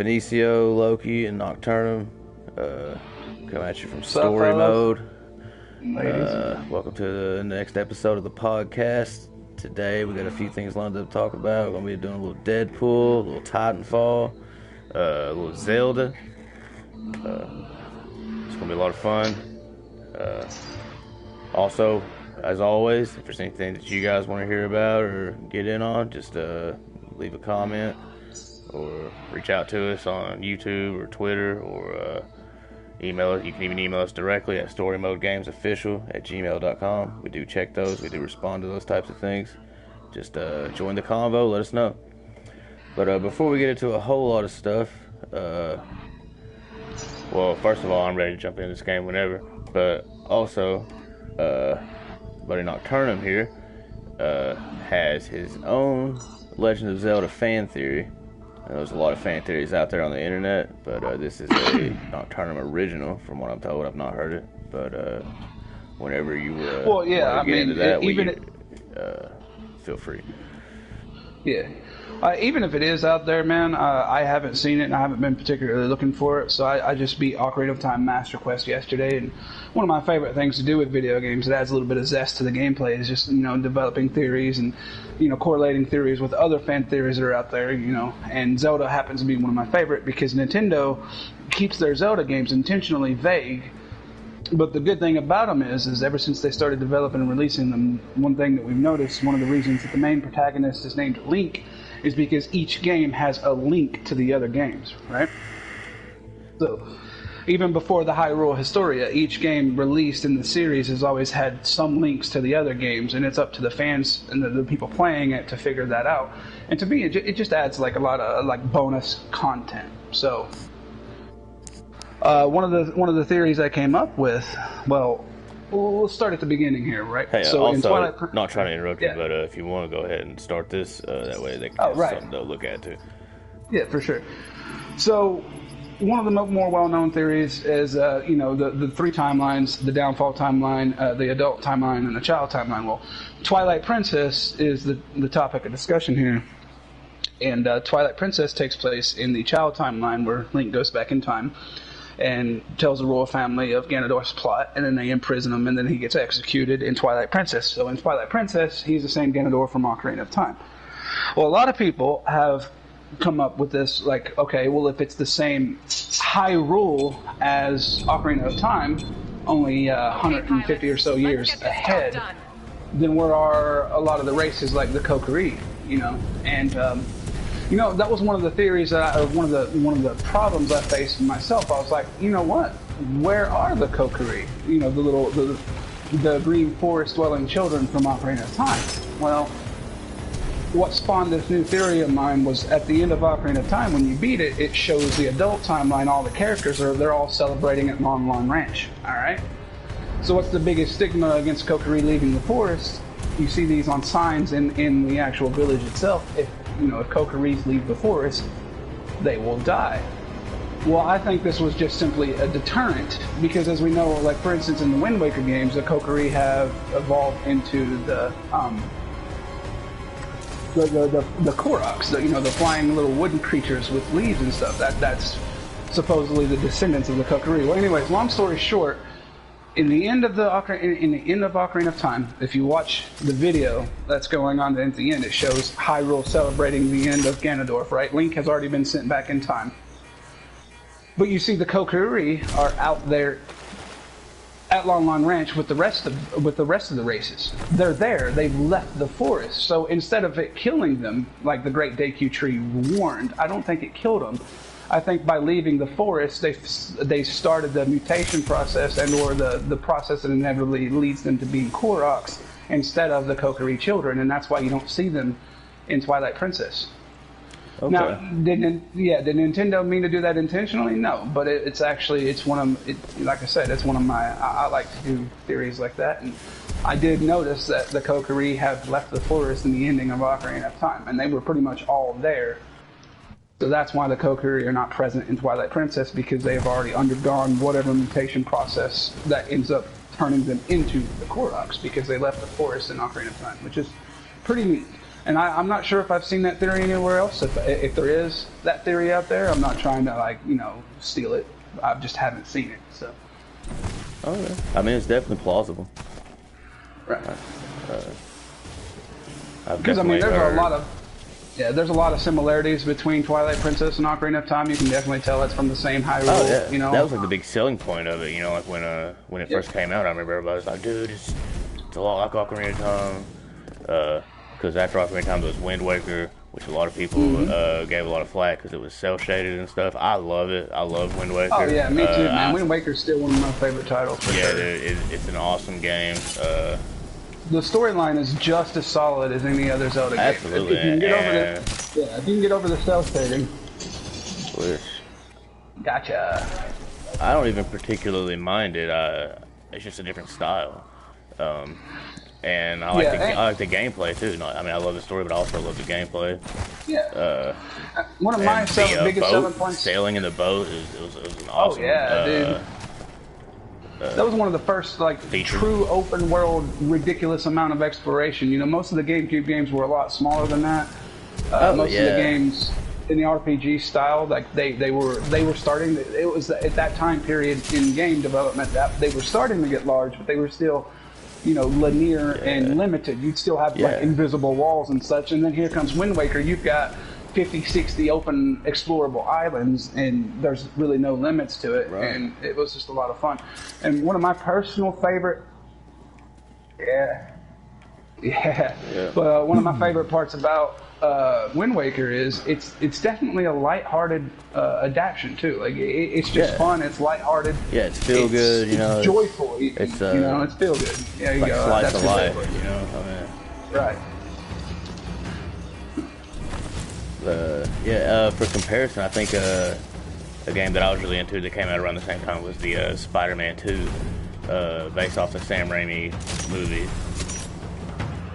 Benicio, Loki, and Nocturnum. Come at you from What's up, story fellas? mode. Ladies. Welcome to the next episode of the podcast. Today we got a few things lined up to talk about. We're gonna be doing a little Deadpool, a little Titanfall, a little Zelda. It's gonna be a lot of fun. Also, as always, if there's anything that you guys want to hear about or get in on, just leave a comment or reach out to us on YouTube or Twitter or email us. You can even email us directly at storymodegamesofficial@gmail.com. We do check those. We do respond to those types of things. Just join the convo. Let us know. But before we get into a whole lot of stuff, well, first of all, I'm ready to jump into this game whenever. But also, buddy Nocturnum here has his own Legend of Zelda fan theory. There's a lot of fan theories out there on the internet, but this is a Nocturnum original, from what I'm told. I've not heard it, but whenever you Well, yeah, want to get into that, feel free. Yeah. Even if it is out there, man, I haven't seen it and I haven't been particularly looking for it. So I just beat Ocarina of Time Master Quest yesterday, and one of my favorite things to do with video games, it adds a little bit of zest to the gameplay, is just, developing theories and, correlating theories with other fan theories that are out there, and Zelda happens to be one of my favorite because Nintendo keeps their Zelda games intentionally vague. But the good thing about them is ever since they started developing and releasing them, one thing that we've noticed, one of the reasons that the main protagonist is named Link, is because each game has a link to the other games, right? So, even before the Hyrule Historia, each game released in the series has always had some links to the other games, and it's up to the fans and the people playing it to figure that out. And to me, it just adds like a lot of bonus content. So, one of the theories I came up with, well, we'll start at the beginning here, right? Hey, so also, in Twilight, not trying to interrupt you, yeah. but if you want to go ahead and start this, that way they can have right. something to look at too. Yeah, for sure. So, one of the more well-known theories is, the three timelines: the downfall timeline, the adult timeline, and the child timeline. Well, Twilight Princess is the topic of discussion here. And Twilight Princess takes place in the child timeline, where Link goes back in time and tells the royal family of Ganondorf's plot, and then they imprison him, and then he gets executed in Twilight Princess. So in Twilight Princess, he's the same Ganondorf from Ocarina of Time. Well, a lot of people have come up with this, like, okay, well, if it's the same Hyrule as Ocarina of Time, only 150 or so years ahead, then where are a lot of the races like the Kokiri, and that was one of the theories one of the problems I faced myself. I was like, you know what? Where are the Kokiri? The green forest dwelling children from Ocarina of Time. Well, what spawned this new theory of mine was at the end of Ocarina of Time, when you beat it, it shows the adult timeline. All the characters they're all celebrating at Lon Lon Ranch. All right. So what's the biggest stigma against Kokiri leaving the forest? You see these on signs in the actual village itself. If Kokoris leave the forest, they will die. Well, I think this was just simply a deterrent, because as we know, like for instance in the Wind Waker games, the Kokiri have evolved into the Koroks, the flying little wooden creatures with leaves and stuff. That's supposedly the descendants of the Kokiri. Well, anyways, long story short, in the end of Ocarina of Time, if you watch the video that's going on at the end, it shows Hyrule celebrating the end of Ganondorf, right? Link has already been sent back in time. But you see the Kokiri are out there at Lon Lon Ranch with the rest of the races. They're there. They've left the forest. So instead of it killing them, like the Great Deku Tree warned, I don't think it killed them. I think by leaving the forest, they started the mutation process or the process that inevitably leads them to being Koroks instead of the Kokiri children, and that's why you don't see them in Twilight Princess. Okay. Now, did Nintendo mean to do that intentionally? No, but it's one of, like I said, it's one of my, I like to do theories like that, and I did notice that the Kokiri have left the forest in the ending of Ocarina of Time, and they were pretty much all there. So that's why the Kokiri are not present in Twilight Princess, because they have already undergone whatever mutation process that ends up turning them into the Koroks, because they left the forest in Ocarina of Time, which is pretty neat. And I'm not sure if I've seen that theory anywhere else. If there is that theory out there, I'm not trying to like steal it. I just haven't seen it. So. Oh yeah. I mean, it's definitely plausible. Right. I've Because I mean, definitely heard. there's a lot of similarities between Twilight Princess and Ocarina of Time. You can definitely tell it's from the same Hyrule. Oh yeah, that was like the big selling point of it. Like when it first came out, I remember everybody was like, "Dude, it's a lot like Ocarina of Time." Because after Ocarina of Time, there was Wind Waker, which a lot of people gave a lot of flack because it was cel shaded and stuff. I love it. I love Wind Waker. Oh yeah, me too, man. Wind Waker is still one of my favorite titles. For sure. Dude, it's an awesome game. The storyline is just as solid as any other Zelda game. Absolutely. If you can get over the cel shading. Gotcha. I don't even particularly mind it. It's just a different style. And I like the gameplay too. I mean, I love the story, but I also love the gameplay. Yeah. One of my biggest selling points. Sailing in the boat it was an awesome. Oh yeah, dude. That was one of the first true open world ridiculous amount of exploration. Most of the GameCube games were a lot smaller than that. Most of the games in the RPG style, like they were starting. It was at that time period in game development that they were starting to get large, but they were still, linear and limited. You'd still have invisible walls and such. And then here comes Wind Waker. You've got 50, 60 open explorable islands, and there's really no limits to it. Right. And it was just a lot of fun. And one of my personal favorite, but one of my favorite parts about Wind Waker is it's definitely a lighthearted adaptation too. Like it's just fun. It's lighthearted. Yeah, it's feel good. It's joyful. It's it's feel good. Yeah, you like go. Slice of life. Right. For comparison, I think a game that I was really into that came out around the same time was the Spider-Man 2, based off the Sam Raimi movie.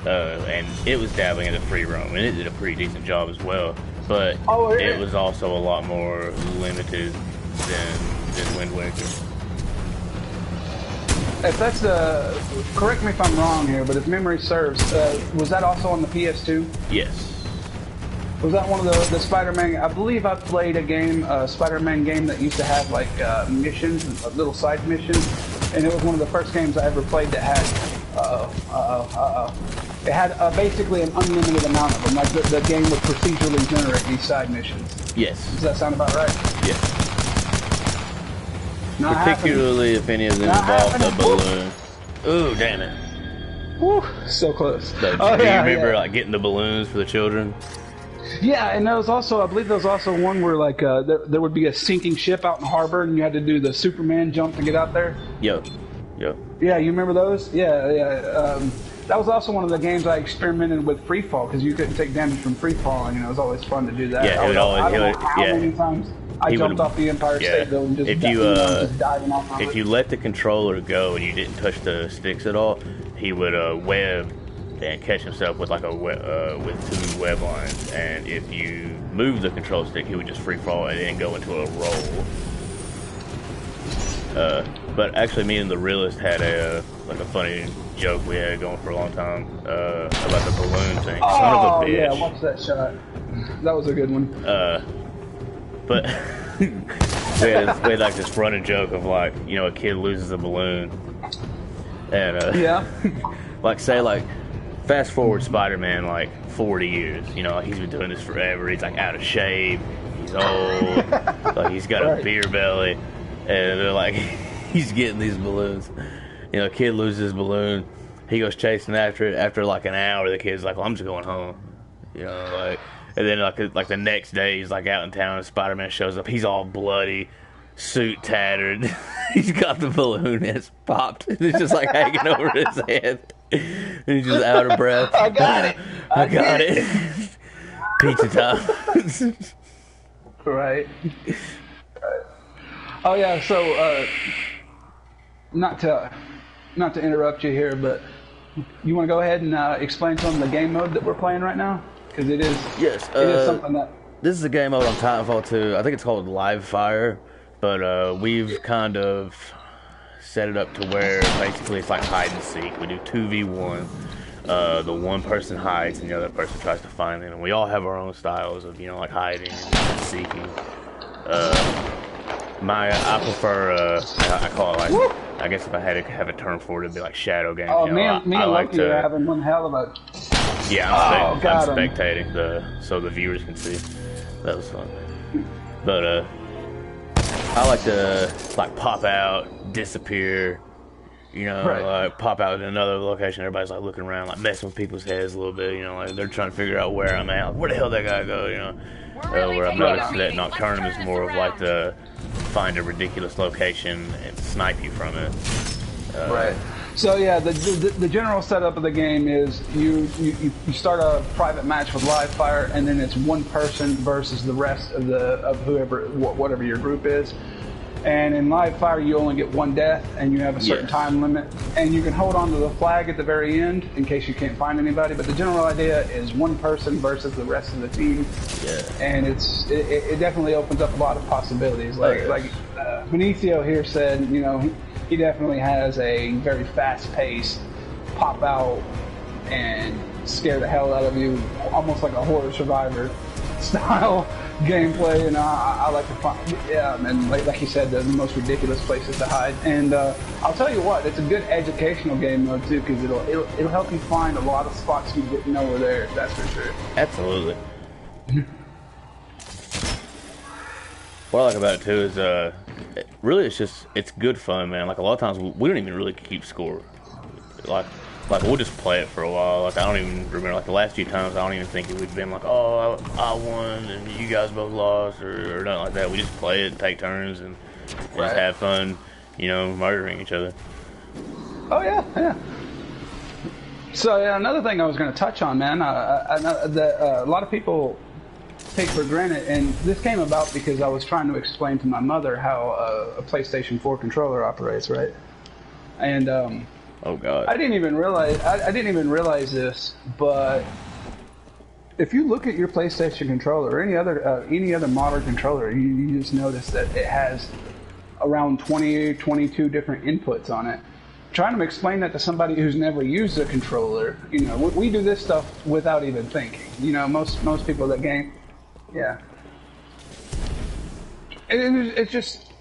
And it was dabbling into free roam, and it did a pretty decent job as well. But it was also a lot more limited than Wind Waker. If that's correct me if I'm wrong here, but if memory serves, was that also on the PS2? Yes. Was that one of the Spider-Man? I believe I played a Spider-Man game that used to have missions, little side missions, and it was one of the first games I ever played that had it had basically an unlimited amount of them. Like the game would procedurally generate these side missions. Yes. Does that sound about right? Yes. Particularly if any of them involve the balloon. Ooh, damn it. Woo, so close. Do you remember getting the balloons for the children? Yeah, and there was also, I believe there was also one where there would be a sinking ship out in the harbor, and you had to do the Superman jump to get out there. Yep. Yeah, you remember those? Yeah. That was also one of the games I experimented with free fall because you couldn't take damage from free fall, and it was always fun to do that. Yeah, I don't know how many times I jumped off the Empire State Building just diving off of it. If you let the controller go and you didn't touch the sticks at all, he would web and catch himself with with 2 web lines, and if you move the control stick, he would just free fall and then go into a roll. But actually, me and the realist had a funny joke we had going for a long time about the balloon thing. Oh, Son of a bitch. Yeah, watch that shot. That was a good one. But we had this running joke of a kid loses a balloon, and fast forward Spider-Man 40 years. He's been doing this forever. He's out of shape. He's old. He's got a beer belly, and they're he's getting these balloons. Kid loses his balloon. He goes chasing after it. After an hour, the kid's well, I'm just going home. And then the next day, he's out in town, and Spider-Man shows up. He's all bloody, suit tattered. He's got the balloon, and it's popped. And it's just hanging over his head. And he's just out of breath. I got it. I got it. Pizza time. Right. Oh yeah. So, not to interrupt you here, but you want to go ahead and explain some of the game mode that we're playing right now? Because it is something that... This is a game mode on Titanfall 2. I think it's called Live Fire, but we've kind of set it up to where basically it's hide and seek. We do 2v1. The one person hides and the other person tries to find them. And we all have our own styles of, you know, like hiding and seeking. I prefer, I call it like, I guess if I had to have a term for it, it'd be like shadow games. Oh, you know, me and Loki are having one hell of a... Yeah, I'm spectating so the viewers can see. That was fun. But, I like to, like, pop out, disappear, you know, like, pop out in another location. Everybody's, like, looking around, like, messing with people's heads a little bit, you know, like, they're trying to figure out where I'm at. Like, where the hell that guy go, you know? Where I've noticed that Nocturnum is more of, like, the find a ridiculous location and snipe you from it. Right. So yeah, the general setup of the game is you start a private match with live fire, and then it's one person versus the rest of whatever your group is. And in live fire, you only get one death, and you have a certain time limit, and you can hold on to the flag at the very end in case you can't find anybody. But the general idea is one person versus the rest of the team. Yeah. And it definitely opens up a lot of possibilities. Like Benicio here said, you know. He definitely has a very fast-paced, pop-out, and scare the hell out of you, almost like a horror survivor style gameplay. And I like to find, and like you said, the most ridiculous places to hide. And I'll tell you what, it's a good educational game though too, because it'll help you find a lot of spots you didn't know were there. That's for sure. Absolutely. What I like about it too is really it's good fun, man. Like a lot of times we don't even really keep score. Like we'll just play it for a while. Like I don't even remember, like the last few times I don't even think we've been like, oh, I won and you guys both lost or nothing like that. We just play it and take turns and just have fun, you know, murdering each other. Oh yeah. So yeah, another thing I was going to touch on, man. I know that a lot of people take for granted, and this came about because I was trying to explain to my mother how a PlayStation 4 controller operates, right? And oh god, I didn't even realize this, but if you look at your PlayStation controller or any other modern controller, you just notice that it has around 20 or 22 different inputs on it. Trying to explain that to somebody who's never used a controller, you know, we do this stuff without even thinking. You know, most people that game. Yeah. It's just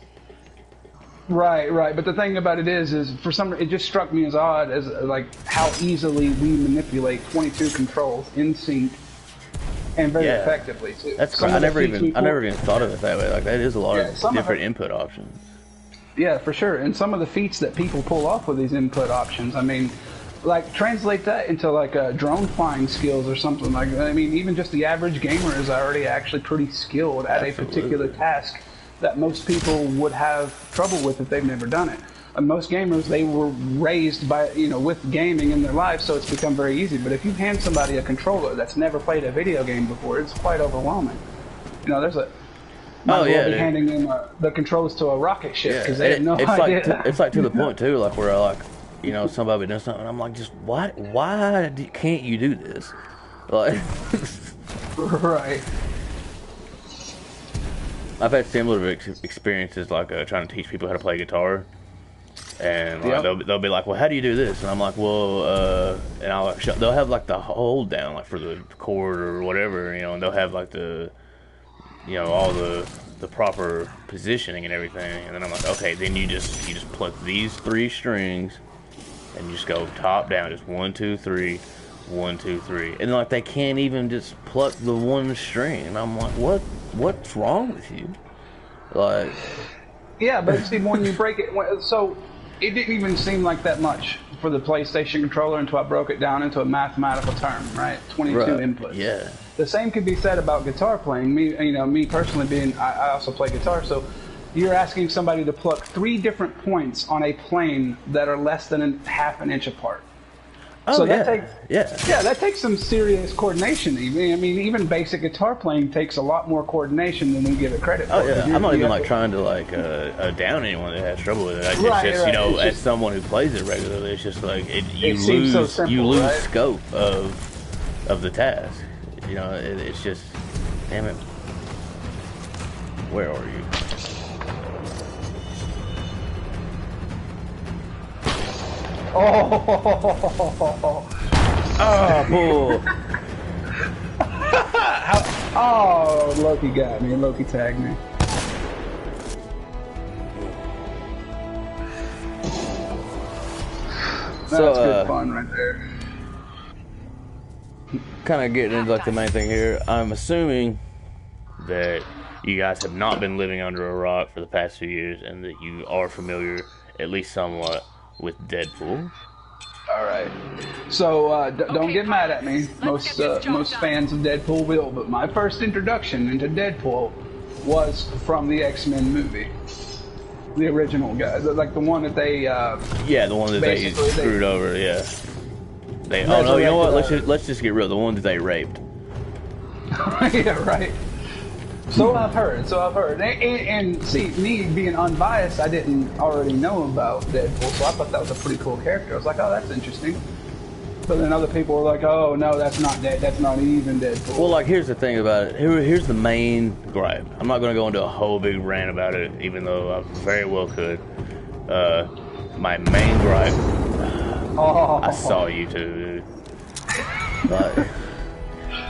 right. But the thing about it is for it just struck me as odd as like how easily we manipulate 22 controls in sync and very effectively too. That's I never even thought of it that way. Like that is a lot of different input options. Yeah, for sure. And some of the feats that people pull off with these input options, I mean, like translate that into like drone flying skills or something like that. I mean, even just the average gamer is already actually pretty skilled at a particular task that most people would have trouble with if they've never done it. And most gamers, they were raised by, you know, with gaming in their life, so it's become very easy. But if you hand somebody a controller that's never played a video game before, it's quite overwhelming. You know, there's a handing them the controls to a rocket ship because they have no idea. It's like to the point too, like where like, you know, somebody does something, I'm like, just why can't you do this? Like, right. I've had similar experiences, like trying to teach people how to play guitar, and like, they'll be like, well, how do you do this? And I'm like, well, and I'll they'll have like the hold down, like for the chord or whatever, you know, and they'll have like the, you know, all the proper positioning and everything, and then I'm like, okay, then you just pluck these 3 strings. And you just go top down, just 1, 2, 3, 1, 2, 3, and like they can't even just pluck the one string. And I'm like, what's wrong with you? Like, yeah, but see, when you break it, so it didn't even seem like that much for the PlayStation controller until I broke it down into a mathematical term, right? 22 inputs. Yeah. The same could be said about guitar playing. Me personally being, I also play guitar, so. You're asking somebody to pluck 3 different points on a plane that are less than half an inch apart. Oh, so that that takes some serious coordination. I mean, even basic guitar playing takes a lot more coordination than we give it credit for. Oh yeah, I'm not even like trying to like down anyone that has trouble with it. You know, as someone who plays it regularly, it's just like you lose scope of the task. You know, it's just, damn it. Where are you? Oh, Oh, bull. Oh, Loki got me. Loki tagged me. That's good fun right there. Kind of getting into like the main thing here. I'm assuming that you guys have not been living under a rock for the past few years, and that you are familiar, at least somewhat, with Deadpool. All right. So don't get mad at me. Most fans of Deadpool will, but my first introduction into Deadpool was from the X-Men movie, the original guy, like the one that they. Yeah, the one that they screwed over. Yeah. They. Oh no! You know what? Let's just get real. The one that they raped. Yeah. Right. So I've heard. And see, me being unbiased, I didn't already know about Deadpool, so I thought that was a pretty cool character. I was like, oh, that's interesting. But then other people were like, oh, no, that's not even Deadpool. Well, like, here's the thing about it. Here's the main gripe. I'm not going to go into a whole big rant about it, even though I very well could. My main gripe... Oh. I saw you too, dude.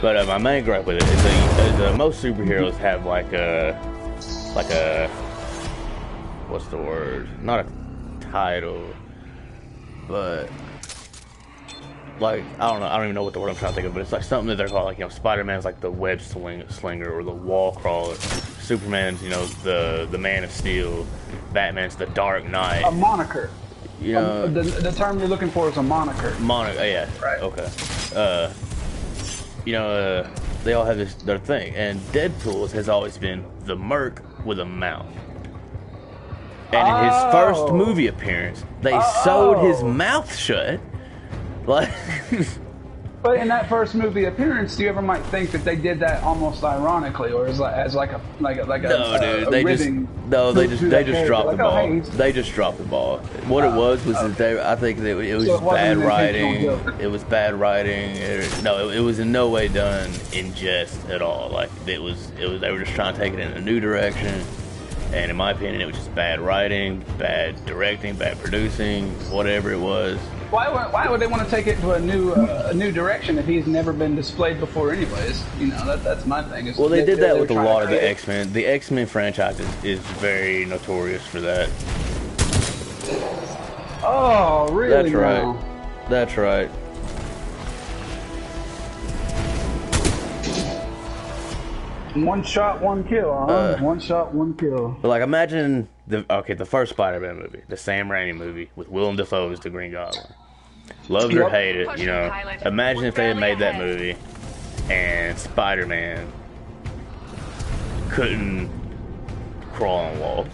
But my main gripe with it is most superheroes have like a what's the word? Not a title, but like I don't even know what the word I'm trying to think of, but it's like something that they're called, like, you know, Spider-Man's like the web slinger or the wall crawler. Superman's, you know, the Man of Steel. Batman's the Dark Knight. A moniker. You know, the term you're looking for is a moniker. Yeah. Right. Okay. You know, they all have their thing, and Deadpool has always been the merc with a mouth. And in his first movie appearance, they sewed his mouth shut. Like, but in that first movie appearance, do you ever might think that they did that almost ironically, or as like a no, dude, they just dropped the ball. They just dropped the ball. What it was that I think that it was just bad writing. It was bad writing. It was in no way done in jest at all. Like, they were just trying to take it in a new direction. And in my opinion, it was just bad writing, bad directing, bad producing, whatever it was. Why would they want to take it to a new direction if he's never been displayed before, anyways? You know, that's my thing. Well, they did that with a lot of the X-Men. The X-Men franchise is very notorious for that. Oh, really? That's right. That's right. One shot, one kill, huh? One shot, one kill. But like, imagine the first Spider-Man movie, the Sam Raimi movie with Willem Dafoe as the Green Goblin. Loved or hate it, you know. Imagine if they had made that movie and Spider-Man couldn't crawl on walls.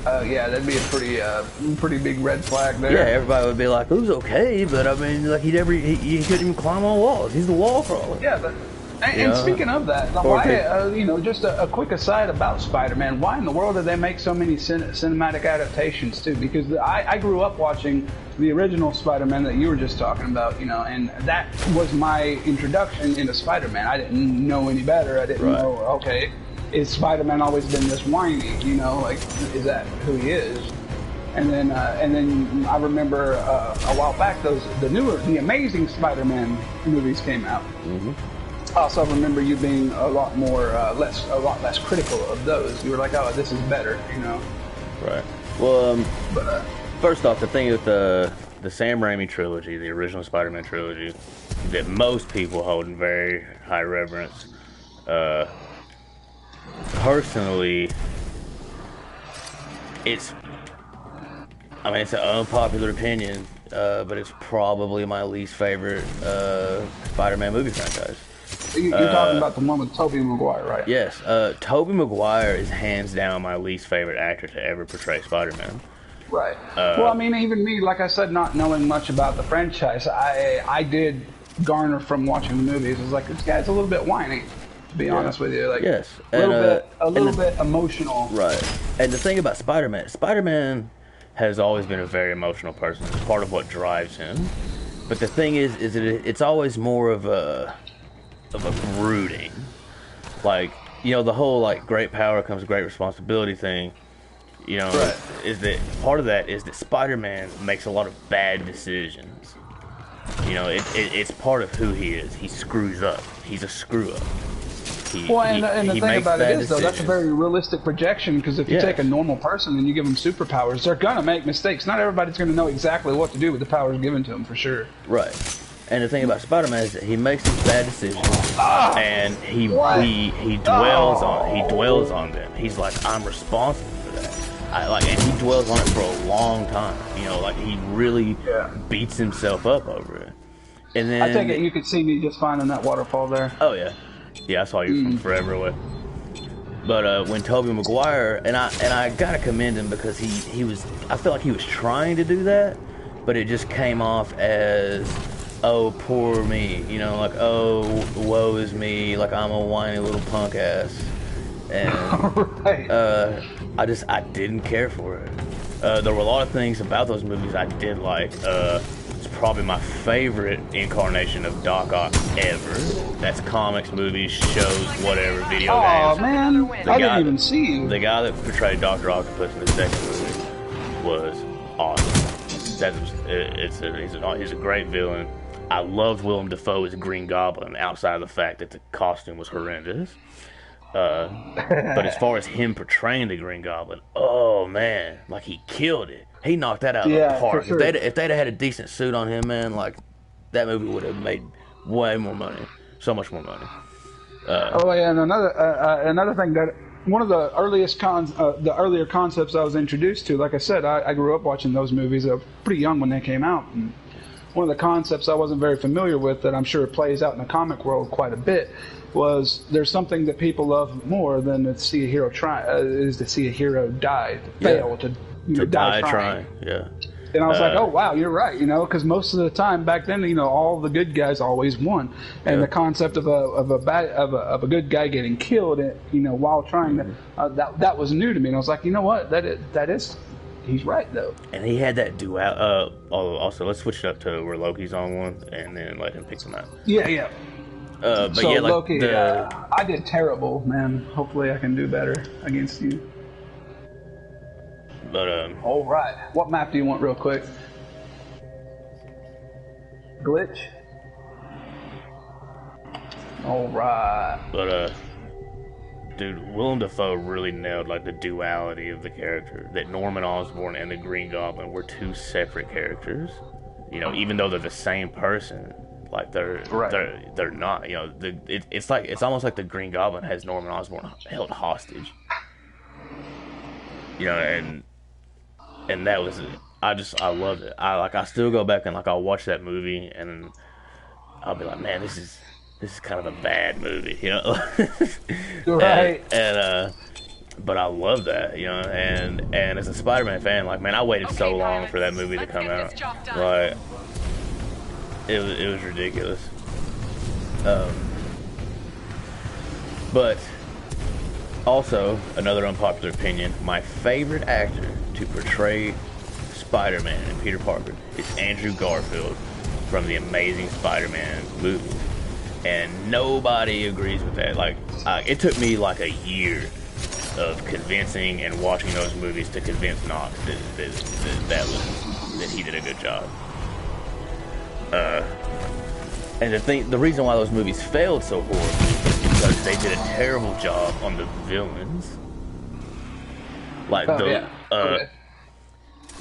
Yeah, that'd be a pretty big red flag there. Yeah, everybody would be like, "It was okay," but I mean, like, he couldn't even climb on walls. He's the wall crawler. Yeah, but. And speaking of that, why, you know, just a quick aside about Spider-Man, why in the world did they make so many cinematic adaptations, too? Because I grew up watching the original Spider-Man that you were just talking about, you know, and that was my introduction into Spider-Man. I didn't know any better. I didn't know, okay, is Spider-Man always been this whiny, you know, like, is that who he is? And then I remember a while back, the Amazing Spider-Man movies came out. Mm-hmm. I also remember you being a lot less critical of those. You were like, "Oh, this is better," you know. Right. Well, first off, the thing with the Sam Raimi trilogy, the original Spider-Man trilogy, that most people hold in very high reverence. Personally, it's an unpopular opinion, but it's probably my least favorite Spider-Man movie franchise. You're talking about the one with Tobey Maguire, right? Yes. Tobey Maguire is hands down my least favorite actor to ever portray Spider-Man. Right. Well, I mean, even me, like I said, not knowing much about the franchise, I did garner from watching the movies. It was like, this guy's a little bit whiny, to be honest with you. Like, yes. A little bit emotional. Right. And the thing about Spider-Man has always been a very emotional person. It's part of what drives him. But the thing is that it's always more of a brooding, like, you know, the whole, like, great power comes great responsibility thing, you know, is that part of that is that Spider-Man makes a lot of bad decisions, You know, it's part of who he is. He screws up. He's a screw up. And the thing about it is, though, that's a very realistic projection, because if you take a normal person and you give them superpowers, they're going to make mistakes. Not everybody's going to know exactly what to do with the powers given to them, for sure. Right. And the thing about Spider-Man is that he makes these bad decisions, and he dwells on them. He's like, I'm responsible for that. And he dwells on it for a long time. You know, like he really beats himself up over it. And then I take it you could see me just fine in that waterfall there. Oh yeah. Yeah, I saw you from forever away. But when Tobey Maguire, and I gotta commend him, because he was, I felt like he was trying to do that, but it just came off as, oh, poor me, you know, like, oh, woe is me, like I'm a whiny little punk ass, and right. I didn't care for it. There were a lot of things about those movies I did like. It's probably my favorite incarnation of Doc Ock ever. That's comics, movies, shows, whatever, video games. Oh man, I didn't even see you. The guy that portrayed Dr. Octopus in the second movie was awesome. He's a great villain. I loved Willem Dafoe as Green Goblin, outside of the fact that the costume was horrendous. But as far as him portraying the Green Goblin, oh man, like he killed it. He knocked that out of the park. Sure. If they'd had a decent suit on him, man, like that movie would have made way more money, so much more money. And another thing, that one of the earlier concepts I was introduced to, like I said, I grew up watching those movies. I was pretty young when they came out. And one of the concepts I wasn't very familiar with, that I'm sure plays out in the comic world quite a bit, was there's something that people love more than to see a hero is to see a hero die, fail, to die trying. Yeah. And I was like, oh wow, you're right, you know, because most of the time back then, you know, all the good guys always won, and the concept of a good guy getting killed, you know, while trying to that was new to me, and I was like, you know what, that is. He's right though. And he had that dual. Also, let's switch it up to where Loki's on one, and then let him pick them out. Yeah. But so yeah, like Loki, I did terrible, man. Hopefully, I can do better against you. But all right. What map do you want, real quick? Glitch. All right. But dude, Willem Dafoe really nailed like the duality of the character. That Norman Osborn and the Green Goblin were two separate characters. You know, even though they're the same person, like they're not. You know, it's almost like the Green Goblin has Norman Osborn held hostage. You know, and that was it. I loved it. I still go back and like I'll watch that movie and I'll be like, man, this is kind of a bad movie, you know. Right. And but I love that, you know. And as a Spider-Man fan, like, man, I waited so long for that movie to come out. Like, it was ridiculous. But also, another unpopular opinion, my favorite actor to portray Spider-Man and Peter Parker is Andrew Garfield from the Amazing Spider-Man movie. And nobody agrees with that. Like, it took me like a year of convincing and watching those movies to convince Knox that he did a good job. And the reason why those movies failed so horribly is because they did a terrible job on the villains. Like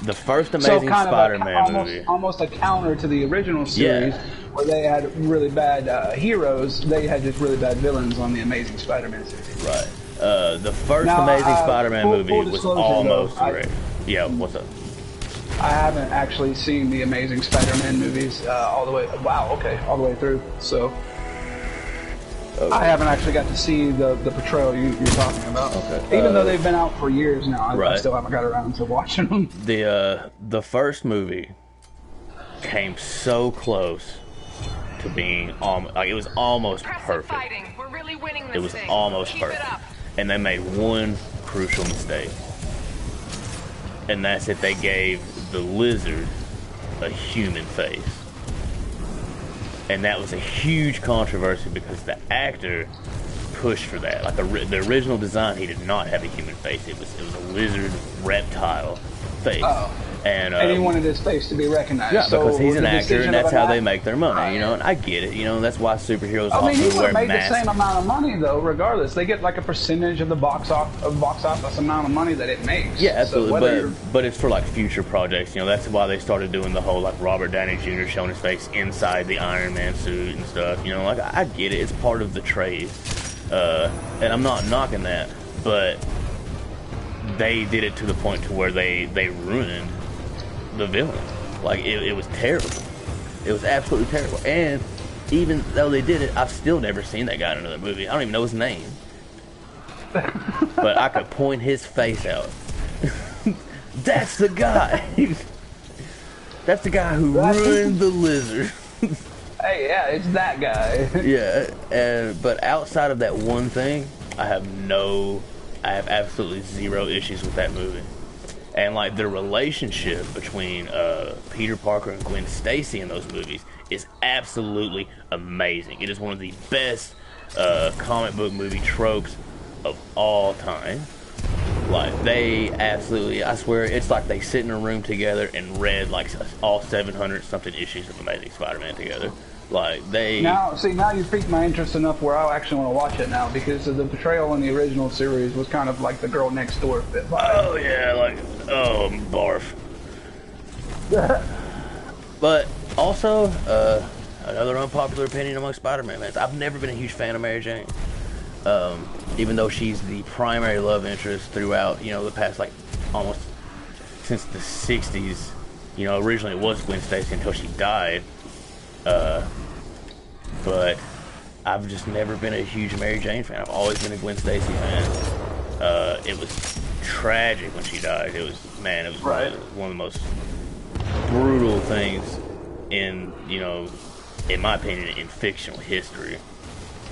the first Amazing Spider-Man movie, almost a counter to the original series, where they had really bad heroes. They had just really bad villains on the Amazing Spider-Man series. Right. The first Amazing Spider-Man movie was almost great. Yeah. What's up? I haven't actually seen the Amazing Spider-Man movies all the way. Wow. Okay, all the way through. So. Okay. I haven't actually got to see the portrayal you're talking about. Okay. Even though they've been out for years now, I still haven't got around to watching them. The first movie came so close to being it was almost perfect. We're really winning this it was almost perfect, and they made one crucial mistake, and that's that they gave the Lizard a human face. And that was a huge controversy because the actor pushed for that. Like the original design, he did not have a human face. It was a lizard reptile face. And he wanted his face to be recognized. Yeah, so because he's an actor, and that's how they act- make their money, Right. you know. And I get it, you know. That's why superheroes I mean, he also would wear have made masks. the same amount of money though, regardless. They get like a percentage of the box office amount of money that it makes. Yeah, absolutely. So but it's for like future projects, you know. That's why they started doing the whole like Robert Downey Jr. showing his face inside the Iron Man suit and stuff. You know, like I get it. It's part of the trade, and I'm not knocking that, but they did it to the point to where they ruined the villain. Like it was terrible. It was absolutely terrible. And even though they did it, I've still never seen that guy in another movie. I don't even know his name. But I could point his face out. That's the guy. That's the guy who ruined the Lizard. hey, yeah, it's that guy. Yeah, but outside of that one thing, I have absolutely zero issues with that movie. And like the relationship between Peter Parker and Gwen Stacy in those movies is absolutely amazing. It is one of the best comic book movie tropes of all time. Like they absolutely, I swear, it's like they sit in a room together and read like all 700 something issues of Amazing Spider-Man together. Like they now you piqued my interest enough where I actually want to watch it now because the portrayal in the original series was kind of like the girl next door fit vibe. Oh yeah, like barf. But also another unpopular opinion among Spider-Man fans. I've never been a huge fan of Mary Jane. Even though she's the primary love interest throughout, you know, the past like almost since the 60s. You know, originally it was Gwen Stacy until she died. But I've just never been a huge Mary Jane fan. I've always been a Gwen Stacy fan. It was tragic when she died. It was right. one of the most brutal things in, you know, in my opinion, in fictional history.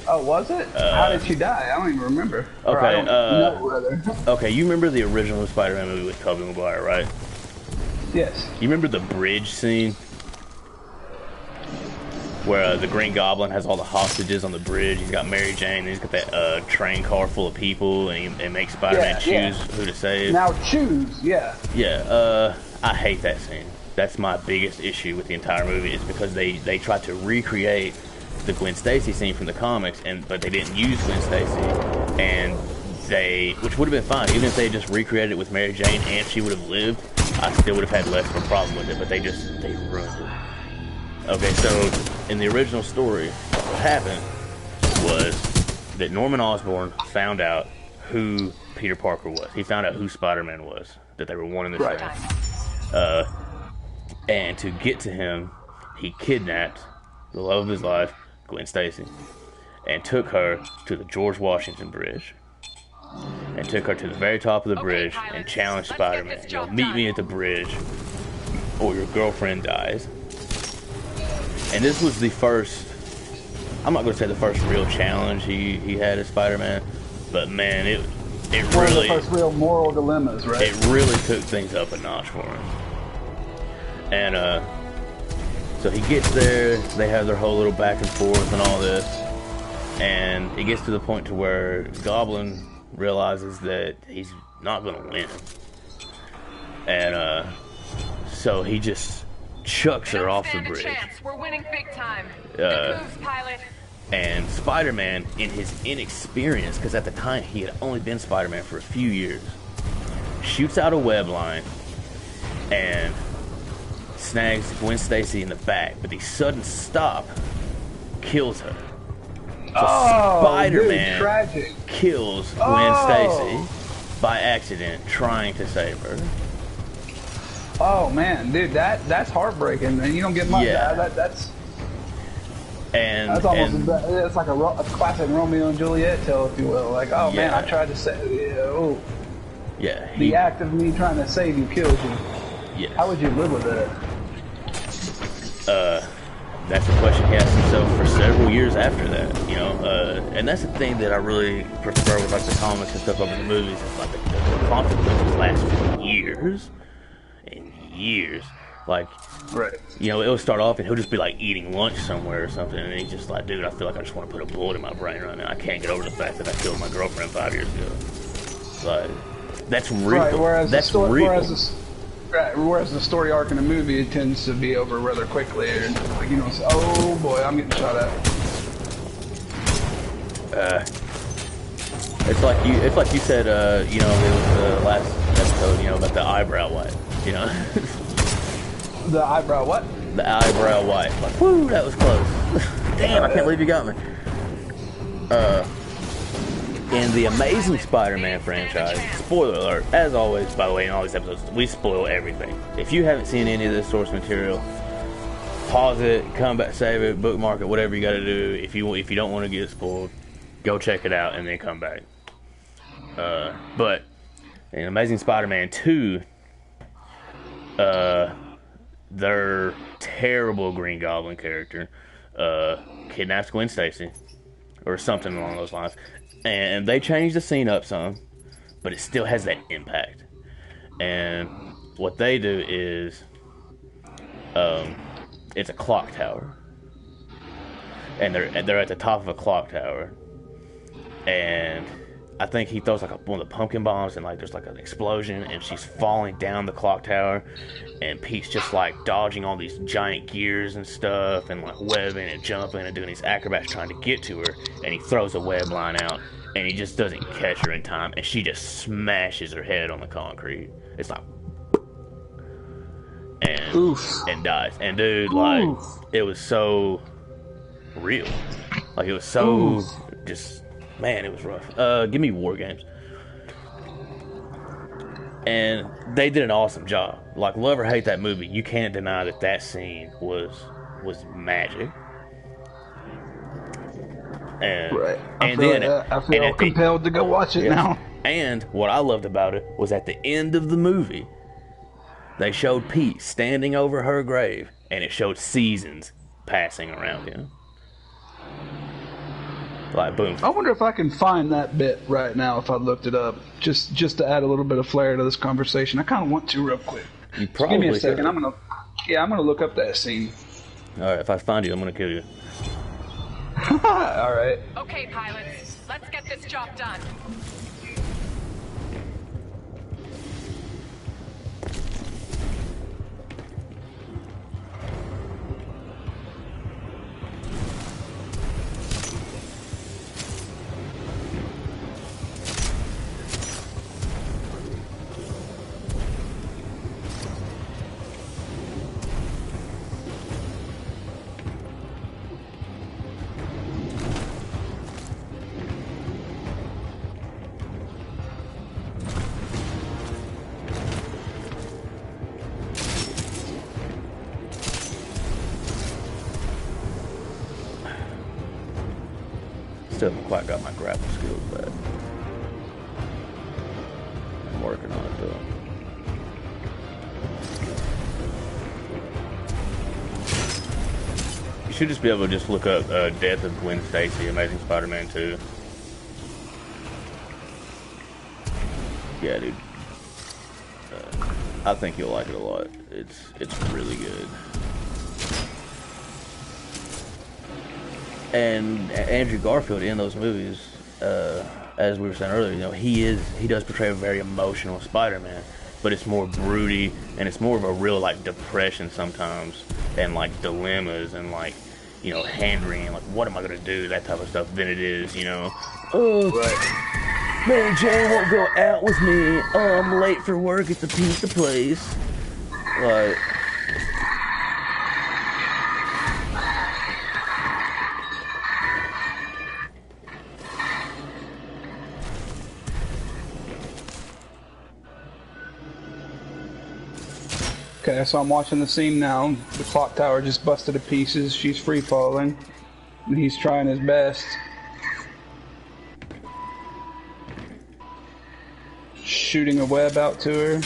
Oh, was it? How did she die? I don't even remember. Or I Okay, don't know, rather. Okay, you remember the original Spider-Man movie with Tobey Maguire, right? Yes. You remember the bridge scene? Where the Green Goblin has all the hostages on the bridge. He's got Mary Jane, and he's got that train car full of people, and he makes Spider-Man choose who to save. Now choose, yeah. Yeah, I hate that scene. That's my biggest issue with the entire movie, is because they tried to recreate the Gwen Stacy scene from the comics, but they didn't use Gwen Stacy, and which would have been fine, even if they just recreated it with Mary Jane and she would have lived, I still would have had less of a problem with it, but they ruined it. Okay, so in the original story, what happened was that Norman Osborn found out who Peter Parker was. He found out who Spider-Man was, that they were one and the same. And to get to him, he kidnapped the love of his life, Gwen Stacy, and took her to the George Washington Bridge. And took her to the very top of the bridge and challenged Spider-Man, you know, meet me at the bridge or your girlfriend dies. And this was the first, I'm not going to say the first real challenge he had as Spider-Man, but man, it One really, of the first real moral dilemmas, right? it really took things up a notch for him. And so he gets there, they have their whole little back and forth and all this, and it gets to the point to where Goblin realizes that he's not going to win. And so he just chucks her off the bridge. We're winning big time. Pilot. And Spider-Man, in his inexperience, because at the time he had only been Spider-Man for a few years, shoots out a web line and snags Gwen Stacy in the back. But the sudden stop kills her. So Spider-Man kills Gwen Stacy by accident, trying to save her. Oh man, dude, that's heartbreaking, and you don't get much. Yeah. That's almost it's like a classic Romeo and Juliet tale, if you will. Like, oh man, I tried to save you. Yeah. The act of me trying to save you kills you. Yes. How would you live with that? That's a question he asked himself for several years after that, you know. And that's the thing that I really prefer with like the comics and stuff over the movies. It's like the consequences last for years and years. Like, right. You know, it'll start off and he'll just be like eating lunch somewhere or something, and he's just like, dude, I feel like I just want to put a bullet in my brain right now. I can't get over the fact that I killed my girlfriend 5 years ago. Like, that's real. Right. Whereas that's real. Right, whereas the story arc in a movie, it tends to be over rather quickly. And, like, you know, it's, oh boy, I'm getting shot at. It's like you said, you know, it was the last episode, you know, about the eyebrow wipe, you know. The eyebrow what? The eyebrow wipe. Like, whoo, that was close. Damn, I can't believe you got me. In the Amazing Spider-Man franchise, spoiler alert, as always, by the way, in all these episodes, we spoil everything. If you haven't seen any of this source material, pause it, come back, save it, bookmark it, whatever you got to do. If you don't want to get spoiled, go check it out and then come back. But in Amazing Spider-Man 2, their terrible Green Goblin character kidnaps Gwen Stacy or something along those lines. And they changed the scene up some, but it still has that impact. And what they do is, it's a clock tower, and they're at the top of a clock tower, and I think he throws like one of the pumpkin bombs, and like there's like an explosion, and she's falling down the clock tower, and Pete's just like dodging all these giant gears and stuff, and like webbing and jumping and doing these acrobats trying to get to her, and he throws a web line out, and he just doesn't catch her in time, and she just smashes her head on the concrete. It's like, and Oof. And dies. And dude, like, Oof. it was so real. Like, it was so Oof. just, man, it was rough. Give me War Games. And they did an awesome job. Like, love or hate that movie, you can't deny that that scene was magic. And, Right. And I feel compelled to go watch it now. And what I loved about it was at the end of the movie, they showed Pete standing over her grave, and it showed seasons passing around him. Like, boom. I wonder if I can find that bit right now if I looked it up, just to add a little bit of flair to this conversation. I kind of want to real quick. You probably Give me a second. could. I'm gonna look up that scene. All right, if I find you, I'm gonna kill you. All right. Okay, pilots, let's get this job done. Still haven't quite got my grapple skills back. I'm working on it though. You should just be able to just look up Death of Gwen Stacy, Amazing Spider-Man 2. Yeah, dude. I think you'll like it a lot. It's really good. And Andrew Garfield in those movies, as we were saying earlier, you know, he does portray a very emotional Spider-Man, but it's more broody, and it's more of a real like depression sometimes, and like dilemmas, and like, you know, hand-wringing, like what am I gonna do, that type of stuff, than it is, you know, oh, right. Mary Jane won't go out with me, oh, I'm late for work at the pizza place, like. Okay, so I'm watching the scene now. The clock tower just busted to pieces. She's free falling, and he's trying his best. Shooting a web out to her.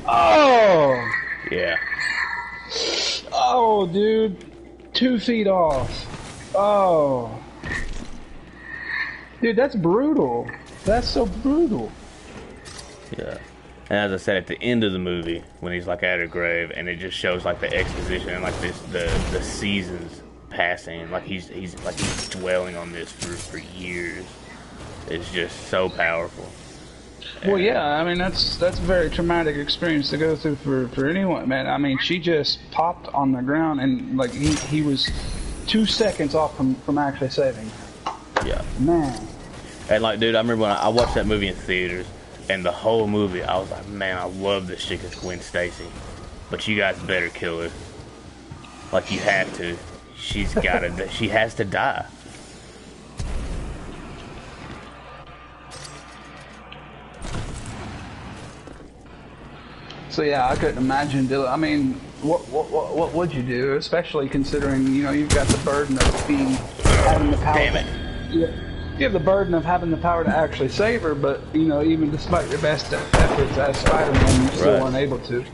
Oh! Yeah. Oh, dude. 2 feet off. Oh. Dude, that's brutal. That's so brutal. Yeah. And as I said, at the end of the movie, when he's like at her grave, and it just shows like the exposition and like the seasons passing, like he's dwelling on this for years. It's just so powerful. Well, yeah, I mean that's a very traumatic experience to go through for anyone, man. I mean, she just popped on the ground, and like he was 2 seconds off from actually saving her. Yeah, man. And like, dude, I remember when I watched that movie in theaters, and the whole movie, I was like, man, I love this chick as Gwen Stacy, but you guys better kill her. Like, you have to. She's gotta. She has to die. So yeah, I couldn't imagine. I mean, what would you do, especially considering you've got the burden of having the power. Damn it. You have the burden of having the power to actually save her, but even despite your best efforts as Spider-Man, you still weren't able to.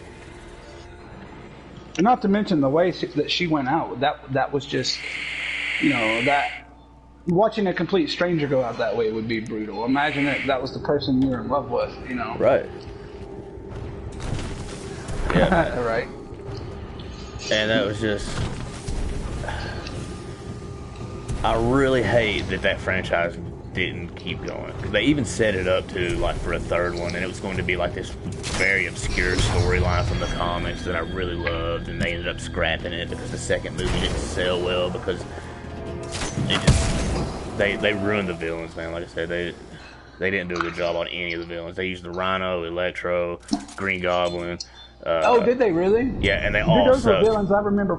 And not to mention the way that she went out. That was just, that watching a complete stranger go out that way would be brutal. Imagine that was the person you were in love with. Right. Yeah. Right. And that was just. I really hate that franchise didn't keep going. They even set it up to for a third one, and it was going to be like this very obscure storyline from the comics that I really loved, and they ended up scrapping it because the second movie didn't sell well because they ruined the villains, man. Like I said, they didn't do a good job on any of the villains. They used the Rhino, Electro, Green Goblin. Did they really? Yeah, and they all those were sucked. villains. I remember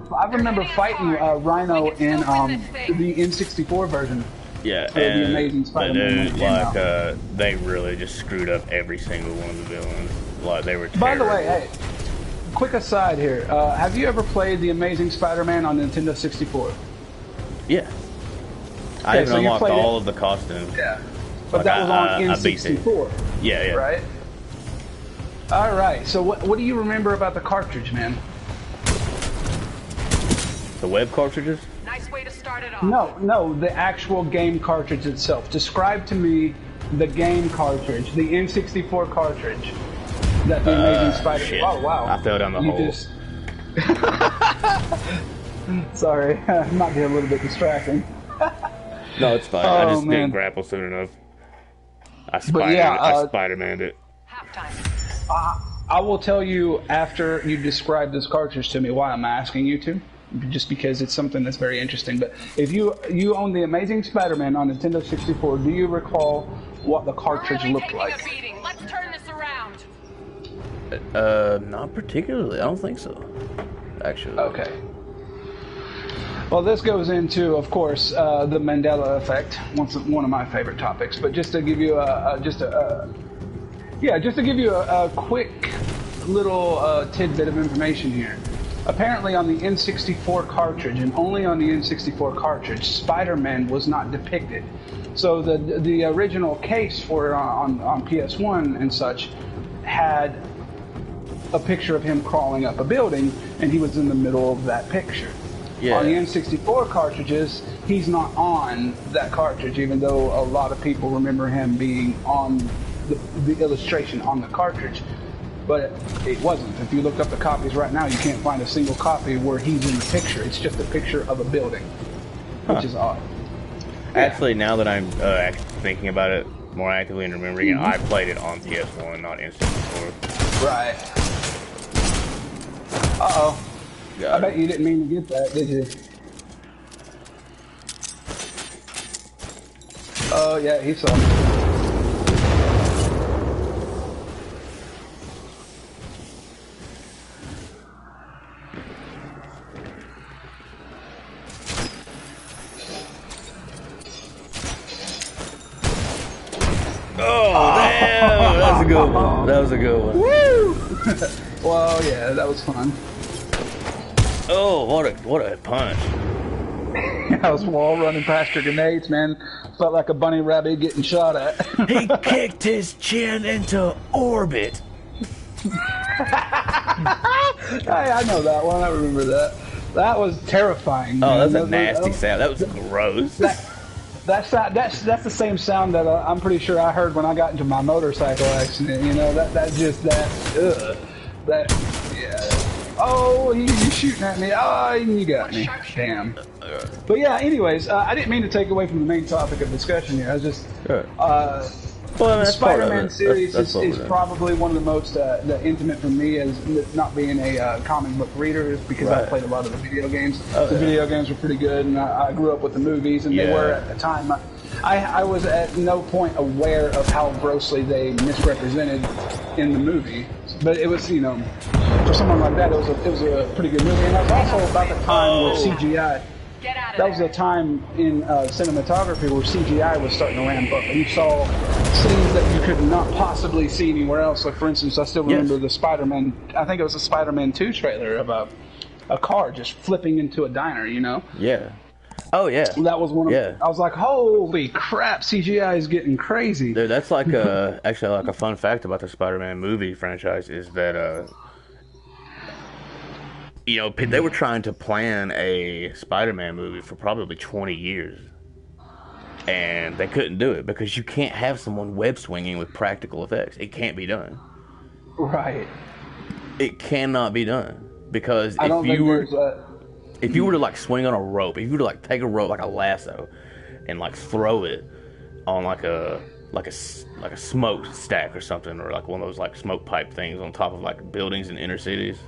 fighting Rhino in the N64 version. Yeah, the Amazing Spider-Man. They really just screwed up every single one of the villains. Like, they were terrible. By the way, hey, quick aside here. Have you ever played the Amazing Spider-Man on Nintendo 64? Yeah. I even unlocked all of the costumes. Yeah. But that was on N64. Yeah. Right? All right. So what do you remember about the cartridge, man? The web cartridges? Nice way to start it off. No, the actual game cartridge itself. Describe to me the game cartridge, the N64 cartridge that the Amazing Spider-Man. Shit. Oh, wow. I fell down the hole. Sorry, might be a little bit distracting. No, it's fine. I just didn't grapple soon enough. I Spider-Man'd it. Halftime. I will tell you after you describe this cartridge to me why I'm asking you to, just because it's something that's very interesting. But if you own the Amazing Spider-Man on Nintendo 64, do you recall what the cartridge looked like? A beating. Let's turn this around. Not particularly. I don't think so. Actually. Okay. Well, this goes into, of course, the Mandela effect. One of my favorite topics. But just to give you a quick little tidbit of information here. Apparently, on the N64 cartridge, and only on the N64 cartridge, Spider-Man was not depicted. So the original case for on PS1 and such had a picture of him crawling up a building, and he was in the middle of that picture. Yeah. On the N64 cartridges, he's not on that cartridge, even though a lot of people remember him being on the illustration on the cartridge. But it wasn't. If you look up the copies right now, you can't find a single copy where he's in the picture. It's just a picture of a building, which is odd. Actually, now that I'm thinking about it more actively and remembering it, I played it on PS1, not N64. Right. Uh-oh. I bet you didn't mean to get that, did you? Oh, yeah, he saw me. Oh, damn! That was a good one. That was a good one. Woo! Well, yeah, that was fun. Oh, what a punch! I was wall running past your grenades, man. Felt like a bunny rabbit getting shot at. He kicked his chin into orbit. Hey, I know that one. I remember that. That was terrifying. Oh, man. that's a nasty sound. That was gross. That That's the same sound that I'm pretty sure I heard when I got into my motorcycle accident. You know, that yeah. Oh, you shooting at me? Oh, you got me. Damn. But yeah. Anyways, I didn't mean to take away from the main topic of discussion here. I was just the Spider-Man series is probably one of the most intimate for me, as not being a comic book reader, is because I played a lot of the video games. The video games were pretty good, and I grew up with the movies, and they were at the time. I was at no point aware of how grossly they misrepresented in the movie, but it was, you know, for someone like that, it was a pretty good movie, and that was also about the time where CGI. That was a time in cinematography where CGI was starting to ramp up, and you saw scenes that you could not possibly see anywhere else. Like, for instance, I still remember the Spider-Man, I think it was a Spider-Man 2 trailer of a car just flipping into a diner, you know? Yeah. Oh, yeah. That was one of I was like, holy crap, CGI is getting crazy. Dude, that's like actually like a fun fact about the Spider-Man movie franchise is that you know, they were trying to plan a Spider-Man movie for probably 20 years. And they couldn't do it because you can't have someone web swinging with practical effects. It can't be done. Right. It cannot be done. Because if you were to like swing on a rope, if you were to like take a rope like a lasso and like throw it on like a smoke stack or something, or like one of those like smoke pipe things on top of like buildings in inner cities,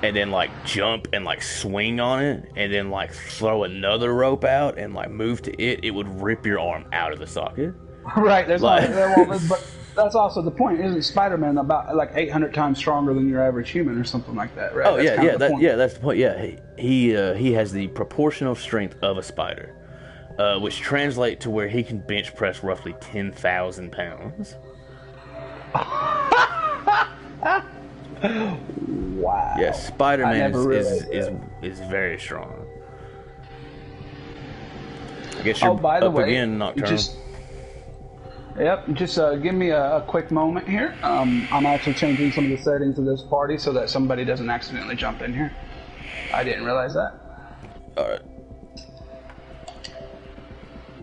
and then like jump and like swing on it, and then like throw another rope out and like move to it, it would rip your arm out of the socket. Right. There's but that's also the point. Isn't Spider-Man about like 800 times stronger than your average human or something like that? Right. Oh, that's the point. Yeah, he has the proportional strength of a spider, which translates to where he can bench press roughly 10,000 pounds. Wow. Yeah, Spider-Man is very strong. I guess you're by the up way, again, Nocturnal. Just give me a quick moment here. I'm actually changing some of the settings of this party so that somebody doesn't accidentally jump in here. I didn't realize that.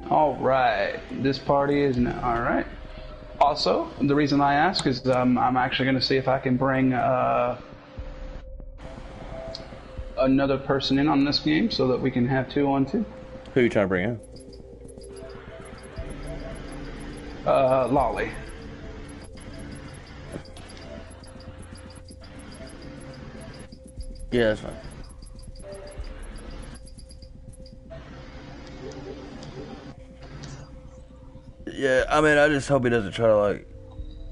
Alright. This party is now... Alright. Also, the reason I ask is I'm actually going to see if I can bring another person in on this game so that we can have 2-on-2. Who are you trying to bring in? Lolly. Yeah, that's fine. Yeah, I mean, I just hope he doesn't try to like.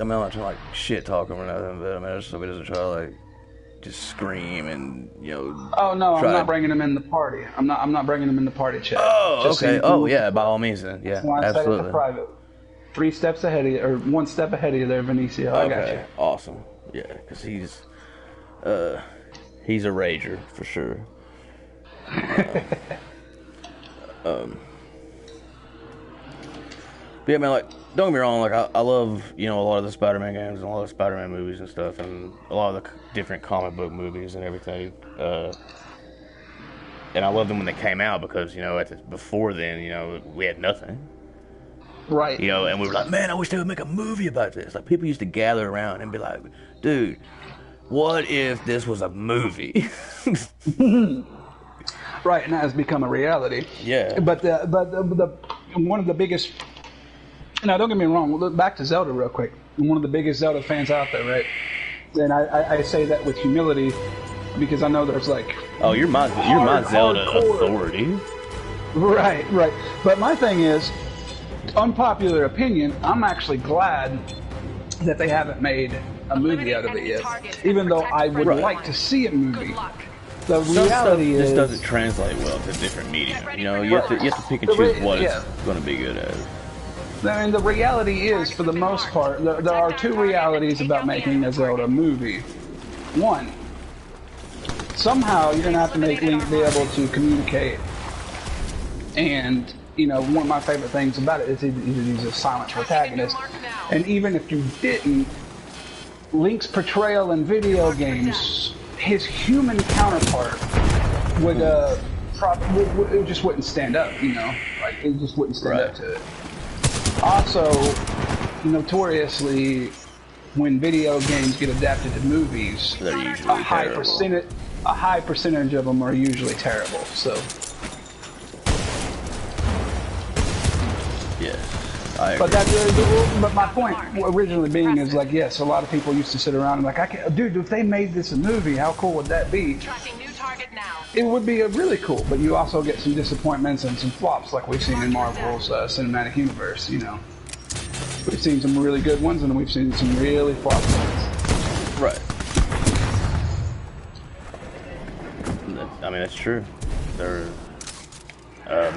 I mean, I'm not trying to like shit talk him or nothing, but I mean, I just hope he doesn't try to like just scream and, you know. Oh no, I'm not bringing him in the party. I'm not bringing him in the party chat. Oh, just okay. Oh yeah, by all means then. Yeah, absolutely. Private. 3 steps ahead of you, or 1 step ahead of you there, Benicio. I got you. Awesome. Yeah, because he's a rager for sure. But yeah, man, like, don't get me wrong, like, I love, you know, a lot of the Spider-Man games and a lot of Spider-Man movies and stuff, and a lot of the different comic book movies and everything. And I loved them when they came out because, you know, before then, you know, we had nothing. Right. You know, and we were like, man, I wish they would make a movie about this. Like, people used to gather around and be like, dude, what if this was a movie? Right, and that has become a reality. Yeah. But the one of the biggest... Now, don't get me wrong. Look back to Zelda real quick. I'm one of the biggest Zelda fans out there, right? And I say that with humility because I know there's like... Oh, you're my Zelda authority. Right. But my thing is, unpopular opinion, I'm actually glad that they haven't made a movie out of it yet. Even though I would like to see a movie. The reality is... This doesn't translate well to different media. You know, you have to pick and choose what it's going to be good at. I mean, the reality is, for the most part, there are 2 realities about making a Zelda movie. One, somehow you're going to have to make Link be able to communicate. And, you know, one of my favorite things about it is he's a silent protagonist. And even if you didn't, Link's portrayal in video games, his human counterpart would probably it just wouldn't stand up. You know, like it just wouldn't stand Right. up to it. Also, notoriously, when video games get adapted to movies, They're usually terrible. a high percentage of them are usually terrible. So, Yes, I agree. but my point originally being is like, yes, a lot of people used to sit around and like, dude, if they made this a movie, how cool would that be? Tracking new target now. It would be really cool, but you also get some disappointments and some flops like we've seen in Marvel's cinematic universe. You know, we've seen some really good ones and we've seen some really flopped ones. Right. I mean, that's true. They're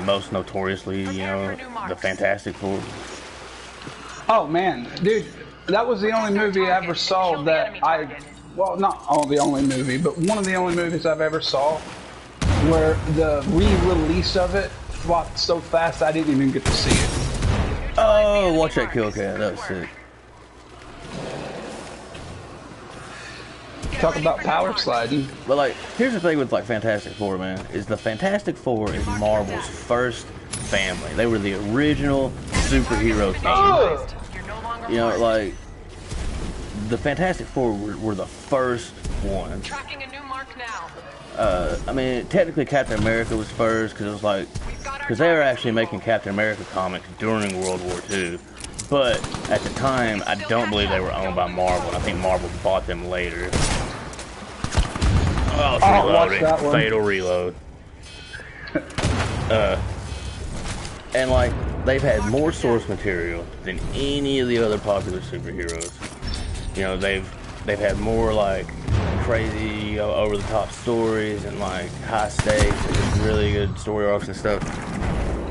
most notoriously, you know, the Fantastic Four. Oh man, dude, that was the only movie I ever saw that well, not the only movie, but one of the only movies I've ever saw where the re-release of it flopped so fast I didn't even get to see it. Oh, watch that kill cam. That was sick. Talk about power sliding. But like, here's the thing with like Fantastic Four, man, is the Fantastic Four is Marvel's first family. They were the original superhero team. Oh! You're no longer You know, marked. like the Fantastic Four were the first one. Tracking a new mark now. I mean, technically Captain America was first because it was like, because they were actually making Captain America comics during World War II. But at the time, I don't believe they were owned by Marvel. I think Marvel bought them later. Oh, it's watch reloading. that one. Fatal reload. And like, they've had more source material than any of the other popular superheroes. You know, they've had more like crazy, over the top stories and like high stakes and just really good story arcs and stuff.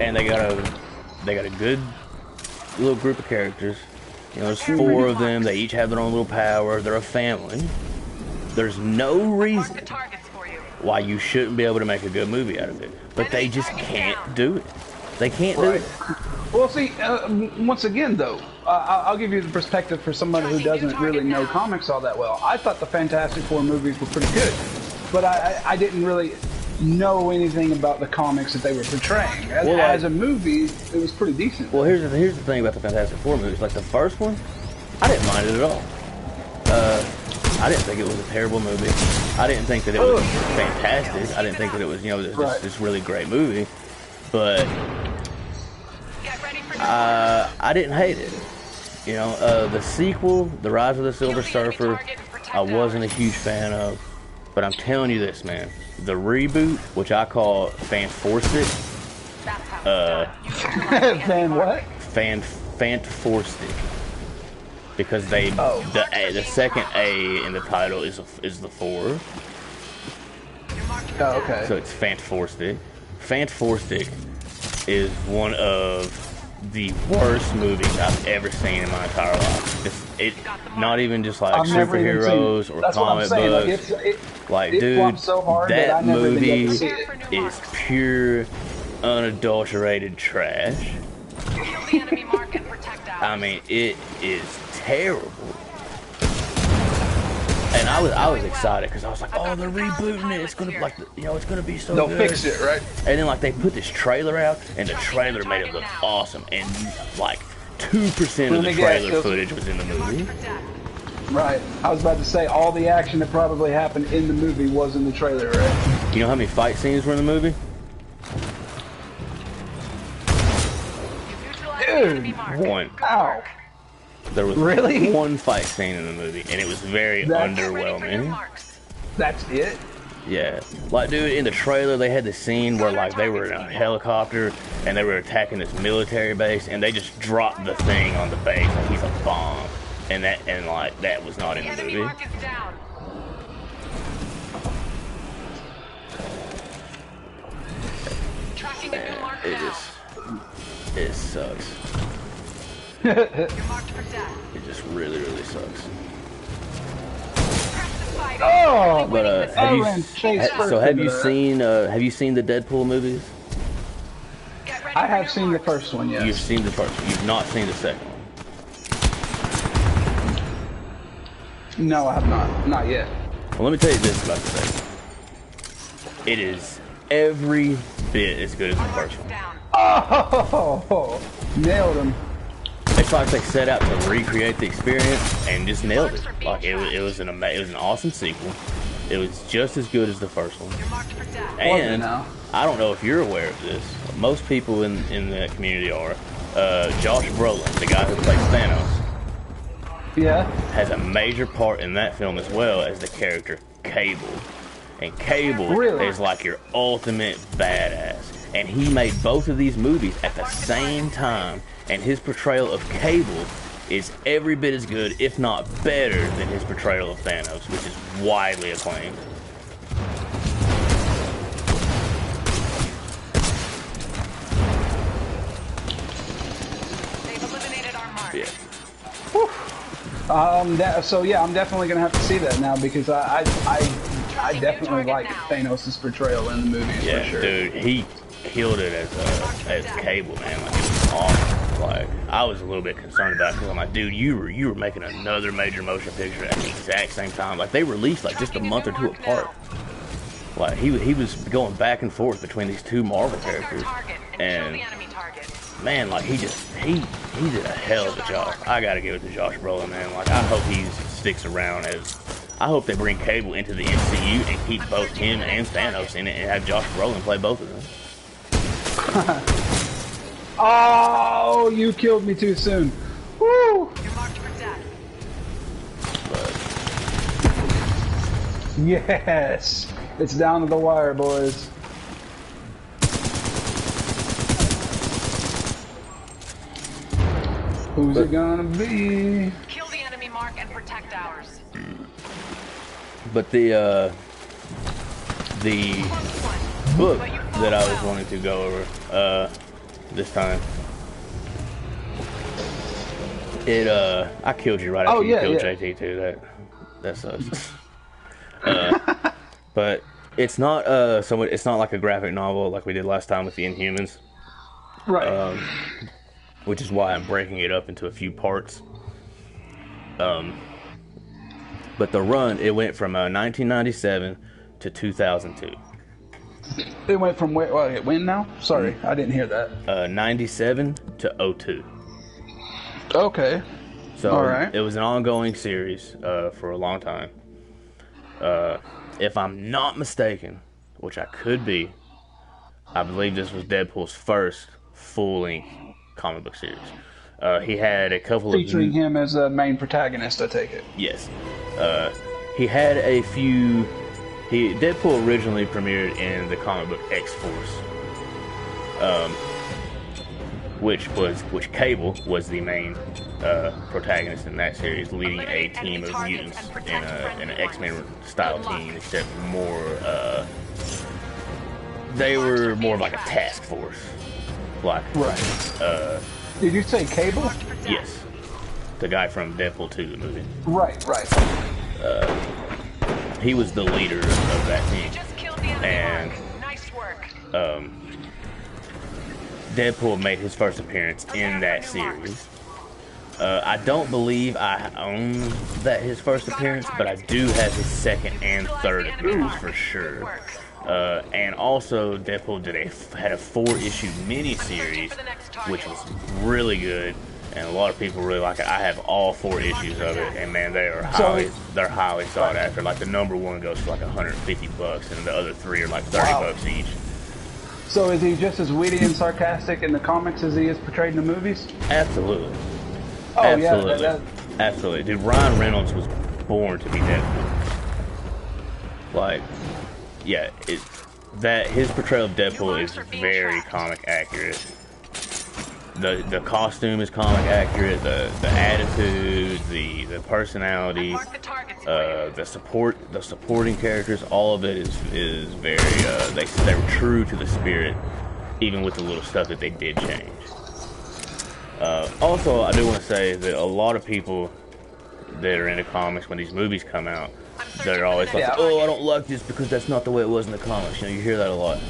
And they got a good little group of characters. You know, there's 4 of them. They each have their own little power. They're a family. There's no Mark reason the targets for you. why you shouldn't be able to make a good movie out of it. But they just can't do it. They can't do it. Well, see, once again, though, I'll give you the perspective for somebody who doesn't really know comics all that well. I thought the Fantastic Four movies were pretty good, but I didn't really know anything about the comics that they were portraying. As a movie, it was pretty decent. Well, here's the thing about the Fantastic Four movies. Like the first one, I didn't mind it at all. I didn't think it was a terrible movie. I didn't think that it was fantastic. I didn't think that it was, you know, this really great movie. But Get ready for I didn't hate it. You know, the sequel, The Rise of the Silver Surfer, I wasn't a huge fan of. But I'm telling you this, man. The reboot, which I call Fantastic, Fan what? Fantastic, because the second A in the title is the 4, Oh, okay. so it's Fantastic. Fantastic is one of the worst movies I've ever seen in my entire life. It's not even just like I've never even seen it. superheroes or That's what I'm comic saying. books. Like, Like, it dude, flopped so hard that I that never even movie got to see it. is pure, unadulterated trash. Kill the enemy mark and protect ours. I mean, it is terrible. And I was excited because I was like, oh, they're rebooting it. It's gonna be like, you know, it's gonna be so They'll good. fix it, right? And then like they put this trailer out, and the trailer made it look awesome. And like 2% of the trailer footage was in the movie. Right. I was about to say all the action that probably happened in the movie was in the trailer, right? You know how many fight scenes were in the movie? Dude, One. ow. There was Really? one fight scene in the movie, and it was very underwhelming. That's it? Yeah. Like, dude, in the trailer, they had the scene where, like, they were in a helicopter, and they were attacking this military base, and they just dropped the thing on the base like he's a bomb. And that was not in the Enemy movie. mark is down. Tracking a new mark now. It sucks. You're marked for death. It just really, really sucks. Press the fight. Oh! But have you seen? have you seen the Deadpool movies? Get ready I for have new seen the mark. first one, yes. You've seen the first one. You've not seen the second one. No, I have not. Not yet. Well, let me tell you this about the second one. It is every bit as good as the first one. Down. Oh, nailed him. It's like they set out to recreate the experience and just nailed it. Like it was an awesome sequel. It was just as good as the first one. You're marked for death. And now? I don't know if you're aware of this. Most people in the community are. Josh Brolin, the guy who plays Thanos, Yeah. has a major part in that film as well as the character Cable. And Cable Really? is like your ultimate badass. And he made both of these movies at the same time. And his portrayal of Cable is every bit as good, if not better, than his portrayal of Thanos, which is widely acclaimed. They've eliminated our mark. Yeah. So yeah, I'm definitely gonna have to see that now because I definitely like Thanos' portrayal in the movies Yeah, for sure. dude, he killed it as Cable, man. Like, it was awesome. Like, I was a little bit concerned about it because I'm like, dude, you were making another major motion picture at the exact same time. Like, they released like just a month or two apart. Like, he was going back and forth between these two Marvel characters, and man, like he did a hell of a job. I gotta give it to Josh Brolin, man. Like, I hope he sticks around I hope they bring Cable into the MCU and keep both him and Thanos in it and have Josh Brolin play both of them. Oh, you killed me too soon. Woo! You're marked for death. But Yes, it's down to the wire, boys. Who's it gonna be? Kill the enemy mark and protect ours. But the book that I was wanting to go over this time, I killed you right after you killed JT too. That sucks. But it's not it's not like a graphic novel like we did last time with the Inhumans, Right. which is why I'm breaking it up into a few parts. But the run, it went from 1997 to 2002. It went from when now? Sorry, I didn't hear that. 97 to 02. Okay. So All right. it was an ongoing series for a long time. If I'm not mistaken, which I could be, I believe this was Deadpool's first full-length comic book series. He had a couple Featuring him as a main protagonist, I take it. Yes. He had a few... Deadpool originally premiered in the comic book X-Force. Which Cable was the main protagonist in that series, leading a team of mutants in an X-Men style team, except more... they were more of like a task force. Like... Right. Did you say Cable? Yes. The guy from Deadpool 2, the movie. Right. He was the leader of that team. Just killed the enemy And mark. Nice work. Deadpool made his first appearance in that series. I don't believe I own his first appearance, but I do have his second and third appearance for sure. And also, Deadpool had a 4-issue mini-series, which was really good, and a lot of people really like it. I have all 4 issues of it, and man, they're highly sought after. Like, the number 1 goes for like $150, and the other 3 are like $30 each. So is he just as witty and sarcastic in the comics as he is portrayed in the movies? Absolutely. Oh, Absolutely. yeah. Absolutely. Dude, Ryan Reynolds was born to be Deadpool. Like, yeah, his portrayal of Deadpool is very comic accurate. The costume is comic accurate. The attitude, the personality, the supporting characters, all of it is very. They were true to the spirit, even with the little stuff that they did change. Also, I do want to say that a lot of people that are into comics, when these movies come out, they're always like, "Oh, I don't like this because that's not the way it was in the comics." You know, you hear that a lot.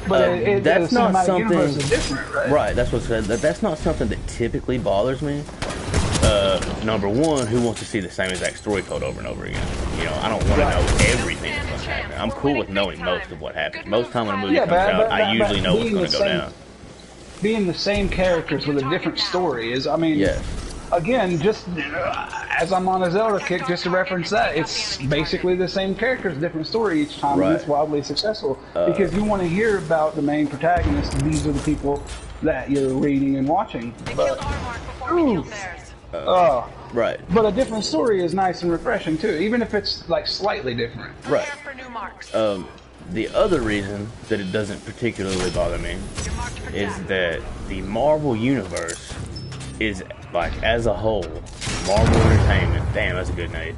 But that's not something. Is different, right? Right. That's what's said. That's not something that typically bothers me. number one, who wants to see the same exact story told over and over again? You know, I don't want to know everything that's going to happen. I'm cool with knowing most of what happens. Most time when a movie comes out, I usually know what's going to go down. Being the same characters with a different story is, I mean, again, just as I'm on a Zelda kick, just to reference that, it's basically the same characters, different story each time, and it's wildly successful. Because you want to hear about the main protagonist, these are the people that you're reading and watching. But, but a different story is nice and refreshing too, even if it's like slightly different. Right. The other reason that it doesn't particularly bother me is that the Marvel Universe is, like, as a whole, Marvel Entertainment, damn, that's a good name,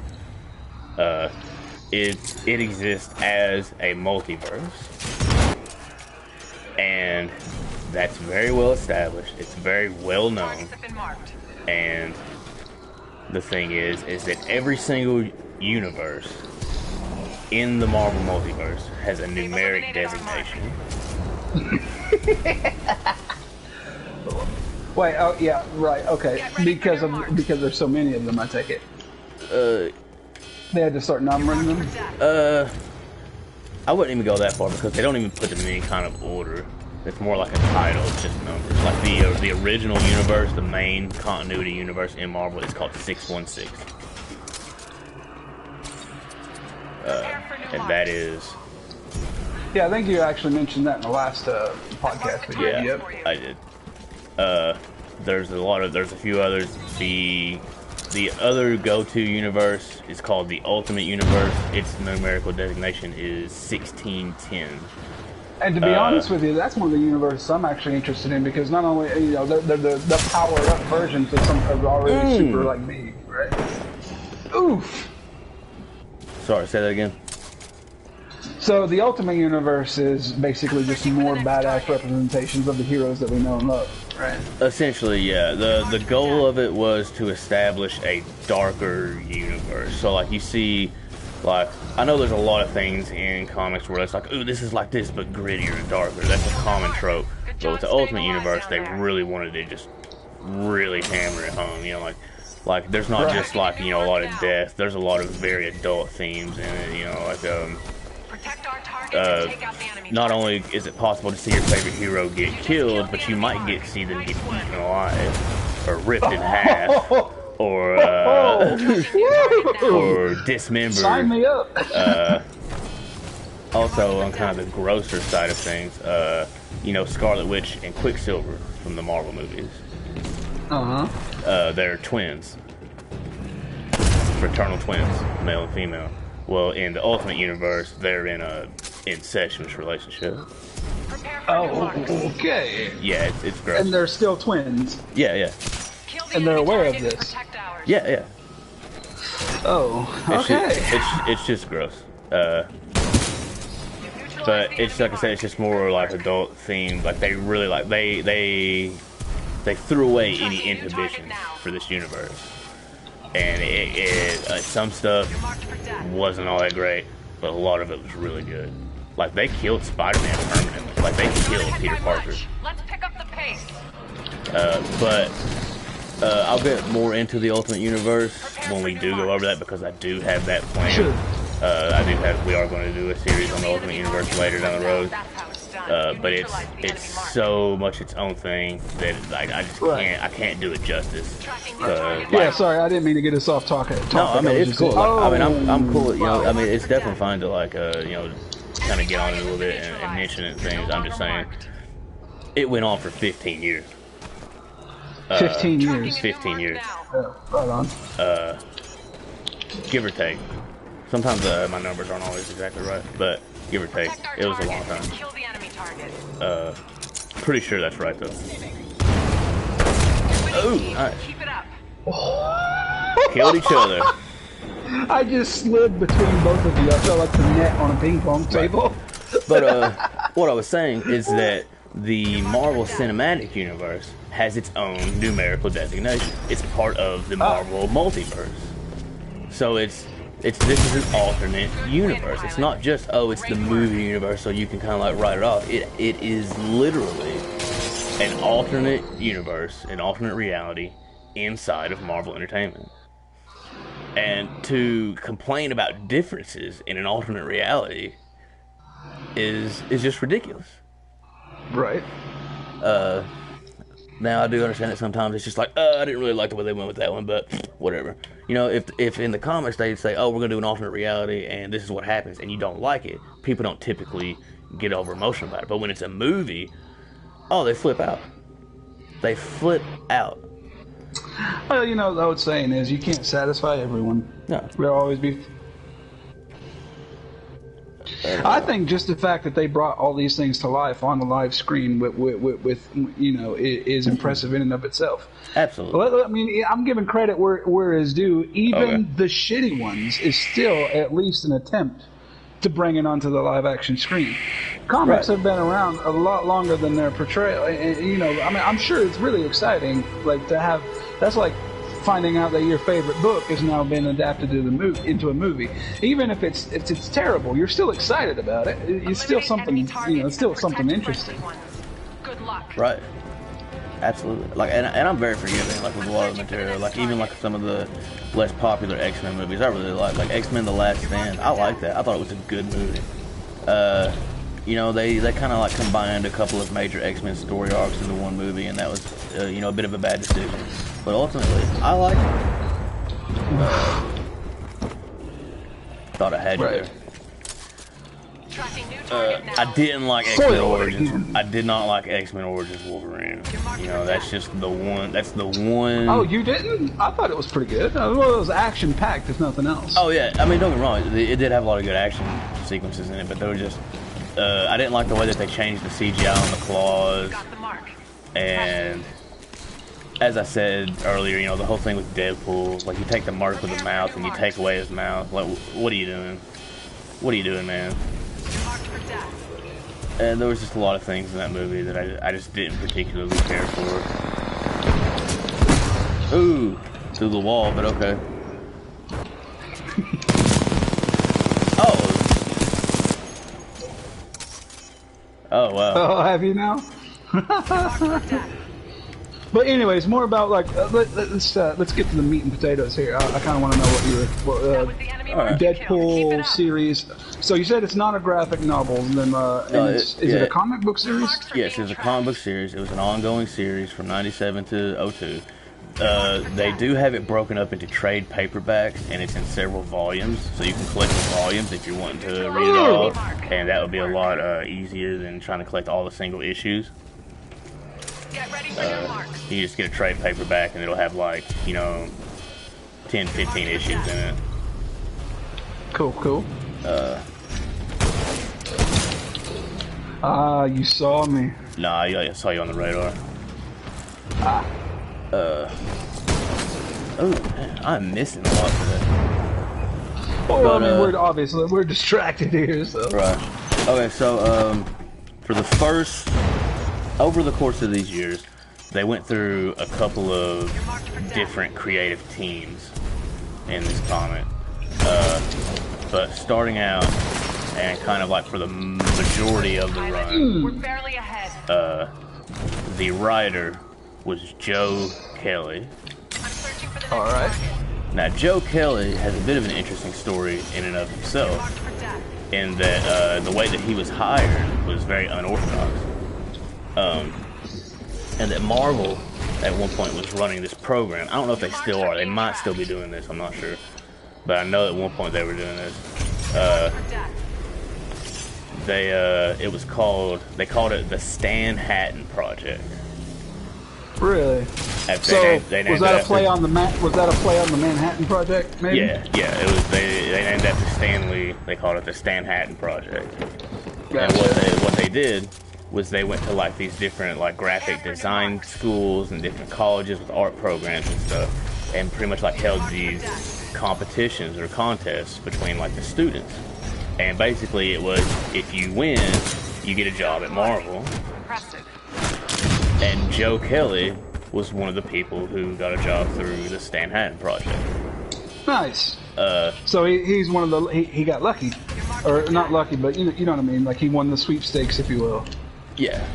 it exists as a multiverse. And that's very well established, it's very well known, and the thing is that every single universe in the Marvel multiverse has a numeric designation. Wait, oh yeah, right, okay. Because there's so many of them, I take it. They had to start numbering them? I wouldn't even go that far because they don't even put them in any kind of order. It's more like a title, it's just numbers. Like the original universe, the main continuity universe in Marvel is called 616. And that is... Yeah, I think you actually mentioned that in the last podcast we did. Yeah, I did. There's a few others. The other go-to universe is called the Ultimate Universe. Its numerical designation is 1610. And to be honest with you, that's one of the universes I'm actually interested in because not only they're the powered-up versions of some are already super like big, right? Oof. Sorry, say that again. So the Ultimate Universe is basically just more badass representations of the heroes that we know and love, right? Essentially, yeah. The goal of it was to establish a darker universe. So, like, you see, like, I know there's a lot of things in comics where it's like, ooh, this is like this, but grittier and darker. That's a common trope. But with the Ultimate Universe, they really wanted to just really hammer it home. You know, like there's not just like, you know, a lot of death. There's a lot of very adult themes in it. You know, like not only is it possible to see your favorite hero get killed, but you might get to see them get eaten alive, or ripped in half, or or dismembered. Sign me up. Also, on kind of the grosser side of things, you know, Scarlet Witch and Quicksilver from the Marvel movies. They're twins, fraternal twins, male and female. Well, in the Ultimate Universe, they're in a incestuous relationship. Oh, okay. Yeah, it's gross. And they're still twins. Yeah. And they're aware of this. Yeah. Oh, okay. It's just gross. But it's like I said, it's just more like adult themed. Like they really like they threw away any inhibitions for this universe. And some stuff wasn't all that great, but a lot of it was really good. Like, they killed Spider-Man permanently. Like, they killed Peter Parker. Let's pick up the pace. But I'll get more into the Ultimate Universe when we do go over that, because I do have that plan. Sure. We are going to do a series on the Ultimate Universe later down the road. But it's so much its own thing that like I can't do it justice. Sorry, I didn't mean to get us off topic. No, I mean it's cool. Like, I mean I'm cool. You know, I mean it's definitely fine to like you know, kind of get on it a little bit and mention it things. I'm just saying it went on for 15 years. 15 years. 15 years. Right on. Give or take. Sometimes my numbers aren't always exactly right, but give or take, it was a long time. Pretty sure that's right though. Oh, nice. Keep it up. Killed each other. I just slid between both of you. I felt like the net on a ping pong table. But what I was saying is that the Marvel Cinematic Universe has its own numerical designation. It's part of the Marvel multiverse. So this is an alternate universe. It's not just, it's the movie universe, so you can kind of like write it off. It is literally an alternate universe, an alternate reality inside of Marvel Entertainment. And to complain about differences in an alternate reality is just ridiculous. Right. Now I do understand that sometimes it's just like, I didn't really like the way they went with that one, but whatever. You know, if in the comics they say, oh, we're gonna do an alternate reality and this is what happens, and you don't like it, people don't typically get over emotional about it. But when it's a movie, oh, they flip out. They flip out. Well, you know, the old saying is you can't satisfy everyone. No. There'll always be. I think just the fact that they brought all these things to life on the live screen with you know, is impressive in and of itself. Absolutely. I mean, I'm giving credit where is due. Even the shitty ones is still at least an attempt to bring it onto the live action screen. Comics have been around a lot longer than their portrayal, and you know, I mean, I'm sure it's really exciting, like to have. That's like finding out that your favorite book has now been adapted to into a movie. Even if it's terrible, you're still excited about it. It's still something, you know, it's still something interesting. Good luck. Right. Absolutely. Like, and I'm very forgiving, like with a lot of the material. Like even like some of the less popular X-Men movies, I really like X-Men: The Last Stand. I like that. I thought it was a good movie. You know, they kind of like combined a couple of major X-Men story arcs into one movie, and that was you know, a bit of a bad decision. But ultimately, I like it. Thought I had you there. Tracking new target now. I didn't like X-Men Origins. I did not like X-Men Origins Wolverine. You know, that's just the one. That's the one. Oh, you didn't? I thought it was pretty good. Well, it was action packed, if nothing else. Oh yeah, I mean, don't get me wrong. It did have a lot of good action sequences in it, but they were just. I didn't like the way that they changed the CGI on the claws. Got the mark. And as I said earlier, you know, the whole thing with Deadpool, like you take the mark with the mouth and you take away his mouth. Like, what are you doing? What are you doing, man? You're marked for death. And there was just a lot of things in that movie that I just didn't particularly care for. Ooh, through the wall, but okay. Oh. Oh, wow. Oh, have you now? But anyways, more about like let's get to the meat and potatoes here. I kind of want to know what That was the enemy mark. Keep Deadpool it up. series. So you said it's not a graphic novel, and then is it a comic book series? Yes, it's a comic book series. It was an ongoing series from '97 to '02. They do have it broken up into trade paperbacks, and it's in several volumes, so you can collect the volumes if you're wanting to read it all, and that would be a lot easier than trying to collect all the single issues. Get ready for your mark. You just get a trade paperback, and it'll have like, you know, 10, 15 issues in it. Cool. You saw me. Nah, I saw you on the radar. Oh, man, I'm missing a lot today. Well, But, I mean, we're distracted here, so. Right. Okay, so for the first, over the course of these years, they went through a couple of different creative teams in this comic. But starting out, and kind of like for the majority of the run, We're barely ahead. the writer was Joe Kelly. I'm searching for the next Alright. target. Now, Joe Kelly has a bit of an interesting story in and of himself, Marked for death. in that the way that he was hired was very unorthodox. And that Marvel, at one point, was running this program. I don't know if they still are. They might still be doing this. I'm not sure. But I know at one point they were doing this. For death. They called it the Stan Hatton Project. Really? So was that a play on the Manhattan Project? Maybe. Yeah. It was. They named after Stan Lee. They called it the Stan Hatton Project. Gotcha. And what they did was they went to like these different like graphic design schools and different colleges with art programs and stuff, and pretty much like held these competitions or contests between like the students. And basically it was, if you win, you get a job at Marvel. Impressive. And Joe Kelly was one of the people who got a job through the Stan Hatton Project. Nice. So he's one of the he got lucky, or not lucky, but you know what I mean. Like he won the sweepstakes, if you will. Yeah.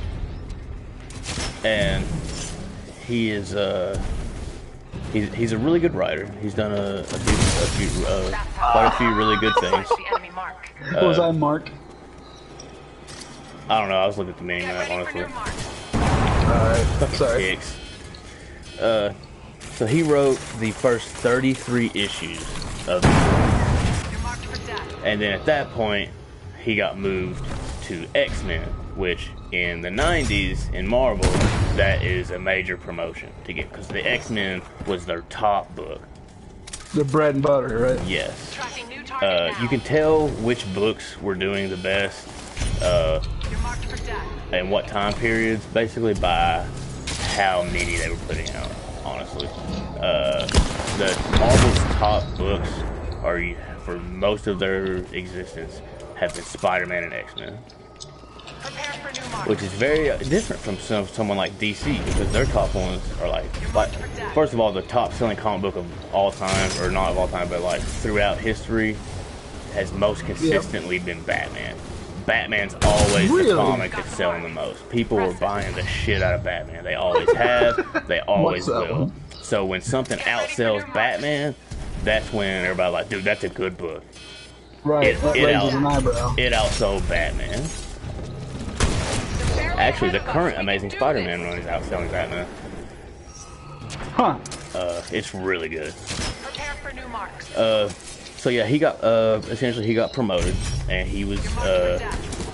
And he is He's a really good writer. He's done quite a few really good things. The enemy mark. What was I, Mark? I don't know. I was looking at the mini Get map, ready for honestly. new mark. Alright, sorry. Kicks. So he wrote the first 33 issues of, You're marked for death. and then at that point, he got moved to X-Men, which in the 90s in Marvel, that is a major promotion to get, because the X-Men was their top book. The bread and butter, right? Yes. Tracking new target now. You can tell which books were doing the best, You're marked for death. and what time periods, basically by how many they were putting out, honestly. The Marvel's top books are, for most of their existence, have been Spider-Man and X-Men. Prepare for new mark. Which is very different from someone like DC, because their top ones are like, first of all, the top selling comic book of all time, or not of all time, but like throughout history, has most consistently been Batman. Batman's always Really? the comic that's selling the most. People are buying the shit out of Batman. They always have, they always What's that will. one? So when something outsells Batman, that's when everybody's like, dude, that's a good book. Right, that raises an eyebrow. It outsold Batman. Actually, the current Amazing Spider-Man run is outselling Batman. Huh. It's really good. Prepare for new marks. So yeah, he got essentially he got promoted, and he was You're marked for death.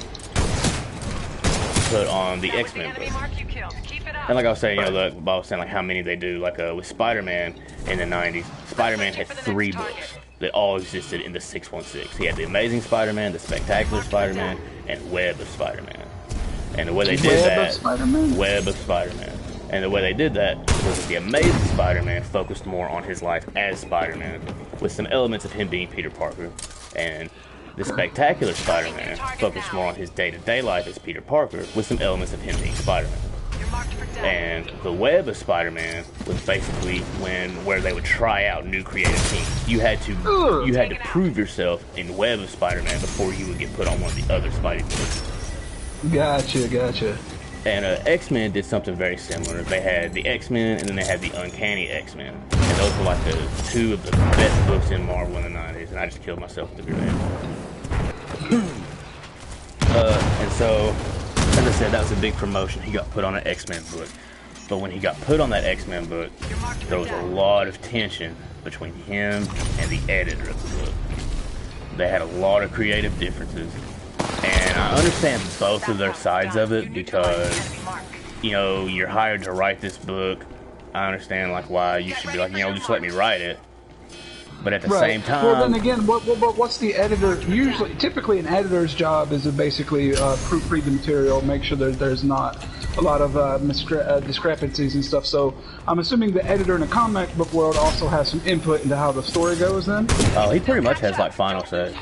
put on the That was X-Men enemy book. mark you killed. Keep it up. And like I was saying, you know, I was saying like how many they do. Like with Spider-Man in the '90s, Spider-Man had 3 books that all existed in the 616. He had the Amazing Spider-Man, the Spectacular Spider-Man, and Web of Spider-Man. And the way they did Web that, of Spider-Man? Web of Spider-Man. And the way they did that was that the Amazing Spider-Man focused more on his life as Spider-Man, with some elements of him being Peter Parker. And the Spectacular Spider-Man focused more on his day-to-day life as Peter Parker, with some elements of him being Spider-Man. You're marked for death. And the Web of Spider-Man was basically where they would try out new creative teams. You had to prove yourself in Web of Spider-Man before you would get put on one of the other Spidey books. Gotcha. And X-Men did something very similar. They had the X-Men, and then they had the Uncanny X-Men. And those were like the 2 of the best books in Marvel in the 90s, and I just killed myself with the grenade. And so, as I said, that was a big promotion. He got put on an X-Men book. But when he got put on that X-Men book, You're marked for there was a death. lot of tension between him and the editor of the book. They had a lot of creative differences. And I understand both of their sides of it, because, you know, you're hired to write this book. I understand, like, why you should be like, you know, just let me write it. But at the same time... Well, then again, what's the editor... Typically, an editor's job is to basically proofread the material, make sure that there's not a lot of discrepancies and stuff. So I'm assuming the editor in a comic book world also has some input into how the story goes then? he pretty much has, like, final say.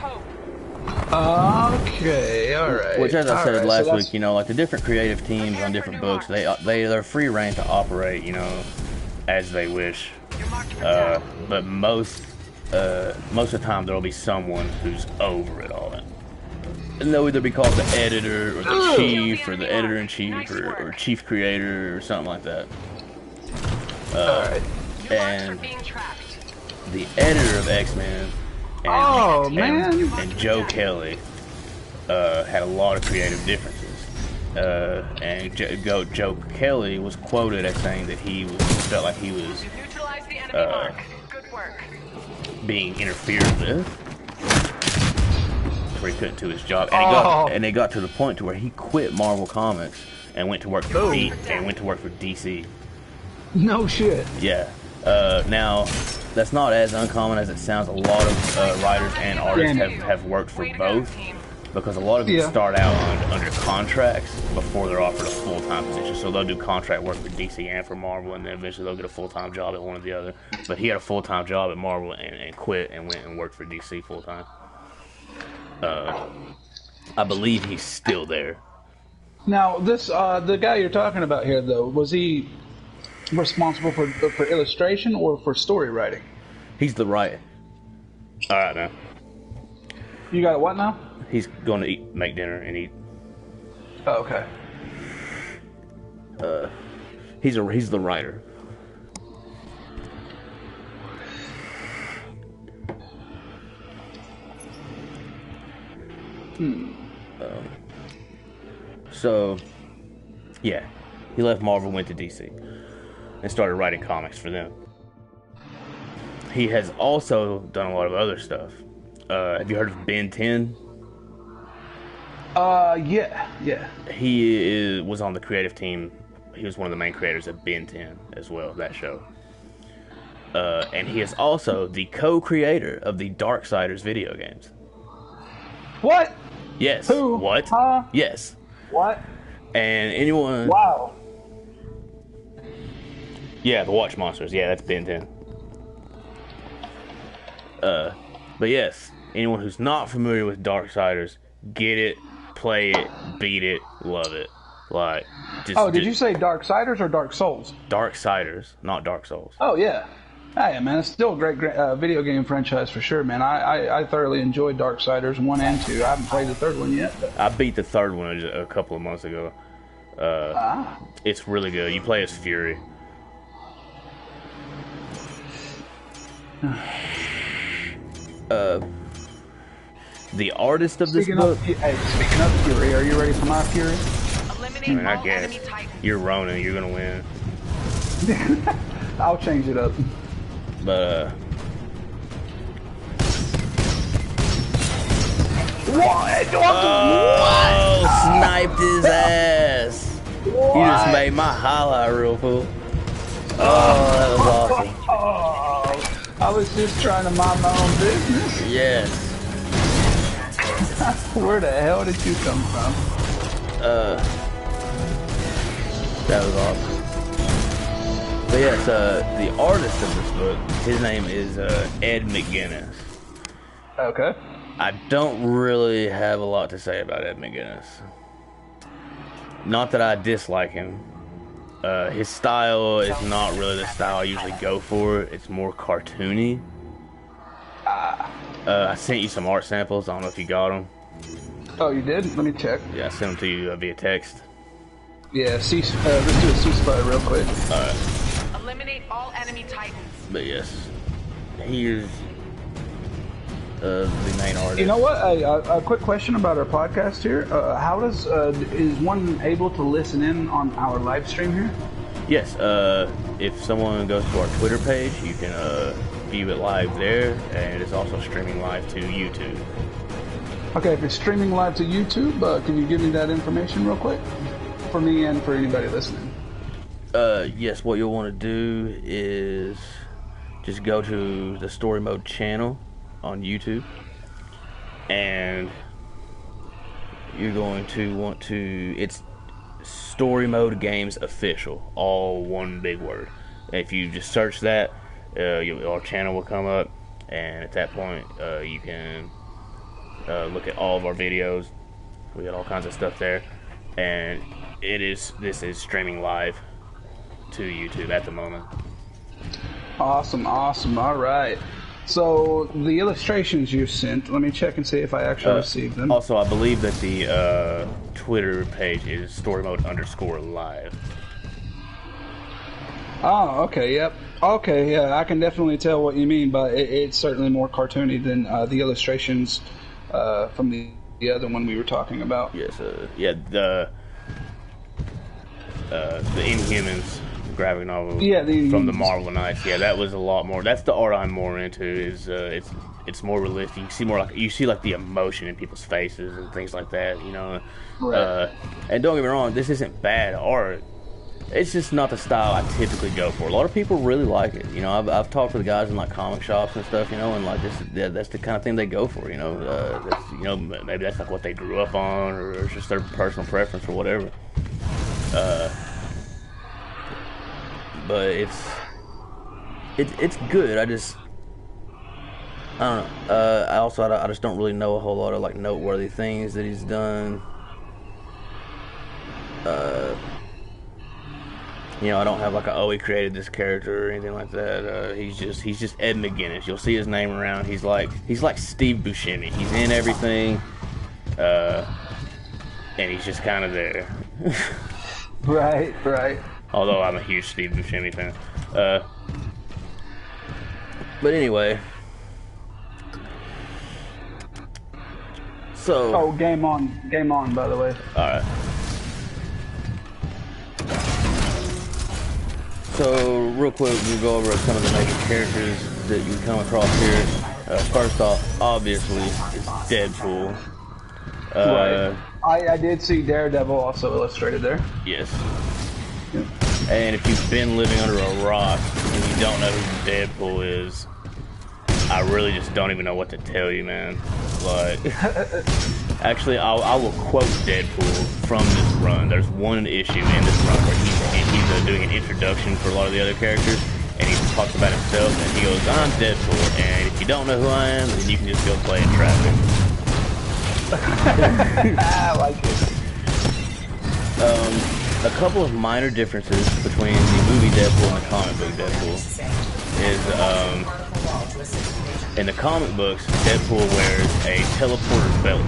Okay, alright. Which, as I said Alright, last so week, you know, like the different creative teams on different books, they're free reign to operate, you know, as they wish. You're marked for death. But most of the time there will be someone who's over it all. And they'll either be called the editor or the chief or the editor-in-chief or chief creator or something like that. Alright. You're marked And for being trapped. the editor of X-Men and Joe Kelly had a lot of creative differences. And Joe Kelly was quoted as saying that he felt like he was You've neutralized the enemy mark. Good work. being interfered with, where he couldn't do his job, and it got to the point to where he quit Marvel Comics and went to work for DC. No shit. Yeah. Now, that's not as uncommon as it sounds. A lot of writers and artists have worked for both, because a lot of them start out under contracts before they're offered a full-time position. So they'll do contract work for DC and for Marvel, and then eventually they'll get a full-time job at one or the other. But he had a full-time job at Marvel and quit and went and worked for DC full-time. I believe he's still there. Now, this the guy you're talking about here, though, was he responsible for illustration or for story writing? He's the writer. All right, now. You got what now? He's going to make dinner and eat. Oh, okay. He's the writer. So, yeah, he left Marvel, went to DC, and started writing comics for them. He has also done a lot of other stuff. Have you heard of Ben 10? Yeah. He was on the creative team. He was one of the main creators of Ben 10 as well, that show. And he is also the co-creator of the Darksiders video games. What? Yes. Who? What? Huh? Yes. What? And anyone... Wow. Yeah, the Watch Monsters. Yeah, that's Ben 10. But yes, anyone who's not familiar with Darksiders, get it, play it, beat it, love it. Like, did you say Darksiders or Dark Souls? Darksiders, not Dark Souls. Oh, yeah. Hey, man, it's still a great video game franchise for sure, man. I thoroughly enjoyed Darksiders 1 and 2. I haven't played the third one yet. But... I beat the third one a couple of months ago. It's really good. You play as Fury. The artist of this book... Speaking of Fury, are you ready for my Fury? Eliminate I all guess. enemy titans. You're Ronan, you're gonna win. I'll change it up. But, What? sniped his ass! What? You just made my highlight reel, fool. Oh, that was awesome. Oh, I was just trying to mind my own business. Yes. Where the hell did you come from? That was awesome. But yes, the artist of this book, his name is Ed McGuinness. Okay. I don't really have a lot to say about Ed McGuinness. Not that I dislike him. His style is not really the style I usually go for. It's more cartoony. I sent you some art samples. I don't know if you got them. Oh, you did? Let me check. Yeah, I sent them to you via text. Yeah, let's do a C-Spot real quick. Alright. Eliminate all enemy titans. But yes, here's the main artist. You know what? A quick question about our podcast here. How does is one able to listen in on our live stream here? Yes, if someone goes to our Twitter page, you can view it live there, and it's also streaming live to YouTube. Okay, if it's streaming live to YouTube, can you give me that information real quick? For me and for anybody listening. Yes, what you'll want to do is just go to the Story Mode channel on YouTube, and you're going to want to, it's Story Mode Games Official, all one big word. If you just search that, our channel will come up, and at that point you can look at all of our videos. We got all kinds of stuff there, and this is streaming live to YouTube at the moment. Awesome. All right. So the illustrations you sent, let me check and see if I actually received them. Also, I believe that the Twitter page is storymode_live. Oh, okay, yep. Okay, yeah, I can definitely tell what you mean, but it's certainly more cartoony than the illustrations from the other one we were talking about. Yes, yeah, the Inhumans graphic novel from the Marvel Knights. Yeah, that was a lot more. That's the art I'm more into. Is it's more realistic. You see like the emotion in people's faces and things like that. You know, Right. And don't get me wrong, this isn't bad art. It's just not the style I typically go for. A lot of people really like it. You know, I've talked with guys in like comic shops and stuff. You know, and like that's the kind of thing they go for. You know, maybe that's like what they grew up on, or it's just their personal preference or whatever. But it's good. I don't know. I just don't really know a whole lot of like noteworthy things that he's done. You know, I don't have like he created this character or anything like that. He's just Ed McGuinness. You'll see his name around. He's like Steve Buscemi. He's in everything, and he's just kind of there. Right. Although I'm a huge Steve Buscemi fan. But anyway, So. Oh, game on, by the way. All right. So, real quick, we'll go over some of the major characters that you come across here. First off, obviously, is Deadpool. Right. I did see Daredevil also illustrated there. Yes. Yep. And if you've been living under a rock and you don't know who Deadpool is, I really just don't even know what to tell you, man. Like, actually, I will quote Deadpool from this run. There's one issue in this run where he's doing an introduction for a lot of the other characters, and he talks about himself, and he goes, "I'm Deadpool, and if you don't know who I am, then you can just go play in traffic." I like it. A couple of minor differences between the movie Deadpool and the comic book Deadpool is, in the comic books, Deadpool wears a teleporter belt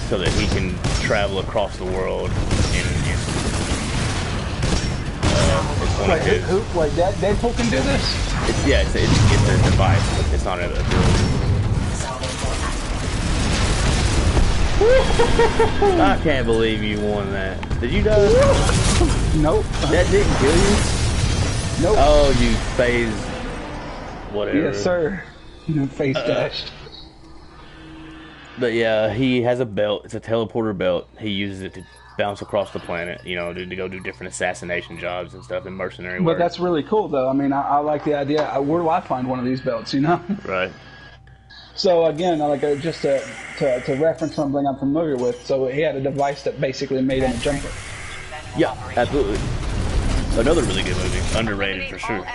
so that he can travel across the world in an instant. Wait, Deadpool can do this? It's a device. It's not an ability. I can't believe you won that. Did you die? Nope. That didn't kill you? Nope. Oh, you phased whatever. Yes, sir. Face dashed. But yeah, he has a belt. It's a teleporter belt. He uses it to bounce across the planet, to go do different assassination jobs and stuff and mercenary work. But that's really cool, though. I mean, I like the idea. Where do I find one of these belts, Right. So again, just to reference something I'm familiar with, so he had a device that basically made him a jumper. Yeah, absolutely. Another really good movie, underrated for sure.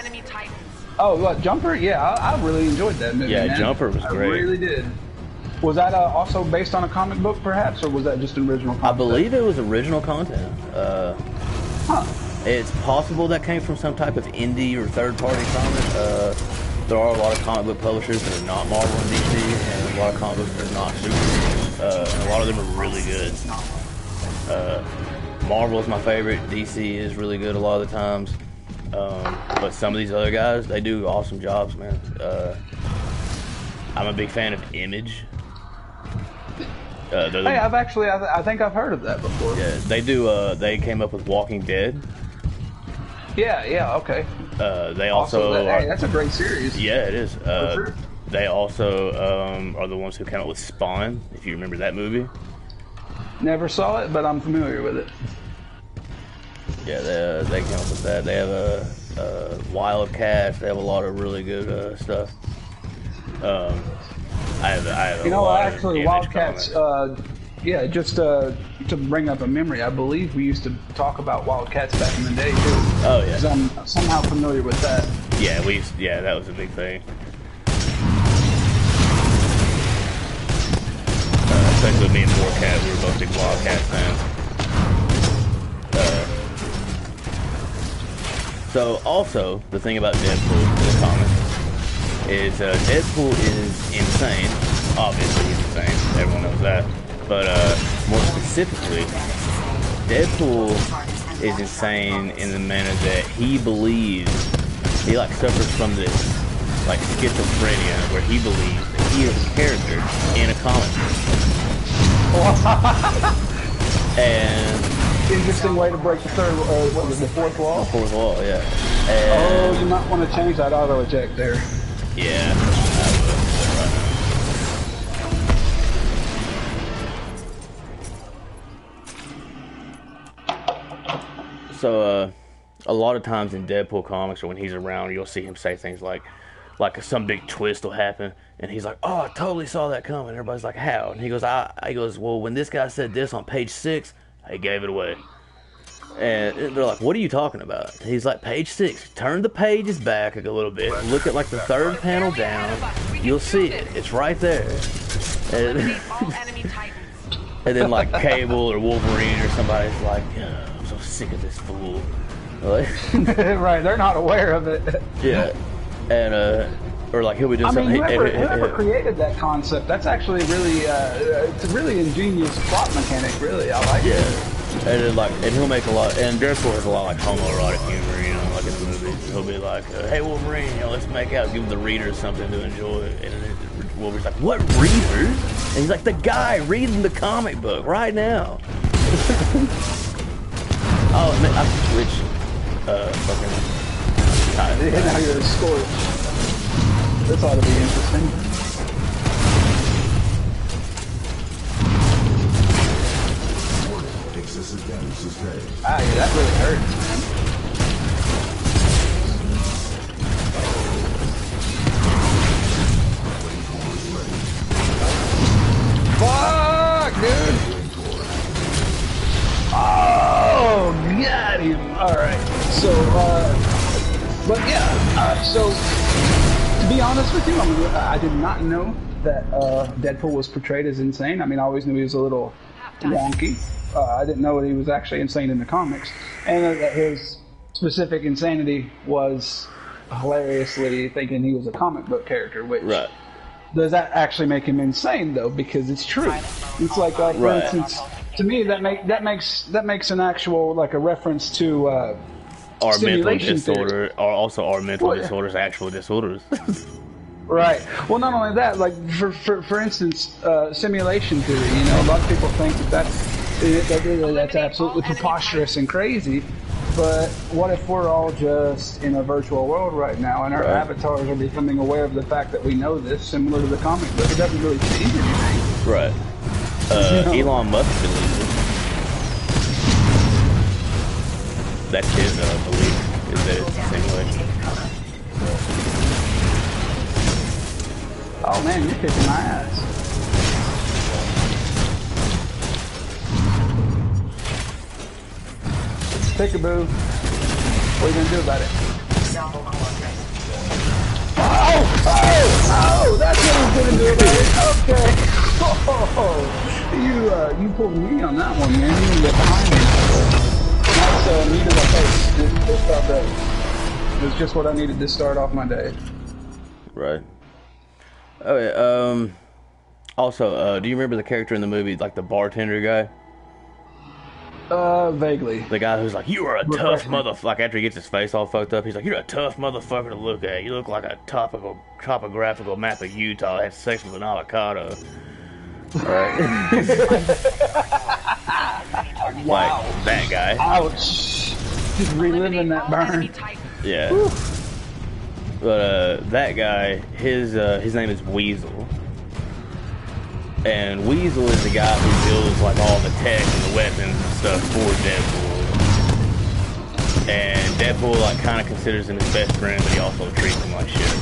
Oh, what, Jumper? Yeah, I really enjoyed that movie. Yeah, man. Jumper was great. I really did. Was that also based on a comic book, perhaps, or was that just original content? I believe it was original content. It's possible that came from some type of indie or third-party comic. There are a lot of comic book publishers that are not Marvel and DC, and a lot of comic books that are not Superman. And a lot of them are really good. Marvel is my favorite. DC is really good a lot of the times. But some of these other guys, they do awesome jobs, man. I'm a big fan of Image. Hey, I think I've heard of that before. Yeah, they do. They came up with Walking Dead. Yeah, okay. They also hey, that's a great series. Yeah, it is. Sure. They also are the ones who came up with Spawn, if you remember that movie. Never saw it, but I'm familiar with it. Yeah, they came up with that. They have a Wildcats. They have a lot of really good stuff. I have actually, Wildcats. Just to bring up a memory, I believe we used to talk about Wildcats back in the day too. Oh yeah. 'Cause I'm somehow familiar with that. Yeah, that was a big thing. Especially with me and Warcat, we were both big Wildcats fans. So also, the thing about Deadpool in the comics is Deadpool is insane. Obviously he's insane, everyone knows that. But more specifically, Deadpool is insane in the manner that he believes, he suffers from this schizophrenia where he believes that he is a character in a comic book. And interesting way to break the fourth wall? The fourth wall, yeah. And you might want to change that auto eject there. Yeah, I will. So, a lot of times in Deadpool comics, or when he's around, you'll see him say things like some big twist will happen, and he's like, "Oh, I totally saw that coming." Everybody's like, "How?" And he goes, "Well, when this guy said this on page 6, he gave it away." And they're like, "What are you talking about?" He's like, "Page 6. Turn the pages back a little bit. Look at the third panel down. You'll see it. It's right there." And, and then Cable or Wolverine or somebody's like, "I'm so sick of this fool." Right, they're not aware of it. Yeah, and or he'll be doing something. Whoever created that concept, that's actually really, it's a really ingenious plot mechanic. Really, I like it. And then, and he'll make a lot. And Deadpool has a lot homoerotic humor, in the movie. he'll be like, "Hey Wolverine, you know, let's make out." Give the reader something to enjoy, and then Wolverine's like, "What reader?" And he's like, "The guy reading the comic book right now." Oh, man, I switched. Fucking. Now you're a scorch. This ought to be interesting. Ah, yeah, that really hurts, man. Fuck, dude! Oh, got him! Alright, so, but yeah, so, to be honest with you, I did not know that Deadpool was portrayed as insane. I mean, I always knew he was a little wonky. I didn't know that he was actually insane in the comics, and that his specific insanity was hilariously thinking he was a comic book character. Which does that actually make him insane though? Because it's true. It's like, for instance, to me that makes an actual like a reference to our mental disorder, or also our mental disorders, actual disorders. Right. Well, not only that, like for instance, simulation theory. You know, a lot of people think that's absolutely preposterous and crazy. But what if we're all just in a virtual world right now, and our avatars are becoming aware of the fact that we know this, similar to the comic book? It doesn't really change anything. Right. Elon Musk believes it. That's his belief, is that it's a simulation. Oh man, you're kicking my ass. Peekaboo. What are you gonna do about it? Oh! That's what he's gonna do about it. Okay. Oh, you pulled me on that one, man. You didn't get behind me. That's knee to the face. Just felt great. It was just what I needed to start off my day. Right. Okay. Also, do you remember the character in the movie, like the bartender guy? Vaguely. The guy who's like, "You are a tough motherfucker." Like after he gets his face all fucked up, he's like, "You're a tough motherfucker to look at. You look like a topographical map of Utah that has sex with an avocado." Right. Wow. Like that guy. Ouch. Just reliving that burn. Yeah. Whew. But that guy, his name is Weasel. And Weasel is the guy who builds like all the tech and the weapons and stuff for Deadpool. And Deadpool like kind of considers him his best friend, but he also treats him like shit.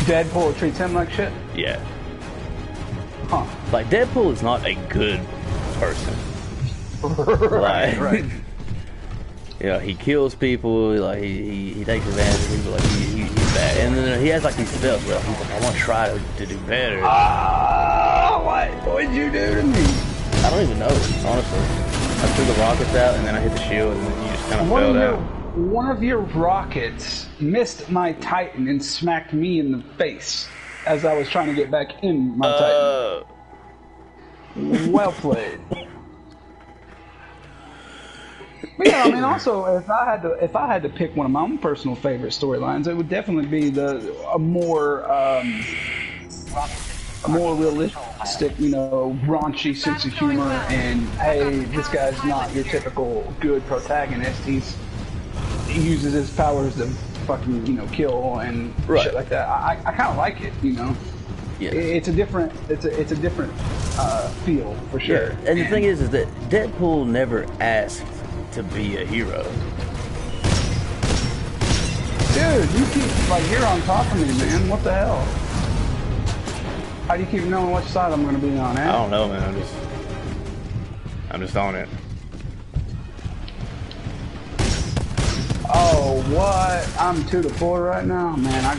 Deadpool treats him like shit? Yeah. Huh. Like Deadpool is not a good person. Right. You know, he kills people, like he takes advantage of people, like he's bad. And then he has like these spells where he's like, "I want to try to do better." What'd you do to me? I don't even know, honestly. I threw the rockets out and then I hit the shield and then you just kind of fell out. One of your rockets missed my Titan and smacked me in the face as I was trying to get back in my Titan. Well played. But yeah, I mean, also, if I had to pick one of my own personal favorite storylines, it would definitely be a more realistic, you know, raunchy sense of humor. And hey, this guy's not your typical good protagonist. He uses his powers to fucking, you know, kill and shit like that. I kind of like it, you know. Yes. It's a different feel for sure. Yeah. And the thing is that Deadpool never asked to be a hero. Dude, you keep, like, you're on top of me, man. What the hell? How do you keep knowing which side I'm going to be on, eh? I don't know, man. I'm just on it. Oh, what? I'm 2-4 right now? Man, I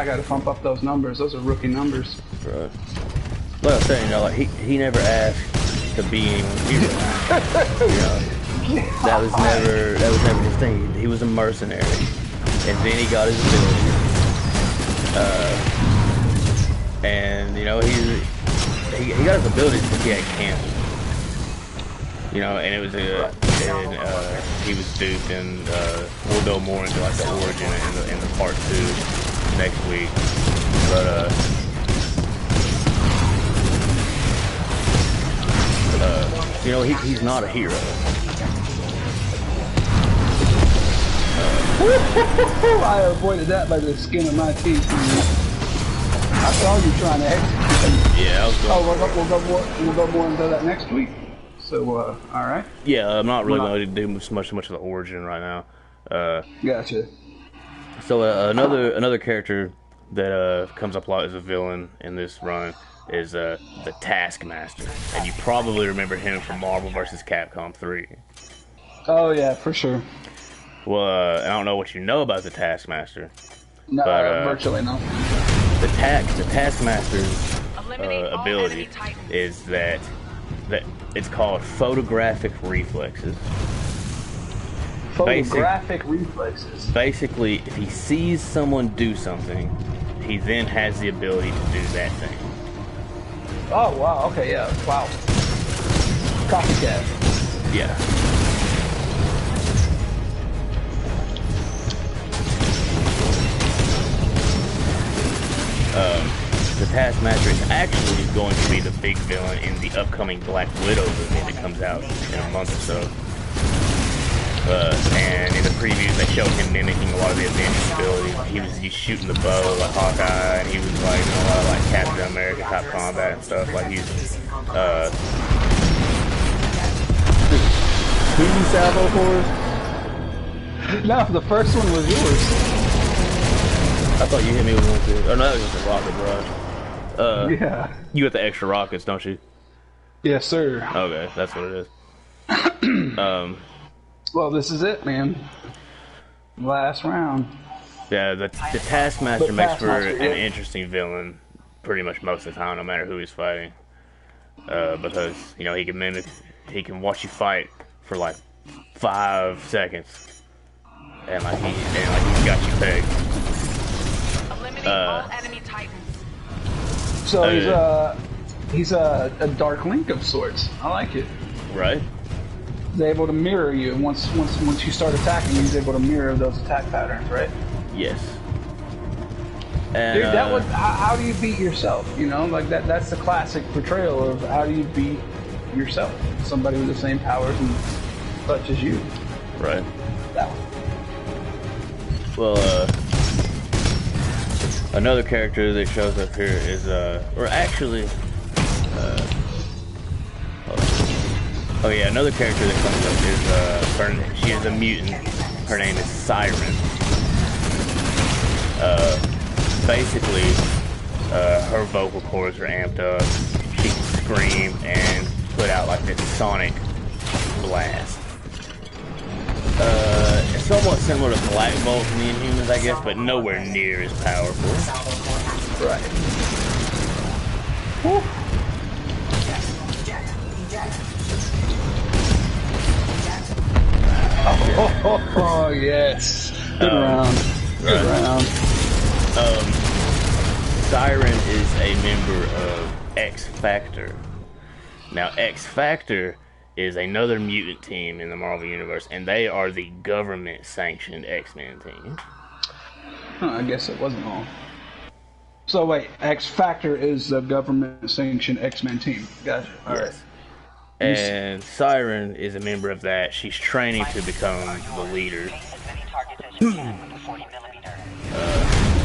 gotta pump up those numbers. Those are rookie numbers. Right. Like I was saying, you know, like he never asked to be anyone's hero. You know? That was never his thing. He was a mercenary, and then he got his ability. And you know he got his abilities because he had cancer. You know, and it was and he was duped, and we'll go more into like the origin in the part 2 next week. But you know, he's not a hero. I avoided that by the skin of my teeth. I saw you trying to execute. Yeah, I was going. Oh, we'll go more into that next week. So, all right. Yeah, I'm not really going to do much of the origin right now. Gotcha. So another character that comes up a lot as a villain in this run is the Taskmaster, and you probably remember him from Marvel vs. Capcom 3. Oh yeah, for sure. Well, I don't know what you know about the Taskmaster. No, but, virtually no. The Taskmaster's ability is that it's called photographic reflexes. Photographic reflexes. Basically, if he sees someone do something, he then has the ability to do that thing. Oh wow, okay, yeah, wow. Copycat. Yeah. The Taskmaster is actually going to be the big villain in the upcoming Black Widow movie that comes out in a month or so. And in the previews, they showed him mimicking a lot of the Avengers abilities. He's shooting the bow like Hawkeye, and he was like in a lot of like Captain America type combat and stuff. Like he's who you salvo for? No, the first one was yours. I thought you hit me with one too. Oh no, that was just a rocket barrage. Yeah. You got the extra rockets, don't you? Yes, sir. Okay, that's what it is. Well, this is it, man. Last round. Yeah, the Taskmaster makes for an interesting villain pretty much most of the time, no matter who he's fighting. Because, you know, he can watch you fight for like 5 seconds. And he's got you pegged. Eliminate all enemy titans. So he's a Dark Link of sorts. I like it. Right. He's able to mirror you. Once you start attacking, he's able to mirror those attack patterns, right? Yes. And, dude, that was how do you beat yourself? You know, like that's the classic portrayal of how do you beat yourself? Somebody with the same powers and such as you. Right. That one. Well, another character that shows up here is, or actually, oh yeah, another character that comes up is, she is a mutant. Her name is Siren. Basically, her vocal cords are amped up. She can scream and put out like this sonic blast. It's somewhat similar to Black Bolt from the Inhumans, I guess, but nowhere near as powerful. Right. Woo. Oh, yes. Good round. Good round. Siren is a member of X Factor. Now, X Factor is another mutant team in the Marvel Universe, and they are the government-sanctioned X-Men team. Huh, I guess it wasn't all. So wait, X Factor is the government-sanctioned X-Men team. Gotcha. All right. And Siren is a member of that. She's training to become the leader.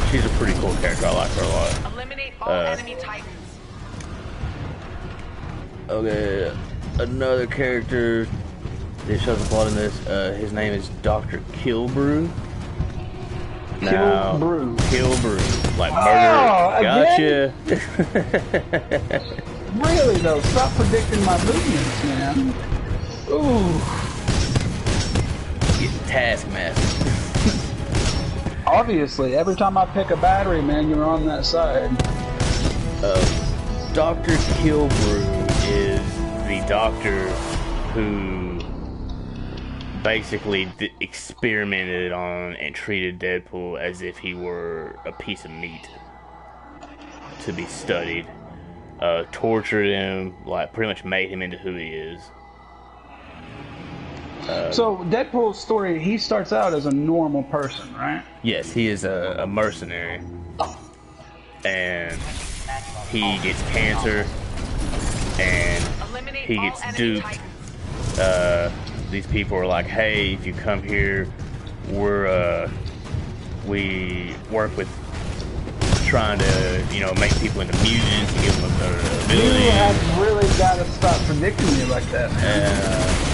She's a pretty cool character. I like her a lot. Eliminate all enemy titans. Okay, another character that shows up a lot in this. His name is Dr. Killbrew. Killbrew. Like murder. Gotcha. Really though, stop predicting my movements, man. Ooh. Get Taskmaster. Obviously, every time I pick a battery, man, you're on that side. Dr. Killbrew is the doctor who basically experimented on and treated Deadpool as if he were a piece of meat to be studied. Tortured him, like pretty much made him into who he is. So Deadpool's story, he starts out as a normal person, right? Yes, he is a mercenary, and he gets cancer, and he gets duped. These people are like, "Hey, if you come here, we work with trying to, make people into mutants and give them a better ability." You have really got to stop predicting me like that, man.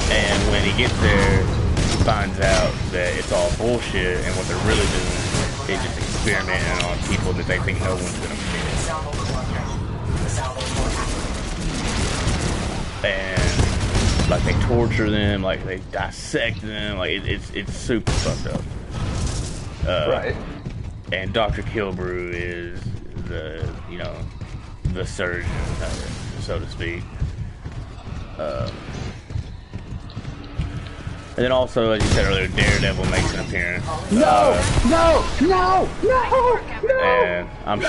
And when he gets there, he finds out that it's all bullshit, and what they're really doing is just experimenting on people that they think no one's gonna kill. And like they torture them, like they dissect them, like it's super fucked up. Right. And Dr. Kilbrew is the surgeon, so to speak. And then also, as you said earlier, Daredevil makes an appearance. No! And I'm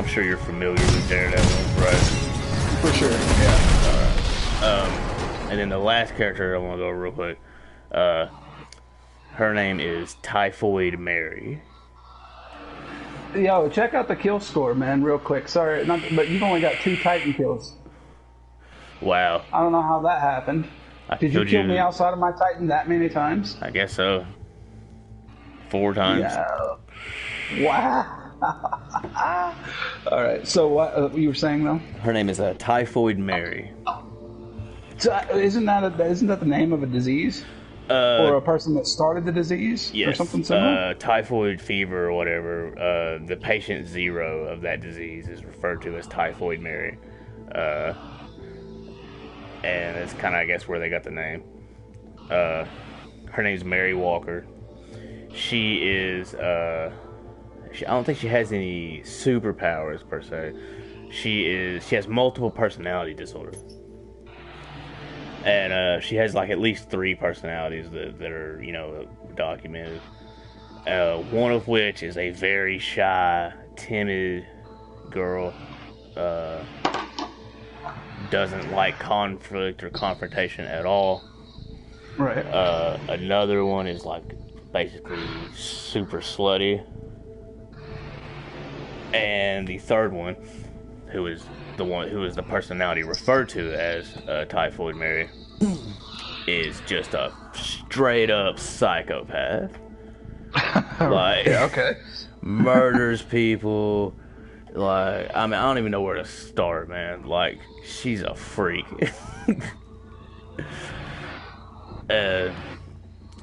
sure you're familiar with Daredevil, right? For sure, yeah. And then the last character I want to go over real quick. Her name is Typhoid Mary. Yo, check out the kill score, man, real quick. Sorry, but you've only got 2 Titan kills. Wow. I don't know how that happened. Did you kill me outside of my Titan that many times? I guess so. 4 times. Yeah. Wow. All right. So what you were saying though? Her name is Typhoid Mary. So, isn't that the name of a disease? Or a person that started the disease? Yes. Or something similar? Typhoid fever or whatever. The patient 0 of that disease is referred to as Typhoid Mary. And it's kind of, I guess, where they got the name. Her name's Mary Walker. She is, I don't think she has any superpowers, per se. She has multiple personality disorder. And, she has, like, at least 3 personalities that are, documented. One of which is a very shy, timid girl. Doesn't like conflict or confrontation at all. Right. Another one is like basically super slutty. And the third one, who is the personality referred to as Typhoid Mary, is just a straight up psychopath. Like, yeah, okay. Murders people. Like, I mean, I don't even know where to start, man. Like, she's a freak.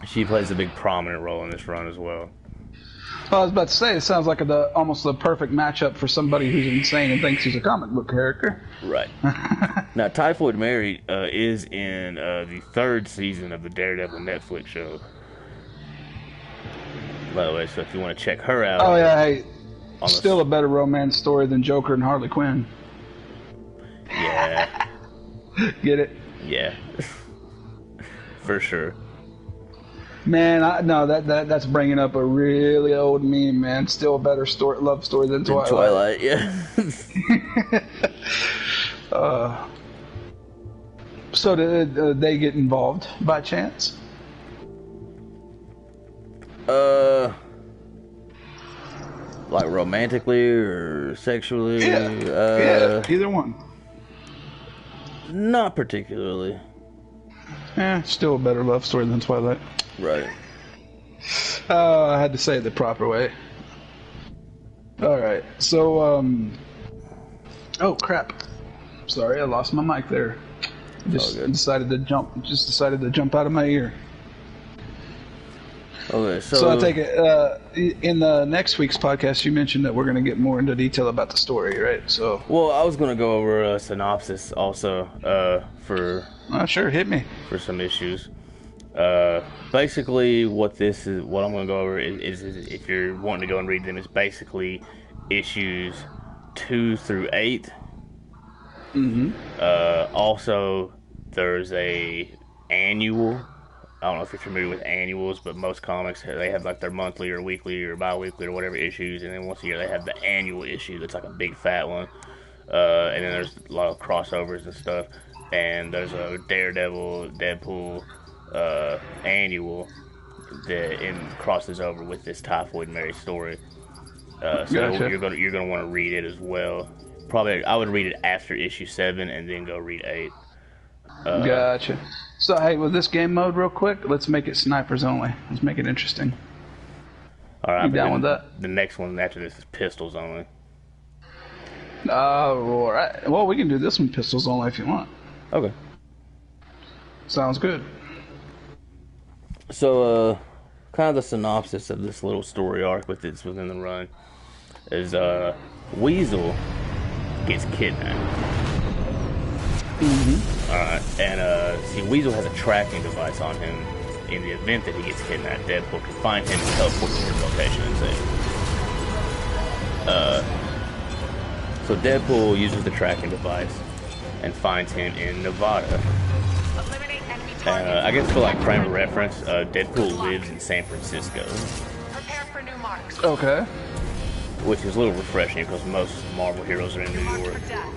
She plays a big prominent role in this run as well. Well, I was about to say, it sounds like almost the perfect matchup for somebody who's insane and thinks he's a comic book character. Right. Now, Typhoid Mary is in the 3rd season of the Daredevil Netflix show. By the way, so if you want to check her out... Oh, yeah, hey. Still a better romance story than Joker and Harley Quinn. Yeah. Get it? Yeah. For sure. Man, that's bringing up a really old meme, man. Still a better love story than Twilight. Twilight, yeah. So did they get involved by chance? Like romantically or sexually? Yeah, either one. Not particularly. Still a better love story than Twilight. Right. I had to say it the proper way. Alright, so, oh, crap. Sorry, I lost my mic there. Just decided to jump out of my ear. Okay, so I take it, in the next week's podcast, you mentioned that we're going to get more into detail about the story, right? So. Well, I was going to go over a synopsis also, for... sure, hit me. For some issues. Basically, what I'm going to go over is if you're wanting to go and read them, is basically issues 2 through 8. Mm-hmm. Also, there's a annual. I don't know if you're familiar with annuals, but most comics, they have like their monthly or weekly or bi-weekly or whatever issues, and then once a year they have the annual issue that's like a big fat one. And then there's a lot of crossovers and stuff. and there's a Daredevil, Deadpool annual that crosses over with this Typhoid Mary story. So Gotcha. you're gonna want to read it as well. Probably I would read it after issue 7 and then go read 8. Gotcha. So, hey, with this game mode, real quick, let's make it snipers only. Let's make it interesting. All right, You down with that? The next one after this is pistols only. All right. Well, we can do this one pistols only if you want. Okay. Sounds good. So, kind of the synopsis of this little story arc within the run is Weasel gets kidnapped. Mm-hmm. Alright, and see, Weasel has a tracking device on him. In the event that he gets kidnapped, Deadpool can find him and teleport to his location and save him. So Deadpool uses the tracking device and finds him in Nevada. Eliminate enemy And targets. I guess for like frame of reference, Deadpool lives in San Francisco, Prepare for new marks. Okay. which is a little refreshing because most Marvel heroes are in New Marked York. for death.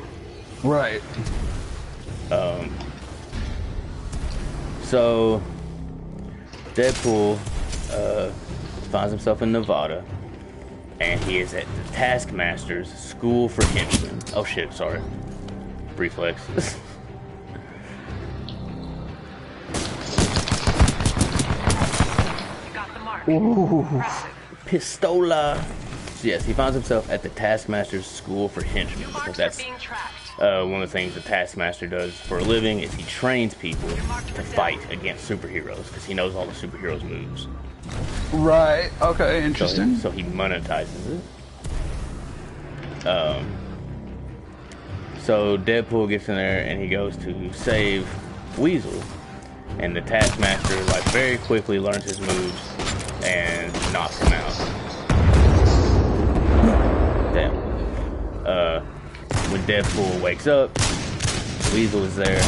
Right. So Deadpool finds himself in Nevada, and he is at the Taskmaster's School for Henchmen. Oh shit, sorry. Reflex. You got the mark. Ooh. Impressive. Pistola. So yes, he finds himself at the Taskmaster's School for Henchmen, because Marks are that's being tracked. one of the things the Taskmaster does for a living is he trains people to fight against superheroes, because he knows all the superheroes' moves. Right. Okay. Interesting. So he monetizes it. So Deadpool gets in there and he goes to save Weasel, and the Taskmaster like very quickly learns his moves and knocks him out. Damn. When Deadpool wakes up, Weasel is there,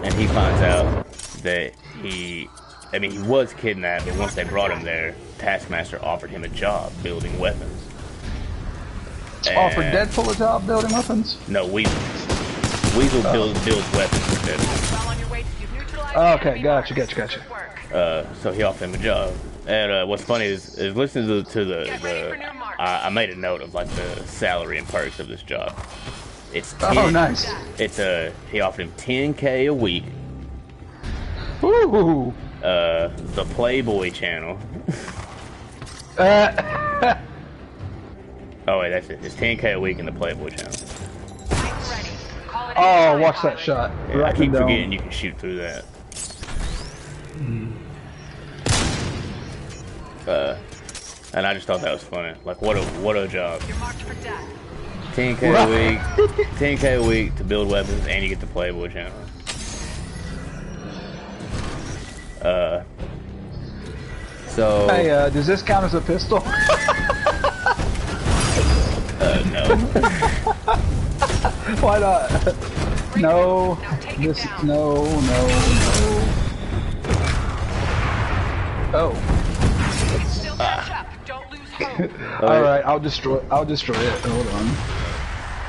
and he finds out that he was kidnapped, but once they brought him there, Taskmaster offered him a job building weapons. Offered And- Deadpool a job building weapons? No, Weasel. Weasel builds weapons for Deadpool. Well on your way to you've neutralized Oh, okay, enemy gotcha, marks. gotcha. Good work. So he offered him a job. And what's funny is listening to Get ready for new marks. I made a note of like the salary and perks of this job. It's Oh, nice. It's he offered him $10K a week. Ooh. The Playboy channel. Oh wait, that's it. It's $10K a week in the Playboy channel. Mike's ready. Call it Oh, inside, watch that pilot. shot. Yeah, I Right keep down. forgetting you can shoot through that. And I just thought that was funny. Like what a job. You're marked for death. 10K a week, 10K a week to build weapons, and you get the Playboy channel. So Hey, does this count as a pistol? no. Why not? No. Now take it This. down. No. Oh. Still catch up. Don't lose hope. All right. I'll destroy it. Hold on.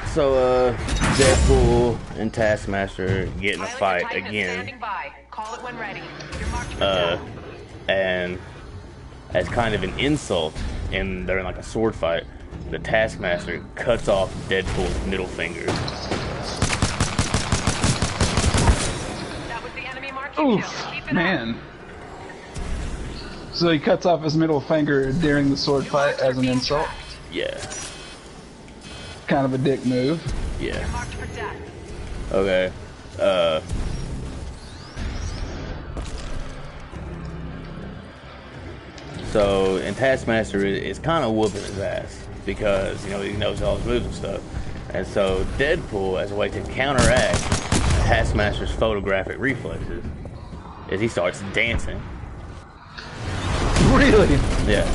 So Deadpool and Taskmaster get in a Pilot fight Titan is again, standing by. Call it when ready. You're marked for death. and as kind of an insult, and they're in like a sword fight, the Taskmaster cuts off Deadpool's middle finger. That was the enemy mark you Oof, killed. Keep it up. man. So he cuts off his middle finger during the sword Your fight marks are as an being insult. tracked. Yeah, Kind of a dick move. yeah. You're marked for death. Okay. So, and Taskmaster is kind of whooping his ass because, you know, he knows all his moves and stuff. And so Deadpool, as a way to counteract Taskmaster's photographic reflexes, is he starts dancing. Really? Yeah.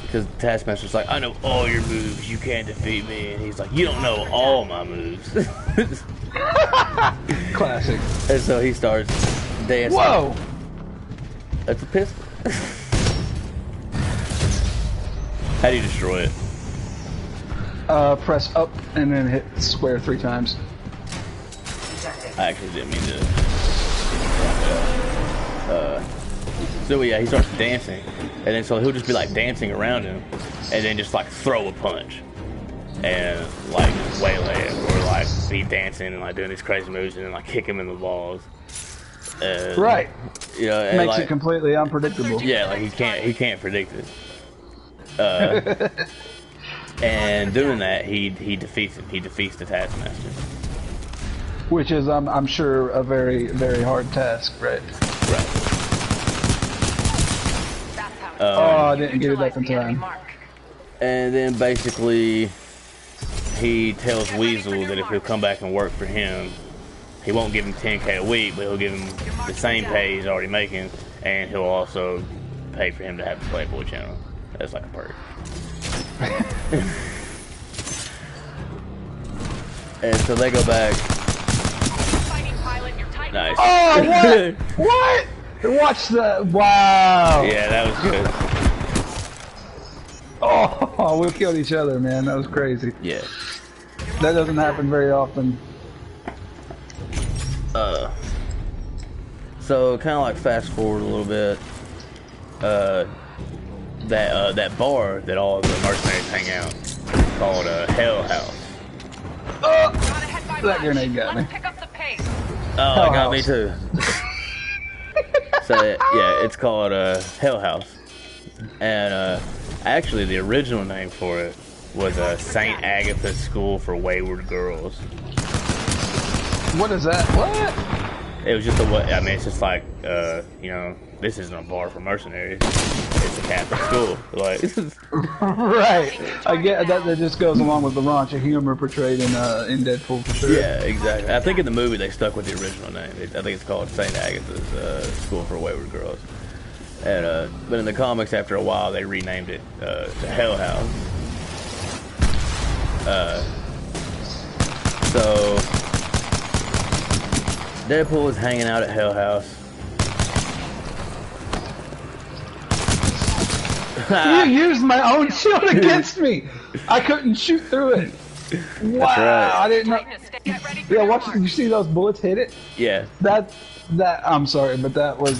Because Taskmaster's like, I know all your moves, you can't defeat me. And he's like, you don't know all my moves. Classic. And so he starts dancing. Whoa! That's a pistol. How do you destroy it? Press up and then hit square 3 times. I actually didn't mean to. So yeah, he starts dancing, and then so he'll just be like dancing around him, and then just like throw a punch, and like waylay him, or like be dancing and like doing these crazy moves, and then like kick him in the balls. And, Right. You know, and, Makes like, it completely unpredictable. Yeah, like he can't predict it. And doing that, he defeats him. He defeats the Taskmaster. Which is, I'm sure, a very, very hard task, right? Right. Oh, I didn't get it up in time. And then basically, he tells Weasel that if he'll come back and work for him, he won't give him 10K a week, but he'll give him the same pay he's already making, and he'll also pay for him to have the Playboy channel. That's like a perk. And so they go back. Nice. Oh, what? What? Watch the... Wow. Yeah, that was good. Oh, we killed each other, man. That was crazy. Yeah. That doesn't happen very often. So kind of like fast forward a little bit. That bar that all the mercenaries hang out called Hell House. Oh, that grenade got me. Oh, it got me too. So yeah, it's called Hell House, and actually the original name for it was Saint Agatha's School for Wayward Girls. What is that? What? It was just I mean, it's just like you know, this isn't a bar for mercenaries. It's a Catholic school. Like, right. I get that. That just goes along with the raunchy humor portrayed in Deadpool for sure. Yeah, exactly. I think in the movie they stuck with the original name. I think it's called Saint Agatha's School for Wayward Girls. And but in the comics, after a while, they renamed it to Hell House. So Deadpool is hanging out at Hell House. You used my own shield against me. I couldn't shoot through it. Wow, right. I didn't know. Yeah, watch. You see those bullets hit it? Yeah. That. I'm sorry, but that was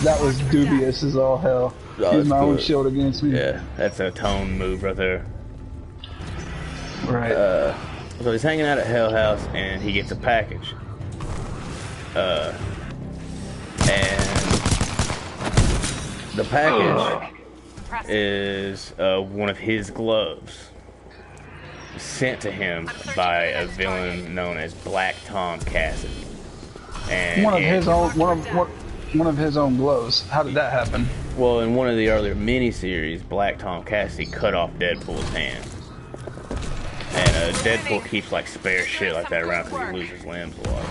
dubious as all hell. Oh, Use my own cool. shield against me. Yeah, that's a tone move right there. Right. So he's hanging out at Hell House and he gets a package. And the package is one of his gloves sent to him by a villain known as Black Tom Cassidy. And one of his own gloves. How did that happen? Well, in one of the earlier miniseries, Black Tom Cassidy cut off Deadpool's hand. And Deadpool keeps like spare shit like that around because he loses limbs a lot.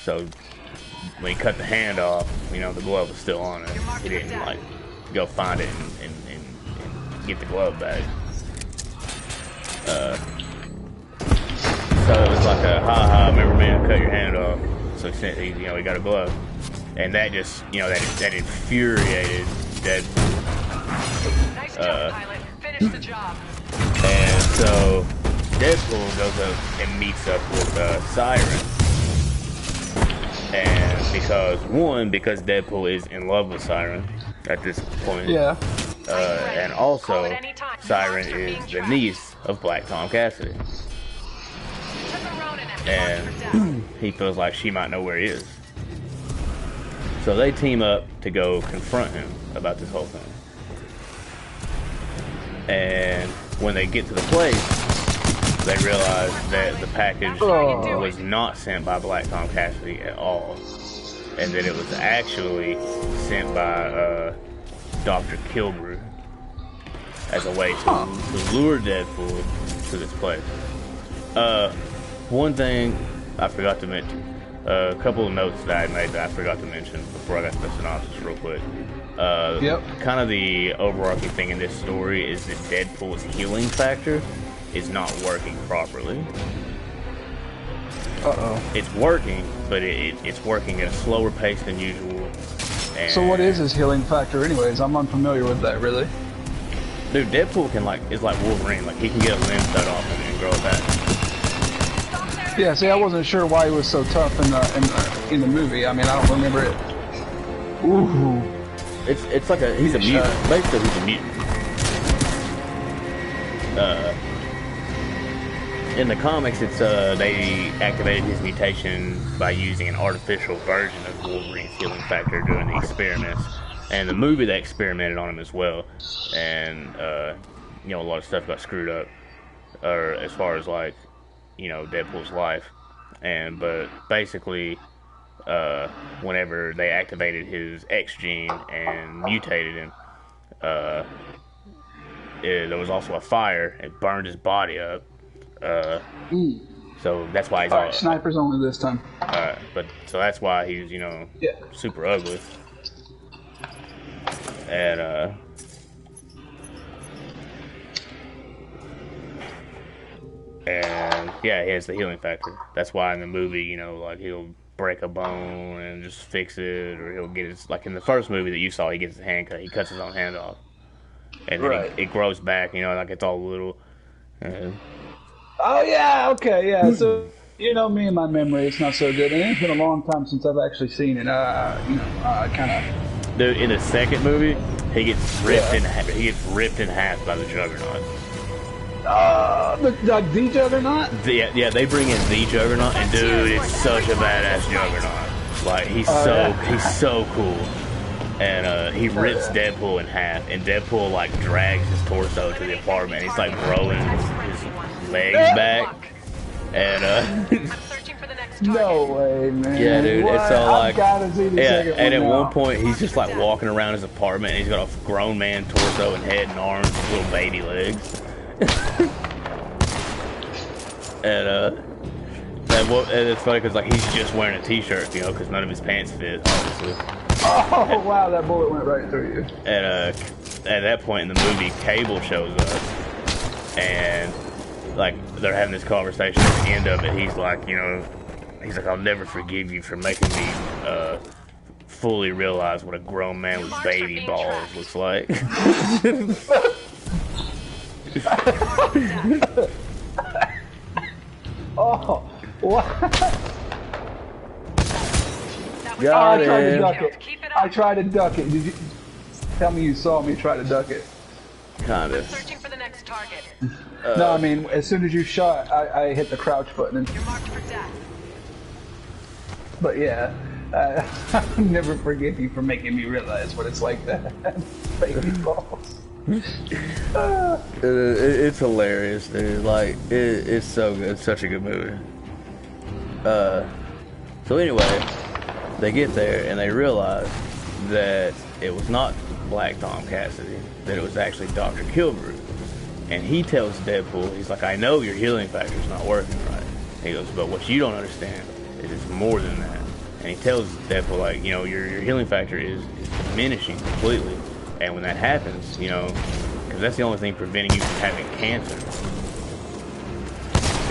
So when he cut the hand off, you know, the glove was still on it. He didn't like go find it and get the glove back. So it was like a ha, remember me, I cut your hand off. So he, you know, he got a glove, and that just, you know, that infuriated Deadpool. Nice job, pilot. Finish the job. And so Deadpool goes up and meets up with Siren. And because Deadpool is in love with Siren at this point. Yeah. And also, Siren is the niece of Black Tom Cassidy. And he feels like she might know where he is. So they team up to go confront him about this whole thing. And when they get to the place, they realize that the package was not sent by Black Tom Cassidy at all. And that it was actually sent by Dr. Kilbrew as a way to lure Deadpool to this place. One thing I forgot to mention, a couple of notes that I made that I forgot to mention before I got to the synopsis real quick. Kind of the overarching thing in this story is that Deadpool's healing factor is not working properly. It's working, but it's working at a slower pace than usual. And So what is his healing factor anyways? I'm unfamiliar with that, really. dude, Deadpool is like Wolverine. Like, he can get a limb cut off and grow it back. Yeah, see, I wasn't sure why he was so tough in the movie. I mean, I don't remember it. Ooh. It's like he's a mutant. Basically, he's a mutant. In the comics, it's they activated his mutation by using an artificial version of Wolverine's healing factor during the experiments. And the movie, they experimented on him as well, and you know, a lot of stuff got screwed up, or as far as like, you know, Deadpool's life. But basically, whenever they activated his X gene and mutated him, there was also a fire. It burned his body up. So that's why he's all right. Snipers only this time. But so that's why he's, you know, super ugly. And yeah, he has the healing factor. That's why in the movie, you know, like he'll break a bone and just fix it, or he'll get his, like in the first movie that you saw, he gets his hand cut. He cuts his own hand off, and then it grows back. You know, like it's all little. Oh yeah, okay, yeah. So you know me and my memory, it's not so good, and it's been a long time since I've actually seen it. You know, kind of. Dude, in the second movie, he gets ripped in half. He gets ripped in half by the Juggernaut. The Juggernaut? Yeah, they bring in the Juggernaut, and dude, it's such a badass Juggernaut. Like he's so cool, and he rips Deadpool in half, and Deadpool like drags his torso to the apartment. And he's like growing his legs back, and no way, man. Yeah, dude, what? it's so like, and at one point he's just like walking around his apartment, and he's got a grown man torso and head and arms, and little baby legs. and it's funny because like he's just wearing a t-shirt, you know, because none of his pants fit, obviously. Oh wow, that bullet went right through you. And at that point in the movie, Cable shows up, and like they're having this conversation. At the end of it, he's like, you know, he's like, I'll never forgive you for making me fully realize what a grown man with baby balls looks like. Oh, what? Got I tried to it. duck it. I tried to duck it. Did you tell me you saw me try to duck it? Kind of. Searching for the next target. No, I mean, as soon as you shot, I hit the crouch button. And, You're marked for death. but yeah, I'll never forgive you for making me realize what it's like to have baby balls. It's hilarious, dude. Like it's so good. It's such a good movie. So anyway, they get there and they realize that it was not Black Tom Cassidy, that it was actually Dr. Kilbrew. And he tells Deadpool, he's like, I know your healing factor's not working right. He goes, but what you don't understand is it's more than that. And he tells Deadpool, like, you know, your healing factor is diminishing completely. And when that happens, you know, because that's the only thing preventing you from having cancer.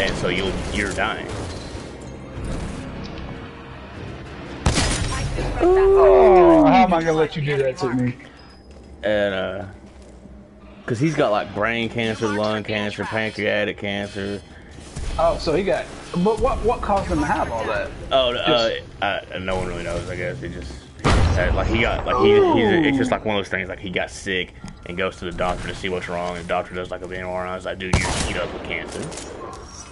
And so you're dying. Oh, how am I gonna let you do that to me? And because he's got like brain cancer, lung cancer, pancreatic cancer. Oh, so he got. But what caused him to have all that? Oh, no one really knows. I guess he just had, like he got like it's just like one of those things. Like he got sick and goes to the doctor to see what's wrong, and the doctor does like a MRI. He's like, dude, you're eat up with cancer.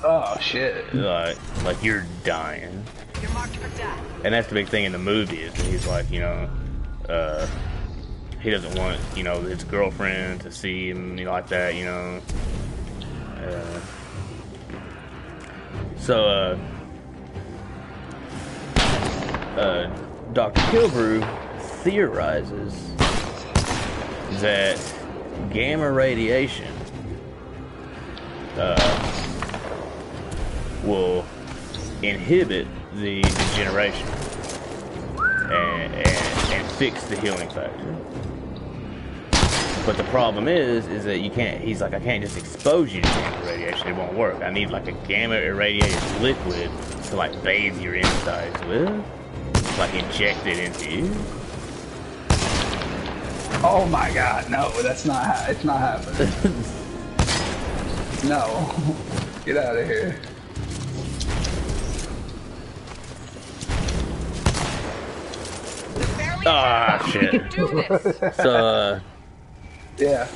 Oh shit! Like you're dying. You're marked for death. And that's the big thing in the movie is that he's like, you know, he doesn't want, you know, his girlfriend to see him, you know, like that, you know. So Dr. Kilbrew theorizes that gamma radiation will inhibit the degeneration and fix the healing factor. But the problem is that you can't, he's like, I can't just expose you to gamma radiation, it won't work. I need like a gamma irradiated liquid to like bathe your insides with, like inject it into you. Oh my god, no, that's not, it's not happening. No, get out of here. Ah, We shit. can do this. So, Yeah.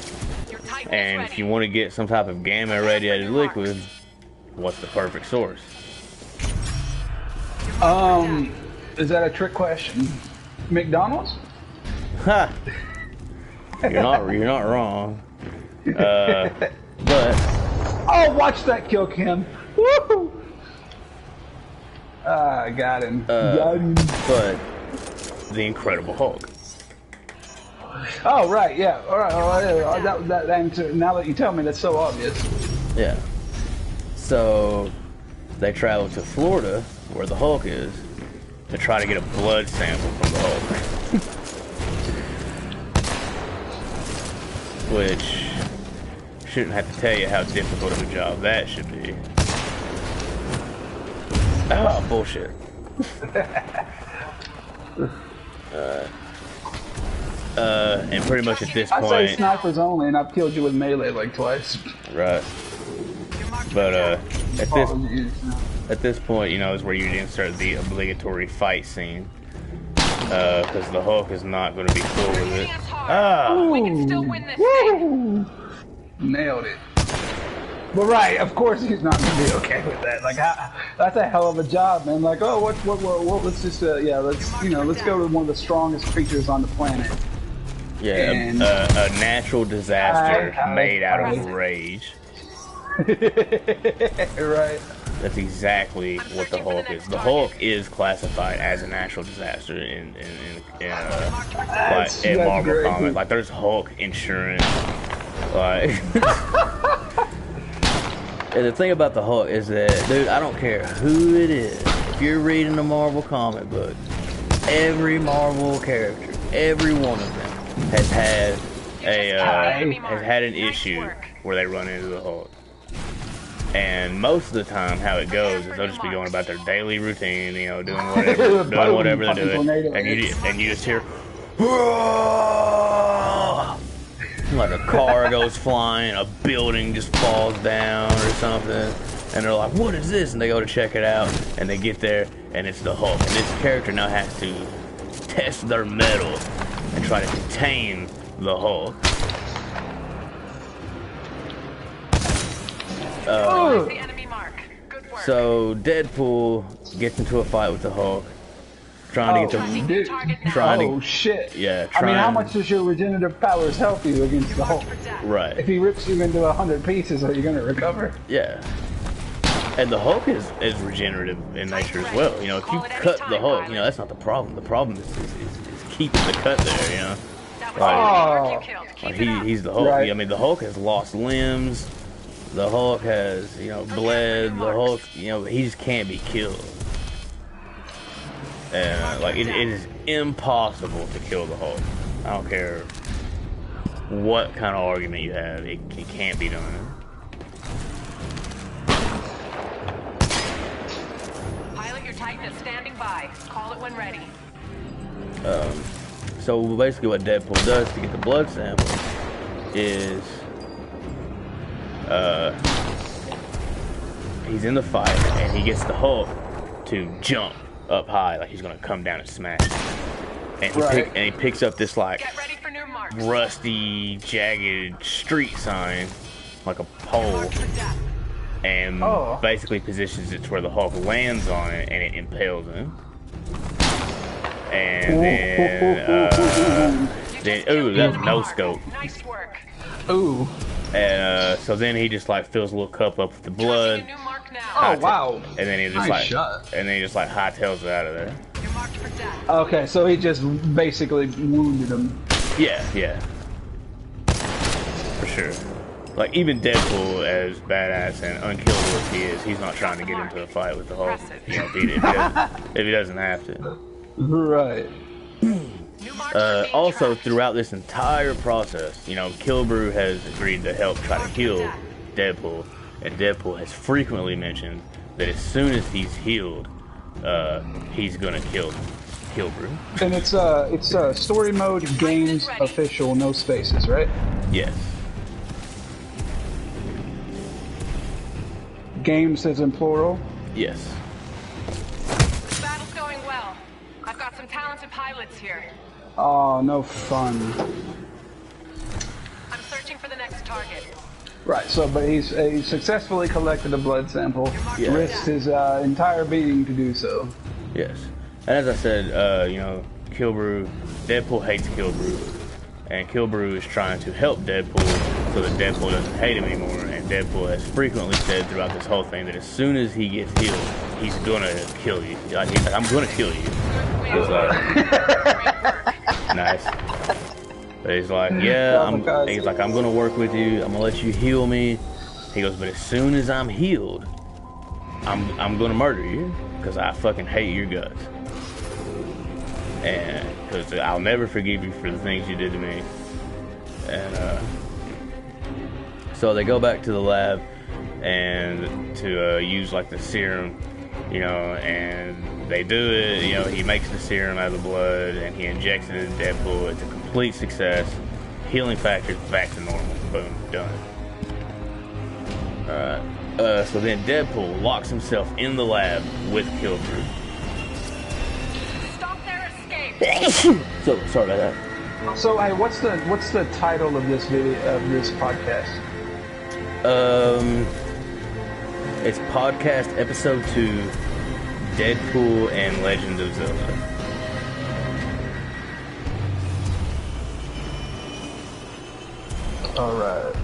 Your Titan is and ready. if you want to get some type of gamma irradiated liquid, what's the perfect source? Is that a trick question? McDonald's? Ha! You're not wrong. But Oh, watch that kill cam. Woo! Ah, got him. Got him. but the Incredible Hulk. Oh, right, yeah. All right, that answer. Now that you tell me, that's so obvious. Yeah. So they travel to Florida, where the Hulk is, to try to get a blood sample from the Hulk. Which shouldn't have to tell you how difficult of a job that should be. Oh, bullshit. And pretty much at this I say point, snipers only, and I've killed you with melee like twice. right? But Apologies. at this point, you know, is where you insert the obligatory fight scene, because the Hulk is not going to be cool with it. Hands hard. Ah, We can still win this thing. Woo! Nailed it. But right, of course he's not gonna be okay with that. Like, that's a hell of a job, man. Like, oh, what? Let's just, let's go with one of the strongest creatures on the planet. yeah, And- a natural disaster made out of Right. rage. Right. That's exactly what the Hulk is. The Hulk is classified as a natural disaster in That's Marvel great. Comics. Like, there's Hulk insurance. Like, and the thing about the Hulk is that, dude, I don't care who it is. If you're reading a Marvel comic book, every Marvel character, every one of them has had an issue where they run into the Hulk. And most of the time, how it goes is they'll just be going about their daily routine, you know, doing whatever they're doing, and you just hear, like a car goes flying, a building just falls down or something, and they're like, "What is this?" And they go to check it out, and they get there, and it's the Hulk. And this character now has to test their mettle and try to contain the Hulk. The enemy mark. Good work. So Deadpool gets into a fight with the Hulk, trying to get the Dude. trying Oh to shit. yeah, I mean, how trying- much does your regenerative powers help you against the Hulk? right, If he rips you into 100 pieces, are you gonna recover? yeah. And the Hulk is regenerative in nature as well. You know, if you cut the Hulk, you know, that's not the problem. The problem is keeping the cut there. You know, That was Like- the enemy mark you killed. Keep like it up. he's the Hulk. Right. I mean, the Hulk has lost limbs. The Hulk has, you know, bled. The Hulk, you know, he just can't be killed. And like it is impossible to kill the Hulk. I don't care what kind of argument you have, it can't be done. Pilot, your Titan is standing by. Call it when ready. So basically, what Deadpool does to get the blood sample is, he's in the fight and he gets the Hulk to jump up high, like he's gonna come down and smash him. And he picks up this like Get ready for new marks. rusty, jagged street sign, like a pole, Mark for death. and basically positions it to where the Hulk lands on it, and it impales him. And then ooh, that's no scope. Nice work. Ooh. And so then he just like fills a little cup up with the blood. Tossing a new mark now. Oh, wow. And then he just Nice shot. hightails it out of there. You're marked for death. Okay, so he just basically wounded him. Yeah, for sure. Like even Deadpool, as badass and unkillable as he is, he's not trying to get into a fight with the Hulk. You know, if he doesn't have to. Right. New marks are being Also, tracked. throughout this entire process, you know, Killbrew has agreed to help try to heal Deadpool, and Deadpool has frequently mentioned that as soon as he's healed, he's gonna kill Killbrew. And it's story mode, games, official, no spaces, right? Yes. Games as in plural. Yes. Battle's going well. I've got some talented pilots here. Oh, no fun. I'm searching for the next target. Right, so, but he successfully collected a blood sample, Yeah. risked his entire being to do so. Yes. And as I said, Killbrew, Deadpool hates Killbrew. And Killbrew is trying to help Deadpool so that Deadpool doesn't hate him anymore. And Deadpool has frequently said throughout this whole thing that as soon as he gets healed, he's gonna kill you. Like, he's like, I'm gonna kill you. He's like, nice. But he's like, yeah, he's like, I'm gonna work with you. I'm gonna let you heal me. He goes, but as soon as I'm healed, I'm gonna murder you because I fucking hate your guts. And because I'll never forgive you for the things you did to me. And so they go back to the lab and to use like the serum, and they do it. He makes the serum out of the blood and he injects it in Deadpool. It's a complete success. Healing factor back to normal. Boom, done. Alright. So then Deadpool locks himself in the lab with Killbrew. Stop their escape. So sorry about that. So, hey, what's the title of this podcast? It's podcast episode 2, Deadpool and Legend of Zelda. All right.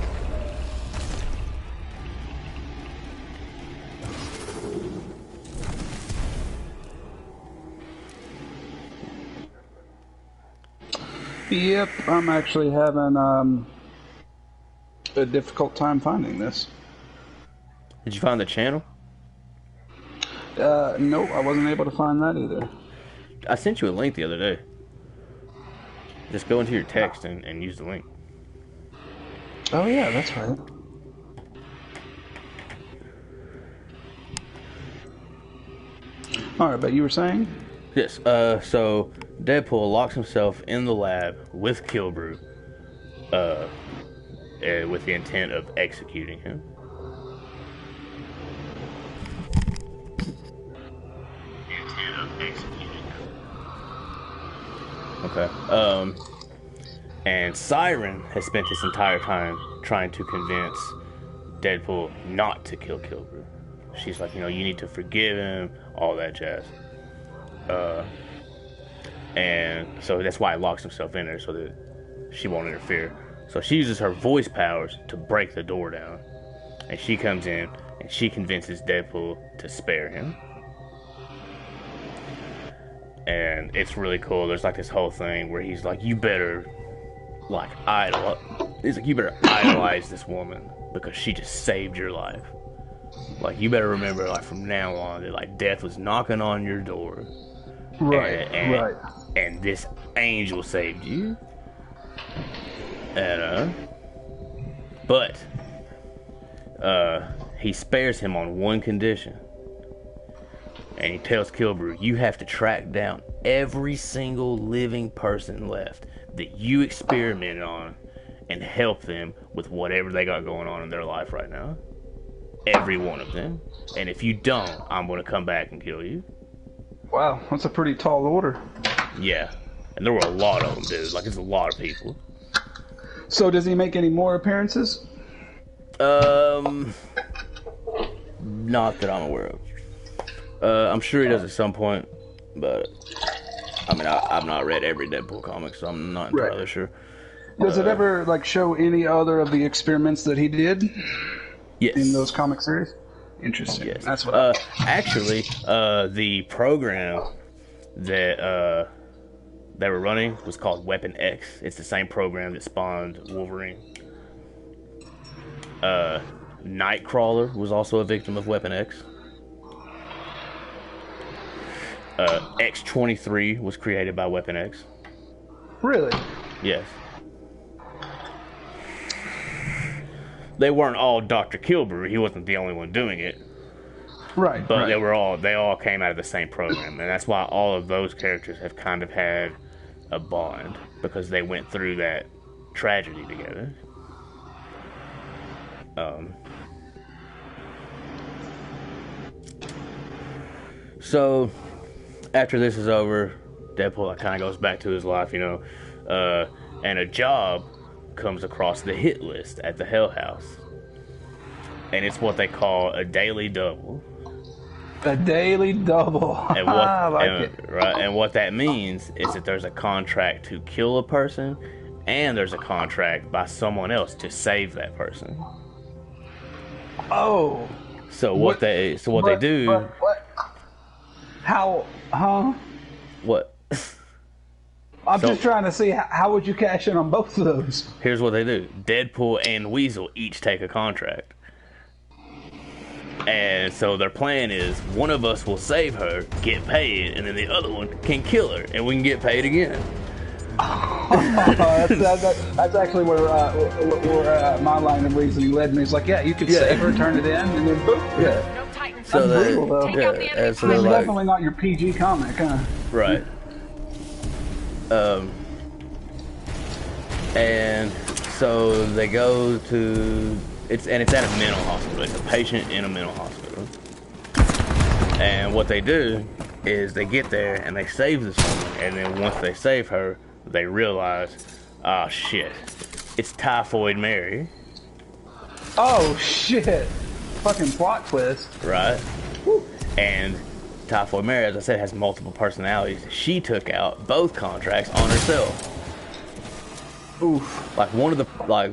Yep, I'm actually having a difficult time finding this. Did you find the channel? Nope, I wasn't able to find that either. I sent you a link the other day. Just go into your text and use the link. Oh yeah, that's right. Alright, but you were saying? Yes, so Deadpool locks himself in the lab with Killbrew, with the intent of executing him. Okay. And Siren has spent this entire time trying to convince Deadpool not to kill Killbrew. She's like, you need to forgive him, all that jazz. And so that's why he locks himself in there, so that she won't interfere. So she uses her voice powers to break the door down. And she comes in, and she convinces Deadpool to spare him. And it's really cool. There's like this whole thing where he's like, you better idolize this woman because she just saved your life. Like, you better remember, like, from now on that, like, death was knocking on your door. Right, right. And this angel saved you. And, but he spares him on one condition. And he tells Killbrew, you have to track down every single living person left that you experimented on and help them with whatever they got going on in their life right now. Every one of them. And if you don't, I'm going to come back and kill you. Wow, that's a pretty tall order. Yeah. And there were a lot of them, dude. Like, it's a lot of people. So does he make any more appearances? Not that I'm aware of. I'm sure he does at some point, but I mean, I've not read every Deadpool comic, so I'm not entirely sure. Does it ever like show any other of the experiments that he did? Yes. In those comic series? Interesting. Yes. That's what. Actually, the program that they were running was called Weapon X. It's the same program that spawned Wolverine. Nightcrawler was also a victim of Weapon X. X-23 was created by Weapon X. Really? Yes. They weren't all Dr. Killbrew. He wasn't the only one doing it. Right. But they all came out of the same program. And that's why all of those characters have kind of had a bond. Because they went through that tragedy together. So, after this is over, Deadpool like, kind of goes back to his life, you know, and a job comes across the hit list at the Hell House, and it's what they call a daily double. A daily double. And what, I like it. Right, and what that means is that there's a contract to kill a person, and there's a contract by someone else to save that person. Oh. So what they do? What? How? Huh? What? I'm just trying to see how would you cash in on both of those. Here's what they do: Deadpool and Weasel each take a contract. And so their plan is one of us will save her, get paid, and then the other one can kill her, and we can get paid again. That's actually where my line of reasoning led me. It's like, yeah, you could save her, turn it in, and then boom. Yeah. No Titans. So That's brutal, though. Take out the enemy so It's like, definitely not your PG comic, huh? right. And so they go to it's at a mental hospital. It's a patient in a mental hospital. And what they do is they get there and they save this woman, and then once they save her, they realize, oh shit, it's Typhoid Mary. Oh shit! Fucking plot twist. Right? And Typhoid Mary, as I said, has multiple personalities. She took out both contracts on herself. Oof. Like one of the What?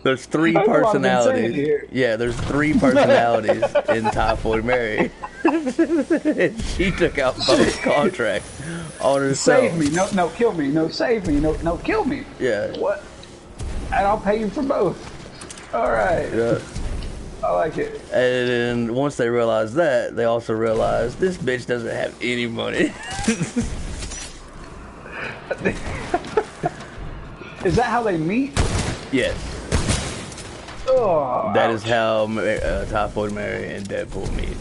there's three personalities. Yeah, there's three personalities in Typhoid Mary. And she took out both contracts on herself. Save me. No, kill me. No, save me. No, kill me. Yeah. What? And I'll pay you for both. All right. Yeah. I like it. And then once they realize that, they also realize this bitch doesn't have any money. Is that how they meet? Yes. Oh, That ouch. is how Typhoid Mary and Deadpool meet.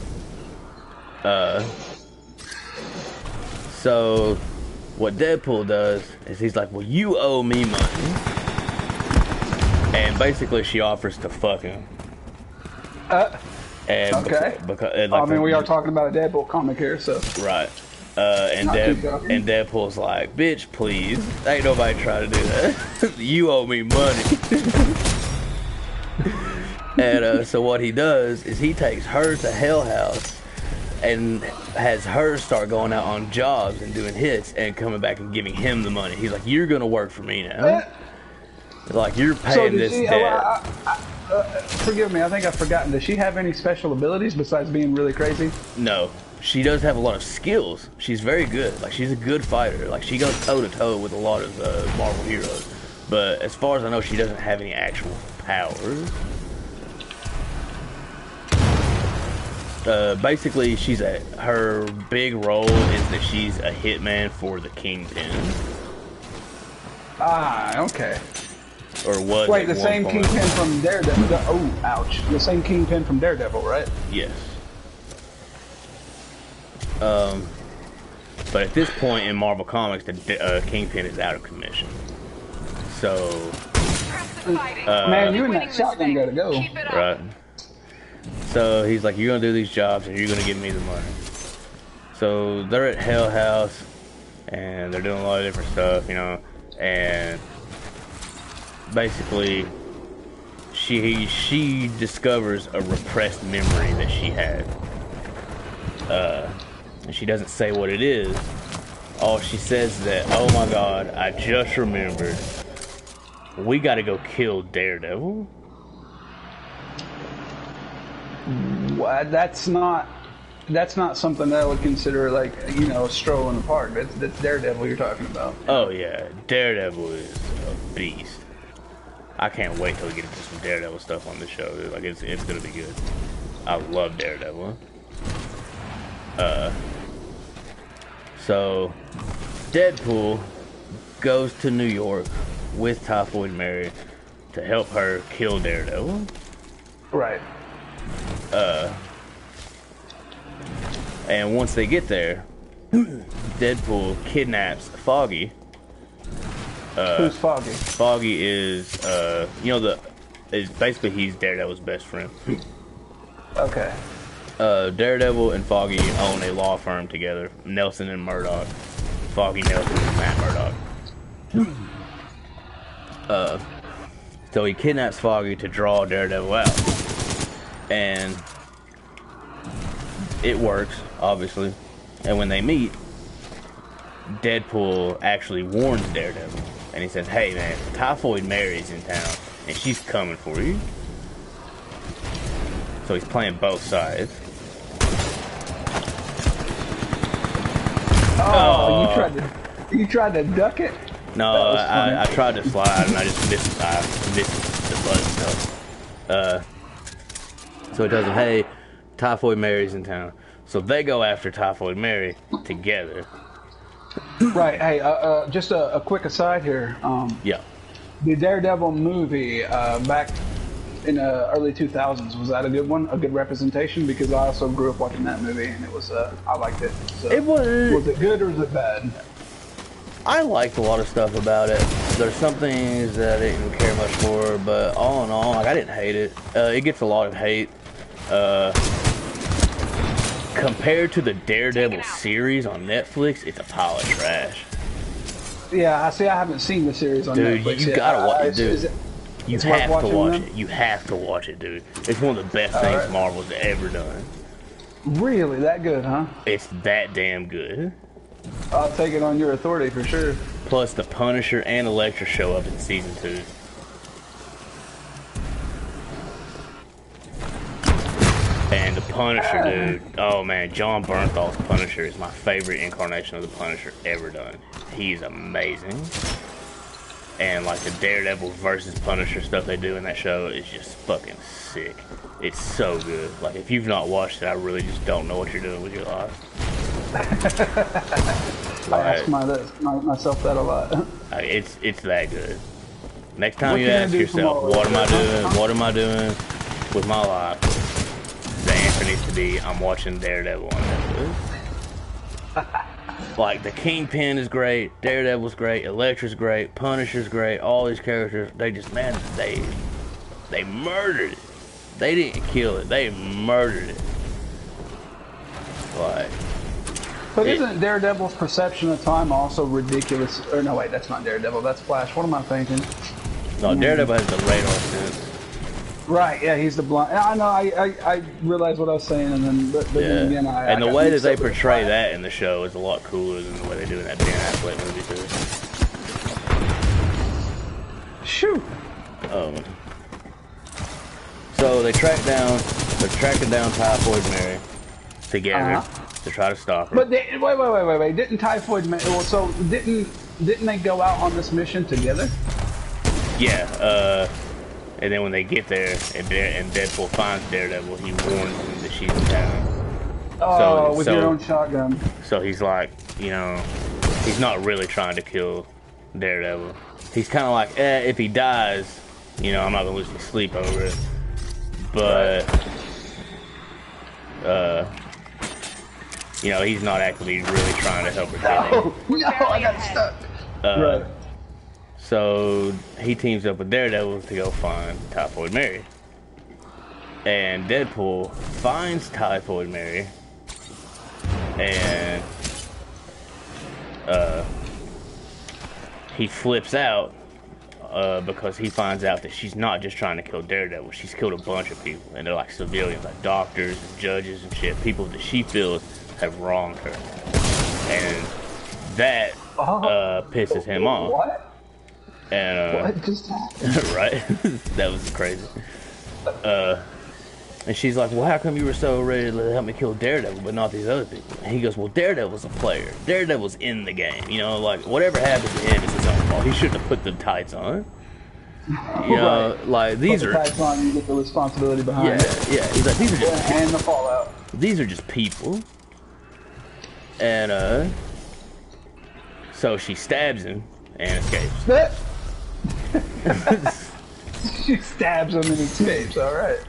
So what Deadpool does is he's like, well, you owe me money. And basically she offers to fuck him. And okay. Because I mean, we are talking about a Deadpool comic here, so. right. And Deadpool's like, bitch, please. Ain't nobody trying to do that. You owe me money. And so what he does is he takes her to Hell House and has her start going out on jobs and doing hits and coming back and giving him the money. He's like, you're gonna work for me now. Like, you're paying this debt. Forgive me, I think I've forgotten. Does she have any special abilities besides being really crazy? No. She does have a lot of skills. She's very good. Like, she's a good fighter. Like, she goes toe-to-toe with a lot of Marvel heroes. But as far as I know, she doesn't have any actual powers. Basically, her big role is that she's a hitman for the Kingpin. Ah, okay. Or was Wait, at the one same point. Kingpin from Daredevil. Oh, ouch. The same Kingpin from Daredevil, right? Yes. But at this point in Marvel Comics, the Kingpin is out of commission. So, man, you and that shotgun gotta go. right. So he's like, you're gonna do these jobs and you're gonna give me the money. So they're at Hell House and they're doing a lot of different stuff, you know, and basically she discovers a repressed memory that she had. And she doesn't say what it is. All she says is that, oh my god, I just remembered. We gotta go kill Daredevil. That's not something that I would consider, like, you know, a stroll in the park. That's Daredevil you're talking about. Oh yeah, Daredevil is a beast. I can't wait till we get into some Daredevil stuff on the show. Like, it's gonna be good. I love Daredevil. So Deadpool goes to New York with Typhoid Mary to help her kill Daredevil. Right. And once they get there, Deadpool kidnaps Foggy. Who's Foggy? Foggy is, basically he's Daredevil's best friend. Okay. Daredevil and Foggy own a law firm together. Nelson and Murdoch. Foggy Nelson and Matt Murdoch. So he kidnaps Foggy to draw Daredevil out. And it works, obviously. And when they meet, Deadpool actually warns Daredevil. And he says, hey man, Typhoid Mary's in town, and she's coming for you. So he's playing both sides. Oh, you tried to duck it? No, I tried to slide and I just missed the button. So it tells him, hey, Typhoid Mary's in town. So they go after Typhoid Mary together. Right. Hey, just a quick aside here. Yeah. The Daredevil movie back in the early 2000s, was that a good one? A good representation? Because I also grew up watching that movie, and it was I liked it. So, it was. Was it good or was it bad? I liked a lot of stuff about it. There's some things that I didn't care much for, but all in all, like, I didn't hate it. It gets a lot of hate. Compared to the Daredevil series on Netflix, it's a pile of trash. Yeah, I see. I haven't seen the series on Netflix. Dude, you gotta watch it, dude. You have to watch it. You have to watch it, dude. It's one of the best things Marvel's ever done. Really? That good, huh? It's that damn good. I'll take it on your authority for sure. Plus, the Punisher and Elektra show up in season 2. And the Punisher, dude. Oh man, John Bernthal's Punisher is my favorite incarnation of the Punisher ever done. He's amazing. And like the Daredevil versus Punisher stuff they do in that show is just fucking sick. It's so good. Like, if you've not watched it, I really just don't know what you're doing with your life. I ask myself that a lot. It's that good. Next time you ask yourself, what am I doing? What am I doing with my life? The answer needs to be, I'm watching Daredevil on Netflix. Like, the Kingpin is great, Daredevil's great, Elektra's great, Punisher's great, all these characters, they just, man, they murdered it. They didn't kill it, they murdered it. Like... But isn't Daredevil's perception of time also ridiculous? Or no, wait, that's not Daredevil, that's Flash. What am I thinking? No, Daredevil has the radar sense. Right, yeah, he's the blind. I know, I realized what I was saying, and then, but then again, and the way that they portray that in the show is a lot cooler than the way they do in that Ben Affleck movie too. Shoot. So they're tracking down Typhoid Mary together to try to stop her. But wait, didn't Typhoid Mary? Well, so didn't they go out on this mission together? Yeah. And then when they get there, and Deadpool finds Daredevil, he warns him that she's in town. Oh, with your own shotgun. So he's like, you know, he's not really trying to kill Daredevil. He's kind of like, if he dies, you know, I'm not gonna lose any sleep over it. But, you know, he's not actually really trying to help her kill him. No, I got stuck. Right. So he teams up with Daredevil to go find Typhoid Mary. And Deadpool finds Typhoid Mary. And he flips out because he finds out that she's not just trying to kill Daredevil. She's killed a bunch of people. And they're like civilians, like doctors and judges and shit. People that she feels have wronged her. And that pisses him off. What? And, what just happened? Right? That was crazy. And she's like, well, how come you were so ready to help me kill Daredevil, but not these other people? And he goes, well, Daredevil's a player. Daredevil's in the game. You know, like, whatever happens to him is his own fault. He shouldn't have put the tights on. You know, like, these put the tights on, you get the responsibility behind it. Yeah. He's like, these are just and the fallout. These are just people. And, so she stabs him and escapes. She stabs him and escapes, alright.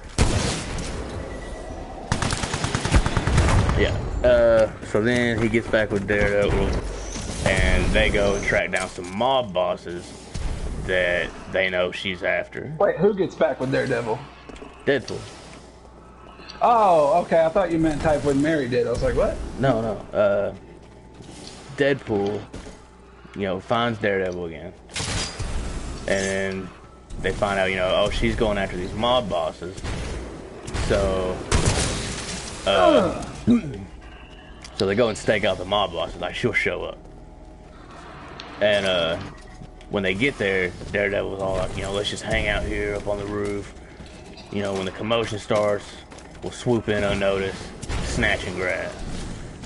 Yeah. So then he gets back with Daredevil, and they go and track down some mob bosses that they know she's after. Wait, who gets back with Daredevil? Deadpool. Oh, okay. I thought you meant Typhoid Mary did. I was like, what? No, no. Deadpool, finds Daredevil again. And then they find out, oh, she's going after these mob bosses. So, so they go and stake out the mob bosses. Like, she'll show up. And, when they get there, Daredevil's all like, let's just hang out here up on the roof. When the commotion starts, we'll swoop in unnoticed, snatch and grab.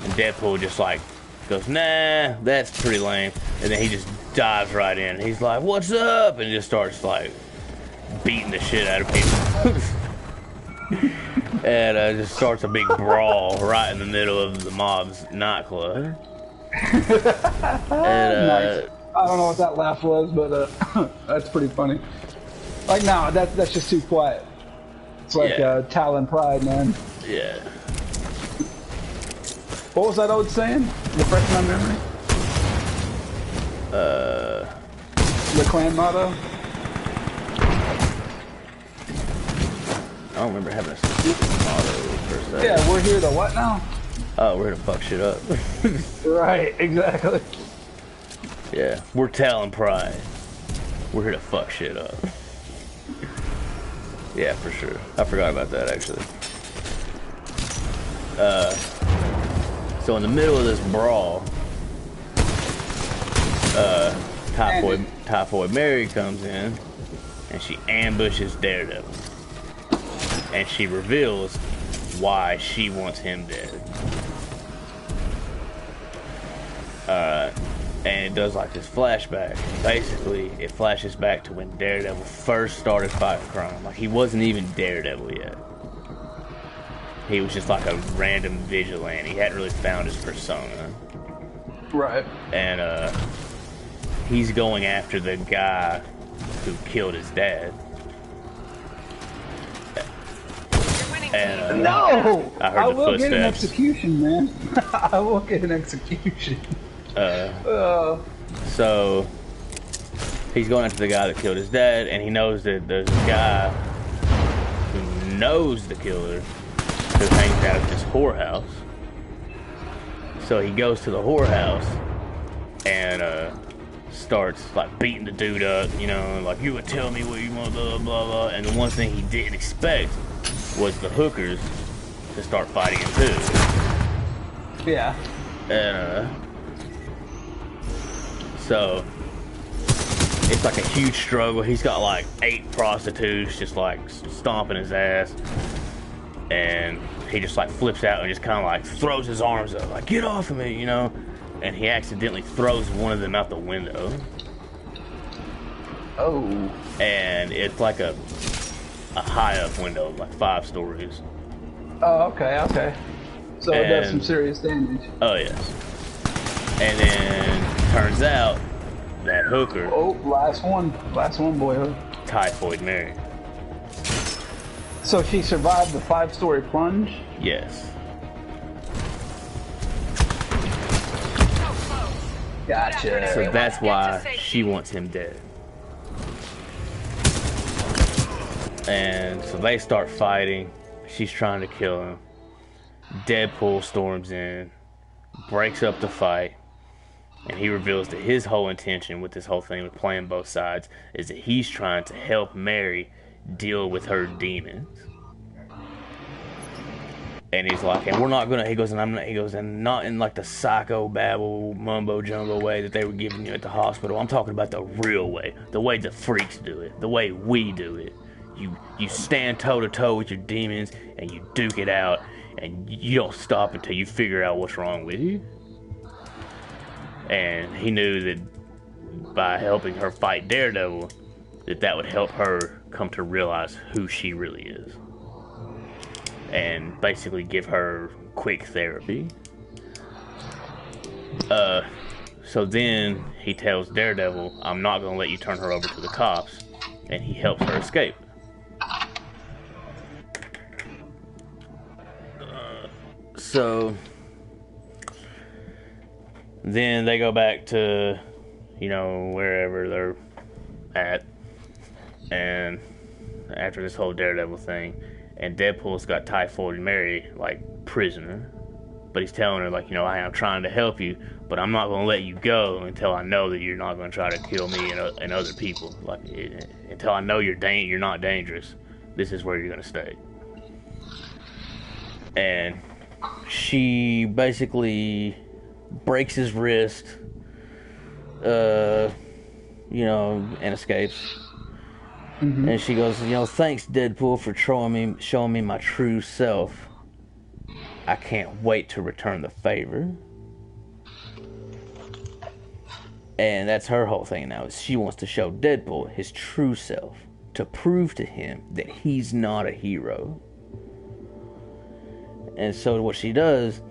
And Deadpool just like goes, nah, that's pretty lame. And then he just dives right in. And he's like, what's up? And just starts like beating the shit out of people. And just starts a big brawl right in the middle of the mob's nightclub. And, nice. I don't know what that laugh was, but that's pretty funny. Like, no, that's just too quiet. It's like Talon Pride, man. Yeah. What was that old saying? Refresh my memory. The clan motto. I don't remember having a specific motto per se. Yeah, we're here to what now? Oh, we're here to fuck shit up. Right, exactly. Yeah, we're Talon Pride. We're here to fuck shit up. Yeah, for sure. I forgot about that, actually. So in the middle of this brawl, Typhoid Mary comes in, and she ambushes Daredevil. And she reveals why she wants him dead. And it does like this flashback. Basically, it flashes back to when Daredevil first started fighting crime. Like, he wasn't even Daredevil yet. He was just like a random vigilante. He hadn't really found his persona. Right. And he's going after the guy who killed his dad. And no! I heard the will footsteps. Get an execution, man. I will get an execution. So he's going after the guy that killed his dad, and he knows that there's a guy who knows the killer who hangs out at this whorehouse. So he goes to the whorehouse and starts like beating the dude up, like, you would tell me what you want, blah blah blah. And the one thing he didn't expect was the hookers to start fighting him too. Yeah. And so it's like a huge struggle. He's got like 8 prostitutes just like stomping his ass, and he just like flips out and just kind of like throws his arms up like, get off of me, and he accidentally throws one of them out the window. Oh. And it's like a high up window, like 5 stories. Oh, okay. So it does some serious damage. Oh yes. And then turns out that hooker. Oh, last one, boy. Typhoid Mary. So she survived the 5-story plunge? Yes. Gotcha. So that's why she wants him dead. And so they start fighting. She's trying to kill him. Deadpool storms in, breaks up the fight, and he reveals that his whole intention with this whole thing, with playing both sides, is that he's trying to help Mary deal with her demons. And he's like, and we're not gonna, he goes, and not in like the psycho babble mumbo jumbo way that they were giving you at the hospital. I'm talking about the real way, the way the freaks do it, the way we do it. You stand toe to toe with your demons and you duke it out, and you don't stop until you figure out what's wrong with you. And he knew that by helping her fight Daredevil, that would help her come to realize who she really is. And basically give her quick therapy. So then he tells Daredevil, I'm not going to let you turn her over to the cops. And he helps her escape. So then they go back to, wherever they're at. And after this whole Daredevil thing, and Deadpool's got Typhoid Mary like prisoner, but he's telling her like, I am trying to help you, but I'm not gonna let you go until I know that you're not gonna try to kill me and other people. Like until I know you're not dangerous. This is where you're gonna stay. And she basically breaks his wrist, and escapes. Mm-hmm. And she goes, thanks Deadpool for showing me my true self. I can't wait to return the favor. And that's her whole thing now, is she wants to show Deadpool his true self, to prove to him that he's not a hero. And so what she does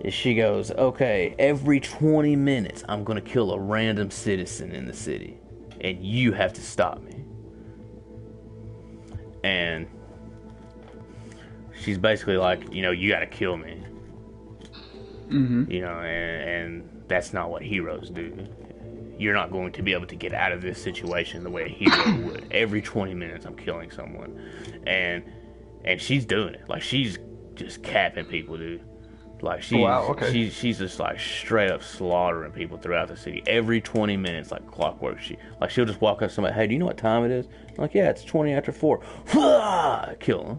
is she goes, okay, every 20 minutes I'm going to kill a random citizen in the city, and you have to stop me. And she's basically like, you got to kill me. Mm-hmm. And that's not what heroes do. You're not going to be able to get out of this situation the way a hero would. Every 20 minutes I'm killing someone. And she's doing it. Like, she's just capping people, dude. Like, she's just like straight up slaughtering people throughout the city. Every 20 minutes, like clockwork. She'll just walk up to somebody, hey, do you know what time it is? I'm like, yeah, it's 20 after 4. Kill them.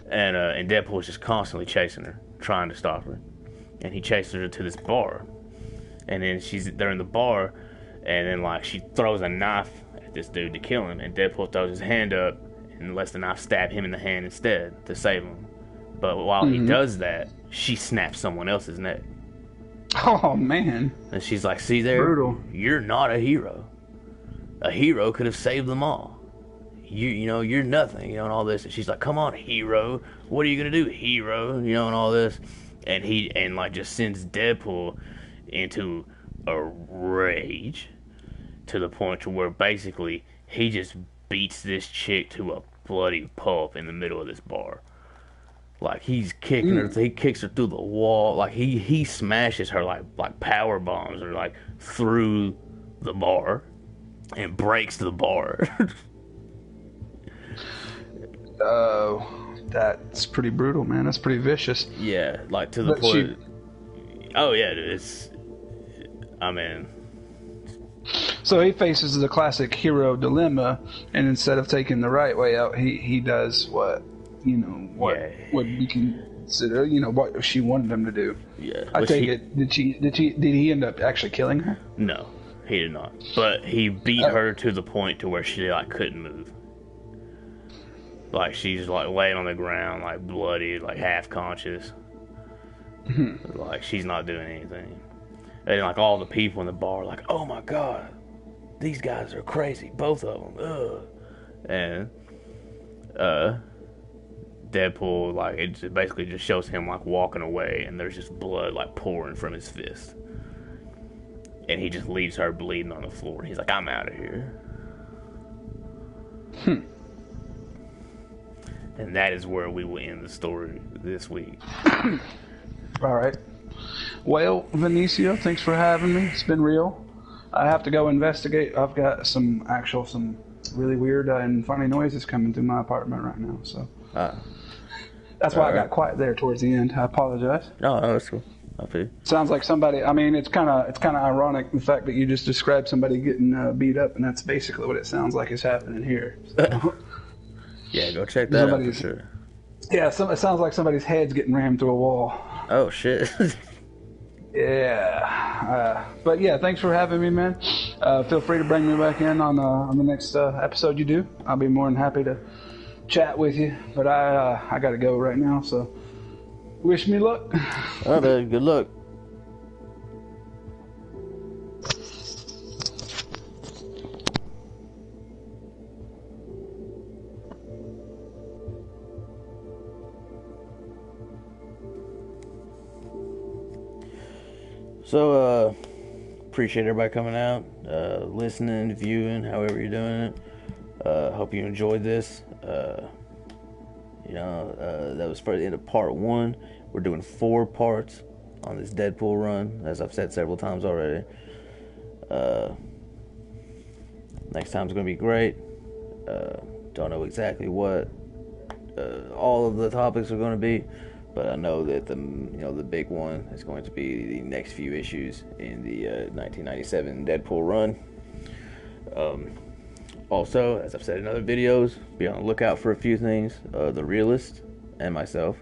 And Deadpool's just constantly chasing her, trying to stop her. And he chases her to this bar. And then they're in the bar, and then like she throws a knife at this dude to kill him, and Deadpool throws his hand up and lets the knife stab him in the hand instead to save him. But while he does that, she snaps someone else's neck. Oh man! And she's like, "See there, brutal. You're not a hero. A hero could have saved them all. You're nothing, and all this." And she's like, "Come on, hero. What are you gonna do, hero? And all this." And he just sends Deadpool into a rage to the point to where basically he just beats this chick to a bloody pulp in the middle of this bar. Like, he's kicking her, he kicks her through the wall. Like, he smashes her like power bombs or like through the bar and breaks the bar. That's pretty brutal, man. That's pretty vicious. Yeah, like to the point. Oh yeah, dude, so he faces the classic hero dilemma, and instead of taking the right way out, he does what we consider, what she wanted him to do. Yeah. I take it. Did he end up actually killing her? No, he did not. But he beat her to the point to where she like couldn't move. Like, she's like laying on the ground, like bloody, like half conscious. Mm-hmm. Like, she's not doing anything. And like all the people in the bar are like, oh my god, these guys are crazy, both of them. Ugh. And Deadpool, like, it basically just shows him like walking away, and there's just blood like pouring from his fist, and he just leaves her bleeding on the floor, and he's like, I'm out of here. And that is where we will end the story this week. All right. Well, Vinicio, thanks for having me. It's been real. I have to go investigate. I've got some really weird and funny noises coming through my apartment right now. So that's why I got quiet there towards the end. I apologize. No, that's cool. I feel. Sounds like somebody. I mean, it's kind of ironic the fact that you just described somebody getting beat up, and that's basically what it sounds like is happening here. So. Yeah, go check that out for sure. Yeah, it sounds like somebody's head's getting rammed through a wall. Oh shit. Yeah, but yeah, thanks for having me, man. Feel free to bring me back in on the next episode you do. I'll be more than happy to chat with you. But I got to go right now, so wish me luck. All right, man. Good luck. So, appreciate everybody coming out, listening, viewing, however you're doing it. Hope you enjoyed this. That was for the end of part 1. We're doing 4 parts on this Deadpool run, as I've said several times already. Next time's going to be great. Don't know exactly what all of the topics are going to be, but I know that the big one is going to be the next few issues in the 1997 Deadpool run. Also, as I've said in other videos, be on the lookout for a few things. The Realist and myself,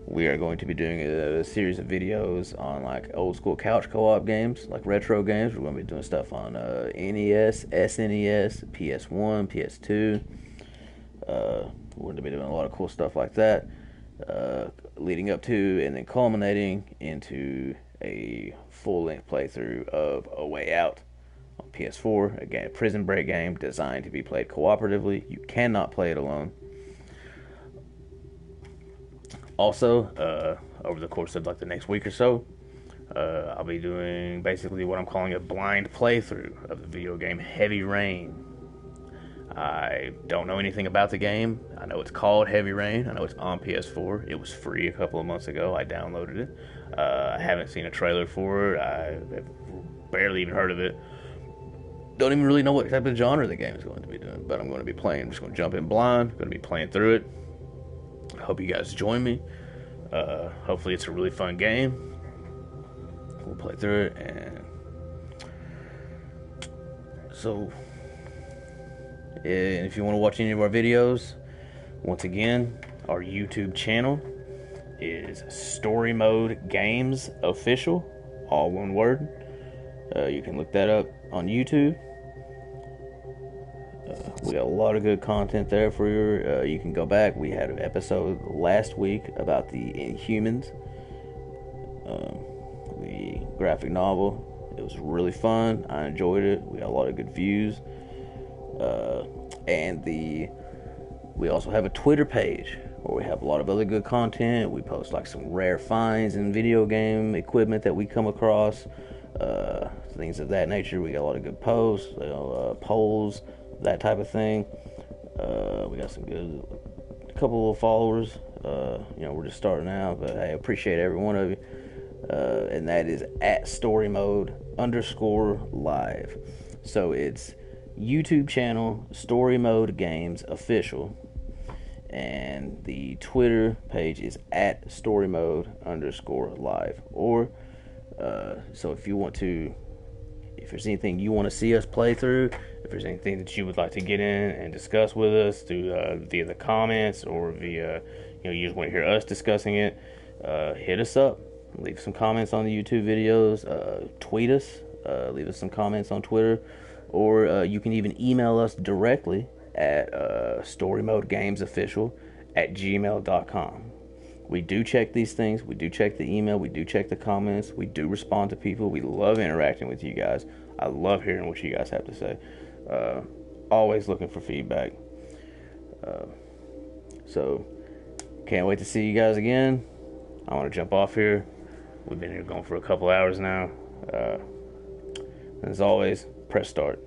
we are going to be doing a series of videos on like old school couch co-op games, like retro games. We're going to be doing stuff on NES, SNES, PS1, PS2. We're going to be doing a lot of cool stuff like that, leading up to and then culminating into a full-length playthrough of A Way Out on PS4. Again, a prison break game designed to be played cooperatively. You cannot play it alone. Also, over the course of like the next week or so, I'll be doing basically what I'm calling a blind playthrough of the video game Heavy Rain. I don't know anything about the game. I know it's called Heavy Rain. I know it's on PS4. It was free a couple of months ago. I downloaded it. I haven't seen a trailer for it. I've barely even heard of it. Don't even really know what type of genre the game is going to be doing, but I'm going to be playing. I'm just going to jump in blind. I'm going to be playing through it. I hope you guys join me. Hopefully it's a really fun game. We'll play through it, and so if you want to watch any of our videos, once again, our YouTube channel is Story Mode Games Official, all one word. You can look that up on YouTube. We got a lot of good content there for you. You can go back. We had an episode last week about the Inhumans, the graphic novel. It was really fun. I enjoyed it. We got a lot of good views. We also have a Twitter page where we have a lot of other good content. We post like some rare finds in video game equipment that we come across, things of that nature. We got a lot of good posts, polls, that type of thing. We got a couple of followers. We're just starting out, but I appreciate every one of you. And that is at @storymode_live. So it's YouTube channel Story Mode Games Official, and the Twitter page is at @storymode_live. Or so if there's anything you want to see us play through, if there's anything that you would like to get in and discuss with us through via the comments, or via you just want to hear us discussing it, hit us up. Leave some comments on the YouTube videos. Tweet us. Leave us some comments on Twitter. Or you can even email us directly at storymodegamesofficial@gmail.com. We do check these things. We do check the email. We do check the comments. We do respond to people. We love interacting with you guys. I love hearing what you guys have to say. Always looking for feedback. So, can't wait to see you guys again. I want to jump off here. We've been here going for a couple hours now. As always, press start.